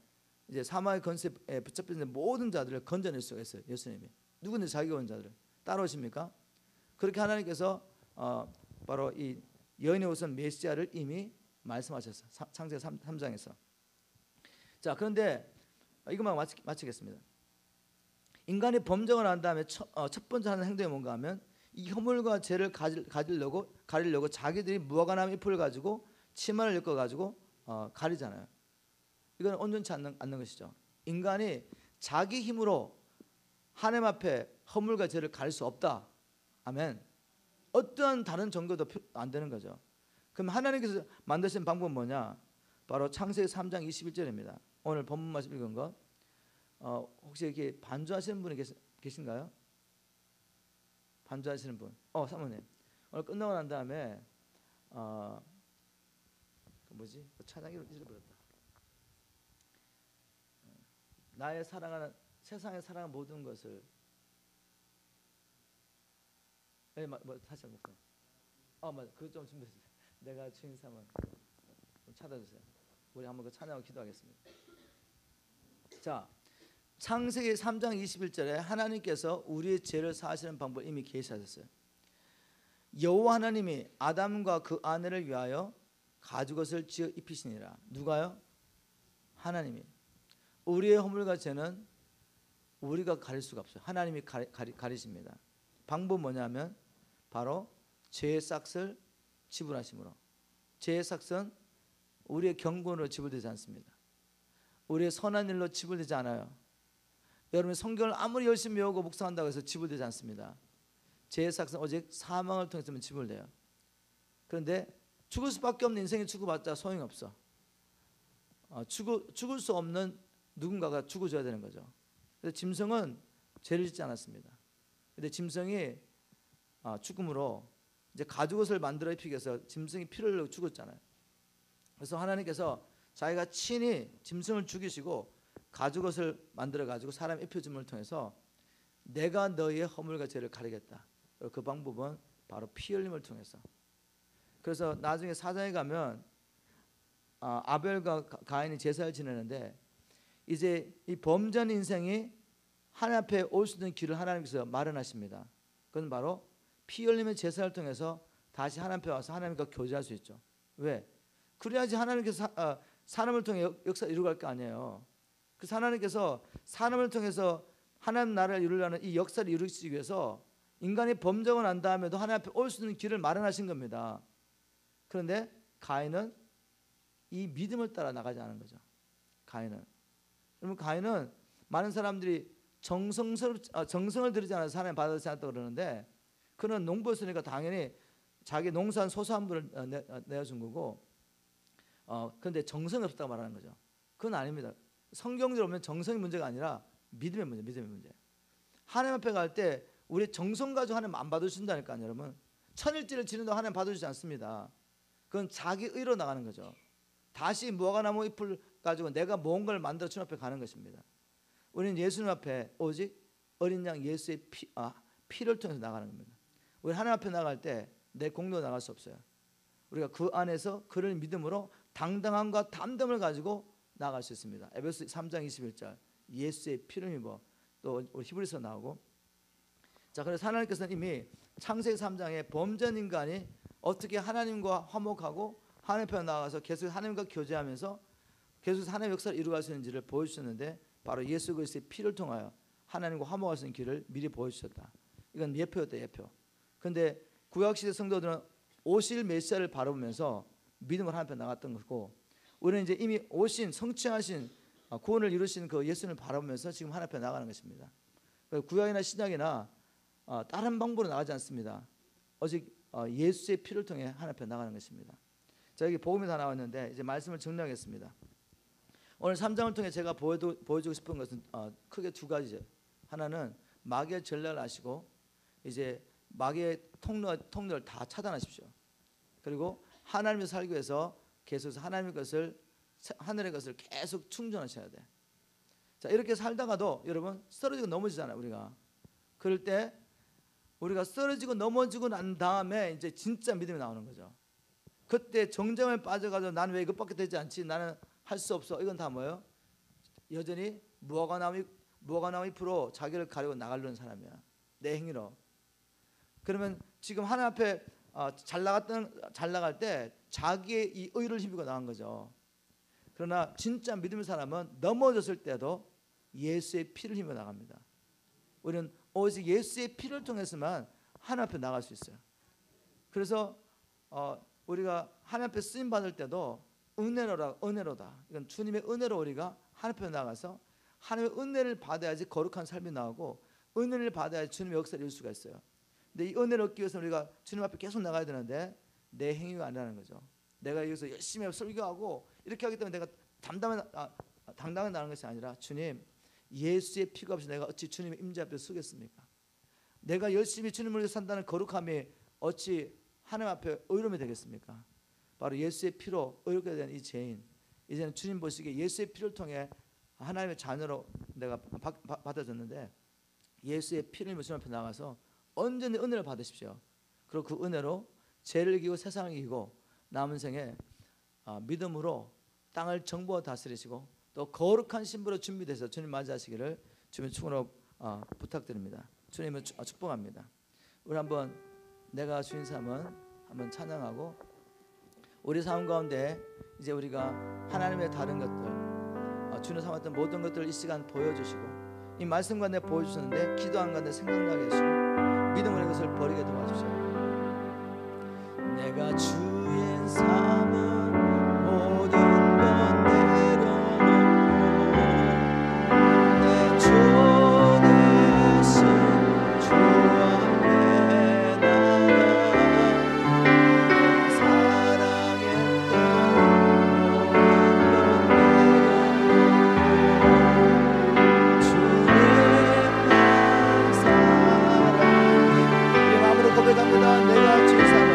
이제 사망의 권세에 붙잡힌 모든 자들을 건져낼 수가 있어요. 예수님이 누구든지 자기가 온 자들을 따라오십니까? 그렇게 하나님께서 바로 이 여인의 후손 메시아를 이미 말씀하셨어요. 창세기 3장에서. 자, 그런데 이것만 마치겠습니다. 인간이 범죄가 난 다음에 첫 번째 하는 행동이 뭔가 하면 이 허물과 죄를 가리려고 자기들이 무화과나무 잎을 가지고 치마를 엮어 가지고 가리잖아요. 이건 온전치 않는 것이죠. 인간이 자기 힘으로 하나님 앞에 허물과 죄를 가릴 수 없다. 아멘. 어떠한 다른 종교도 안 되는 거죠. 그럼 하나님께서 만드신 방법은 뭐냐? 바로 창세기 3장 21절입니다. 오늘 본문 말씀 읽은 것. 혹시 이렇게 반주하시는 분이 계신가요? 반주하시는 분. 사모님. 오늘 끝나고 난 다음에 찬양이 잊어버렸다. 나의 사랑하는 세상에 사랑하는 모든 것을 다시 한번 볼까요? 맞아. 그거 좀 준비해 주세요. 내가 주인 삼은 좀 찾아주세요. 우리 한번 그 찬양을 기도하겠습니다. 자, 창세기 3장 21절에 하나님께서 우리의 죄를 사하시는 방법을 이미 계시하셨어요. 여호와 하나님이 아담과 그 아내를 위하여 가죽옷을 지어 입히시니라. 누가요? 하나님이. 우리의 허물과 죄는 우리가 가릴 수가 없어요. 하나님이 가리십니다. 방법은 뭐냐면 바로 죄의 삭을 지불하심으로. 죄의 삭은 우리의 경건으로 지불되지 않습니다. 우리의 선한 일로 지불되지 않아요. 여러분 성경을 아무리 열심히 외우고 묵상한다고 해서 지불되지 않습니다. 죄의 삭은 오직 사망을 통해서만 지불돼요. 그런데 죽을 수밖에 없는 인생이 죽어봤자 소용이 없어. 죽을 수 없는 누군가가 죽어줘야 되는 거죠. 그래서 짐승은 죄를 짓지 않았습니다. 그런데 짐승이 죽음으로 이제 가죽옷을 만들어 입히기 위해서 짐승이 피를 흘려 죽었잖아요. 그래서 하나님께서 자기가 친히 짐승을 죽이시고 가죽옷을 만들어 가지고 사람 입혀줌을 통해서 내가 너희의 허물과 죄를 가리겠다. 그 방법은 바로 피 흘림을 통해서. 그래서 나중에 사장에 가면 아벨과 가인이 제사를 지내는데 이제 이 범죄한 인생이 하나님 앞에 올 수 있는 길을 하나님께서 마련하십니다. 그건 바로 피 흘림의 제사를 통해서 다시 하나님 앞에 와서 하나님과 교제할 수 있죠. 왜? 그래야지 하나님께서 사람을 통해 역사를 이루갈 거 아니에요. 그래서 하나님께서 사람을 통해서 하나님 나라를 이루려는 이 역사를 이루시기 위해서 인간이 범죄가 난 다음에도 하나님 앞에 올 수 있는 길을 마련하신 겁니다. 그런데 가인은 이 믿음을 따라 나가지 않은 거죠. 가인은 많은 사람들이 정성을 들이지 않아서 하나님 받아들이지 않았다고 그러는데 그는 농부였으니까 당연히 자기 농사한 소소한물을 내어준 거고 그런데 정성이 없다고 말하는 거죠. 그건 아닙니다. 성경적으로 보면 정성이 문제가 아니라 믿음의 문제. 하나님 앞에 갈 때 우리 정성 가지고 하나님 안 받아주신다니까요. 여러분 천일지를 지는다고 하나님 받아주지 않습니다. 그건 자기 의로 나가는 거죠. 다시 무화과나무 잎을 가지고 내가 뭔가를 만들어 주님 앞에 가는 것입니다. 우리는 예수님 앞에 오직 어린 양 예수의 피를 통해서 나가는 겁니다. 우리 하나님 앞에 나갈 때 내 공로로 나갈 수 없어요. 우리가 그 안에서 그를 믿음으로 당당함과 담담을 가지고 나갈 수 있습니다. 에베소 3장 21절 예수의 피를 입어 또 우리 히브리서 나오고 자 그래서 하나님께서는 이미 창세기 3장에 범죄한 인간이 어떻게 하나님과 화목하고 하나님 앞에 나가서 계속 하나님과 교제하면서 계속 하나님의 역사를 이루어갈 수 있는지를 보여주셨는데 바로 예수 그리스도의 피를 통하여 하나님과 화목할 수 있는 길을 미리 보여주셨다. 이건 예표였다. 예표. 그런데 구약시대 성도들은 오실 메시아를 바라보면서 믿음을 하나님 앞에 나갔던 거고 우리는 이제 이미 오신 성취하신 구원을 이루신 그 예수님을 바라보면서 지금 하나님 앞에 나가는 것입니다. 구약이나 신약이나 다른 방법으로 나가지 않습니다. 오직 예수의 피를 통해 하나님 앞에 나가는 것입니다. 자 여기 복음이 다 나왔는데 이제 말씀을 정리하겠습니다. 오늘 3장을 통해 제가 보여주고 싶은 것은 크게 두 가지죠. 하나는 마귀의 전략을 아시고 이제 마귀의 통로를 다 차단하십시오. 그리고 하나님을 살기 위해서 계속해서 하늘의 것을 계속 충전하셔야 돼. 자 이렇게 살다가도 여러분 쓰러지고 넘어지잖아요. 우리가 그럴 때 우리가 쓰러지고 넘어지고 난 다음에 이제 진짜 믿음이 나오는 거죠. 그때 정점에 빠져가지고 나는 왜 이것밖에 되지 않지? 나는 할 수 없어. 이건 다 뭐예요? 여전히 무화과나무 잎으로 자기를 가리고 나가려는 사람이야. 내 행위로. 그러면 지금 하나님 앞에 잘 나갈 때 자기의 이 의를 힘입고 나간 거죠. 그러나 진짜 믿음의 사람은 넘어졌을 때도 예수의 피를 힘입어 나갑니다. 우리는 오직 예수의 피를 통해서만 하나님 앞에 나갈 수 있어요. 그래서 우리가 하나님 앞에 쓰임 받을 때도 은혜로다. 이건 주님의 은혜로 우리가 하나님 앞에 나가서 하나님의 은혜를 받아야지 거룩한 삶이 나오고 은혜를 받아야지 주님의 역사를 이룰 수가 있어요. 근데 이 은혜를 얻기 위해서 우리가 주님 앞에 계속 나가야 되는데 내 행위가 아니라는 거죠. 내가 여기서 열심히 설교하고 이렇게 하기 때문에 내가 당당하게 나가는 것이 아니라 주님 예수의 피가 없이 내가 어찌 주님의 임재 앞에 서겠습니까? 내가 열심히 주님을 위해 산다는 거룩함이 어찌 하나님 앞에 의로움이 되겠습니까? 바로 예수의 피로 의롭게 된 이 죄인 이제는 주님 보시기에 예수의 피를 통해 하나님의 자녀로 내가 받아졌는데 예수의 피를 주님 앞에 나가서 언제든지 은혜를 받으십시오. 그리고 그 은혜로 죄를 이기고 세상을 이기고 남은 생에 믿음으로 땅을 정복하고 다스리시고 또 거룩한 신부로 준비돼서 주님 맞이하시기를 주님 축원으로 부탁드립니다. 주님을 축복합니다. 우리 한번 내가 주인 삼은 한번 찬양하고 우리 삶 가운데 이제 우리가 하나님의 다른 것들, 주님 삼았던 모든 것들을 이 시간 보여주시고, 이 말씀 가운데 보여주셨는데 기도한 가운데 생각나게 하시고 믿음으로 이것을 버리게 도와주세요. 내가 주의 삼은 모든 것 내려놓고 내 주 대신 주 앞에 나가 사랑했던 모든 것 내려놓고 주님만 사랑해. 이 마음으로 고백합니다. 내가 주 삼아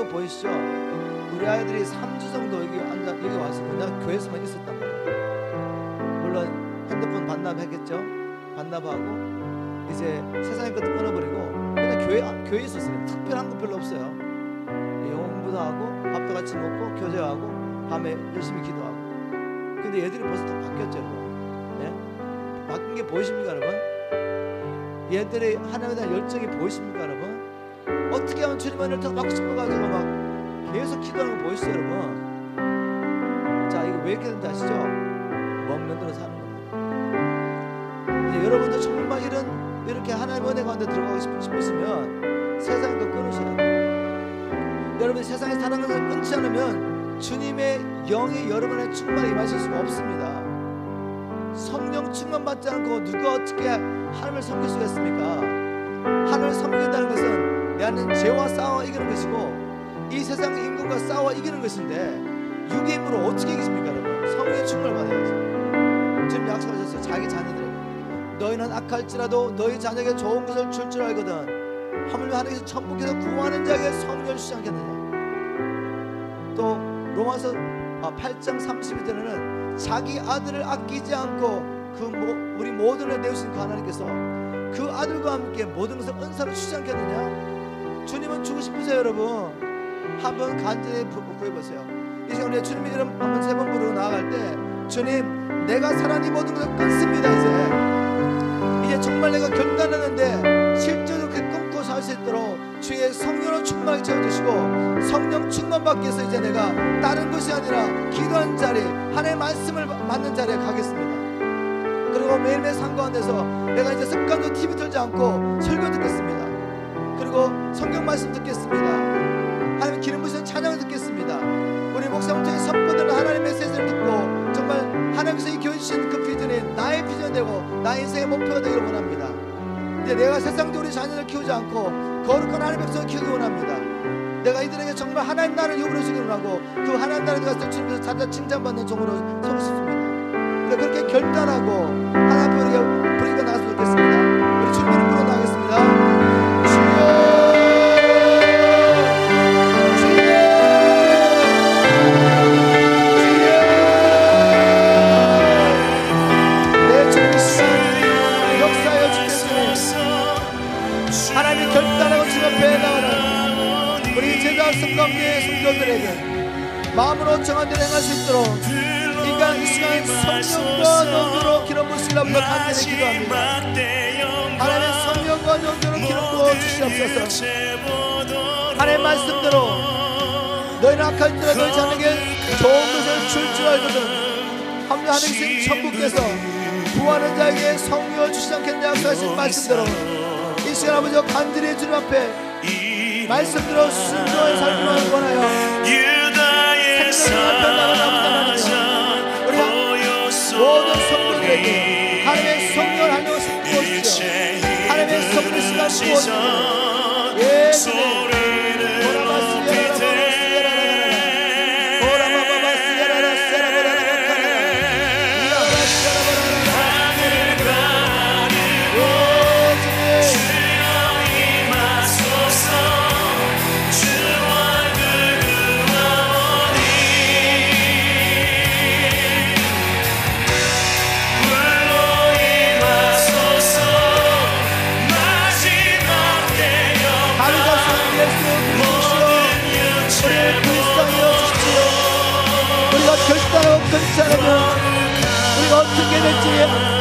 보이시죠? 우리 아이들이 3주 정도 여기 와서 그냥 교회에서만 있었단 말이에요. 물론 핸드폰 반납했겠죠. 반납하고 이제 세상의 것도 끊어버리고 그냥 교회에 있었어요. 특별한 건 별로 없어요. 영어 공부도 하고 밥도 같이 먹고 교제하고 밤에 열심히 기도하고. 근데 얘들이 벌써 다 바뀌었죠, 여러분. 네? 바뀐 게 보이십니까, 여러분? 얘들이 하나님에 대한 열정이 보이십니까, 여러분? 어떻게 하면 주님만을 더 받고 싶어가지고 막 계속 기도하는 거 보이시죠, 여러분? 자, 이거 왜 이렇게 되는지 아시죠? 먹는 대로 사는 겁니다. 이제 여러분도 정말 이렇게 하나님의 은혜 가운데 들어가고 싶으시면 세상을 끊으셔야 돼요. 여러분이 세상에 사는 것을 끊지 않으면 주님의 영이 여러분의 충만히 임하실 수가 없습니다. 성령 충만 받지 않고 누가 어떻게 하나님을 섬길 수가 있습니까? 하나님을 섬긴다는 것은 내 안에 죄와 싸워 이기는 것이고 이 세상 인간과 싸워 이기는 것인데 육의 힘으로 어떻게 이기십니까 여러분? 성령의 충만을 받아야죠. 지금 약속하셨어요. 자기 자녀들에게 너희는 악할지라도 너희 자녀에게 좋은 것을 줄 줄 알거든 하물며 하나님께서 천국에서 구하는 자에게 성령을 주지 않겠느냐. 또 로마서 8장 32절에는 자기 아들을 아끼지 않고 우리 모든을 내주신 그 하나님께서 그 아들과 함께 모든 것을 은사로 주지 않겠느냐. 주님은 주고 싶으세요 여러분. 한번 간절히 구해보세요. 이 시간 우리가 주님의 이름 한번 3번 부르고 나아갈 때 주님 내가 살아니 모든 것을 끊습니다. 이제 정말 내가 결단하는데 실제로 그렇게 끊고 살 수 있도록 주의 성령으로 충만하게 채워주시고 성령 충만받기 위해서 이제 내가 다른 것이 아니라 기도하는 자리 하나님의 말씀을 받는 자리에 가겠습니다. 그리고 매일매일 삶 가운데서 내가 이제 습관도 TV 틀지 않고 설교 듣겠습니다. 그리고 성경 말씀 듣겠습니다. 하나님 기름 부으시는 찬양을 듣겠습니다. 우리 목사님들의 선포들은 하나님의 메시지를 듣고 정말 하나님께서 이 교회 주신 그 비전이 나의 비전이 되고 나의 인생의 목표가 되기를 원합니다. 이제 내가 세상적으로 우리 자녀를 키우지 않고 거룩한 하나님의 백성을 키우기 원합니다. 내가 이들에게 정말 하나님 나라를 요구하시기 원하고 그 하나님 나라에 가서 주님께서 자자 칭찬받는 종으로 서고 싶습니다. 그렇게 결단하고 하나님 앞에 우리가 부르짖어 나갔으면 좋겠습니다. 우리 주님 이름 부르러 나가겠습니다. 주여 하나님 결단하고 주님 앞에 나가는 우리 제자 성감대의 성도들에게 마음으로 정한 대로 행할 수 있도록 인간 이 시간 성령과 능력으로 기름 부으시려고 간절히 기도합니다. 하나님의 성령과 능력으로 기름 부어 주시옵소서. 하나님의 말씀대로 너희는 악할지라도 너희 자녀에게 좋은 것을 줄 줄 알거든 하물며 하나님께서 천국께서 구하는 자에게 성령을 주시지 않겠냐 하신 말씀대로 이 시간 아버지 간절히 주님 앞에 말씀대로 순종한 삶을 원하여 생명의 앞에 나가는 우리 모든 성도들에게 하나님의 성령을 하려고 부어주시오. 하나님의 성령 시간 부어주시오. 예수님 끊지 않으면 우리가 어떻게 될지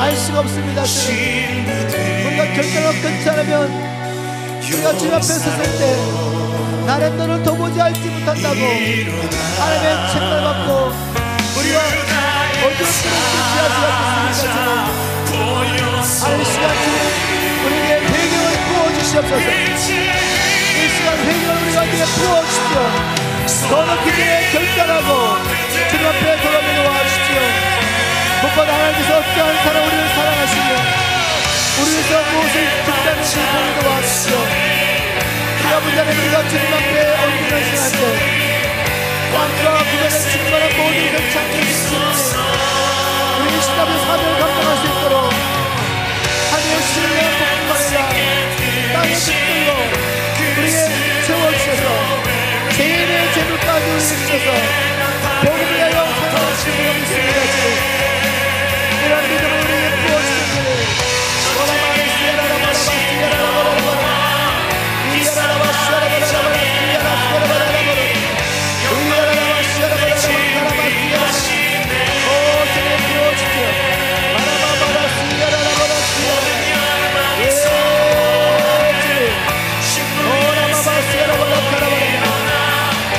알 수가 없습니다. 우리가 결단을 끊지 않으면 우리가 주님 앞에 섰을 때 나는 너를 더 보지 알지 못한다고 하나님의 책망을 받고 우리가 어디로 끊지하지 않겠습니까? 하나님 시간 주님 우리에게 배경을 부어주시옵소서. 이 시간 배경을 우리가 어디에 부어주십시오. 더 높이 결단하고 주님 앞에 돌아오게 도와주십시오. 무엇보다 하나님께서 어떠한 사람 우리를 사랑하시며 우리에서 무엇을 듣다는지 보게 도와주십시오. 우리가 문제는 우리가 주님 앞에 얹는 시간 때 왕과 구원의 충만한 모든 것을 창조해주시니 우리 신앙의 사명을 감당할 수 있도록 하늘의 신뢰와 복음을 아니라 땅의 빛들로 우리의 채워주셔서 죄인의 죄물까지 주셔서 복음을 위하여 사용하시는 분이 있습니다. 이런 믿음을 우리에게 부어주시기를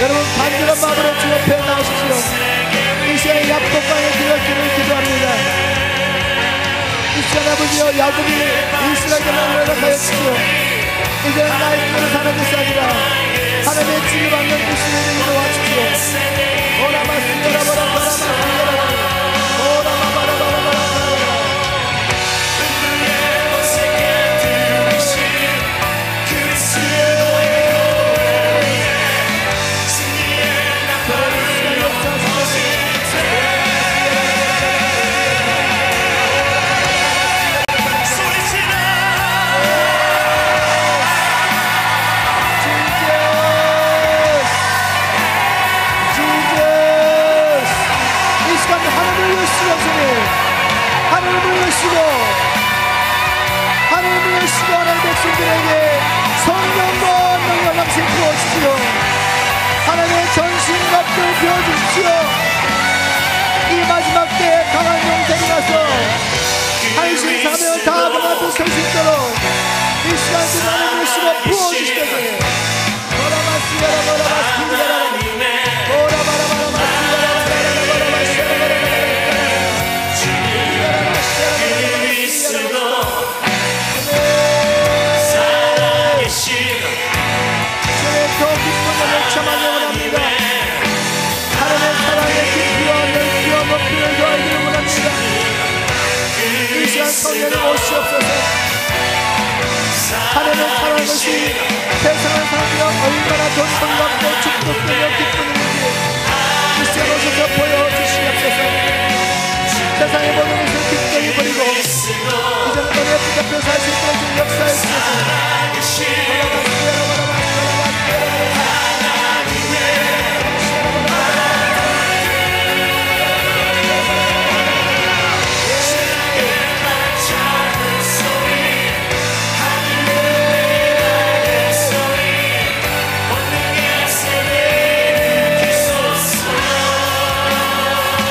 여러분 간절한 마음으로 주 옆에 나오십시오. 이 시간에 약속과의 기도를 기도합니다. 이 시간 아버지여 야곱이 이스라엘을 연락하였지요. 이제는 나의 뜻대로 사는 것이 아니라 하나님의 지를 받는 그 신의 이름으로 와주시오. 하나님을 위시고 하나님의 백성들에게 성령과 능력을 넘치게 부어주시오. 하나님의 전신갑을 부어주십시오. 이 마지막 때에 강한 용사를 가서 한신사면 다하고 같은 설 수 있도록 이 시간 동안 하나님을 위시고 부어주시옵소서. 성령이 오시옵소서. 하나님을 사랑하는 것이 세상을 살며 얼마나 돈벌받고 축복되며 기쁨인지 이 시간 오셔서 보여주시옵소서. 세상의 모든 것을 기꺼이 버리고 이제는 너의 붙잡혀 살 수 있도록 역사해 주소서.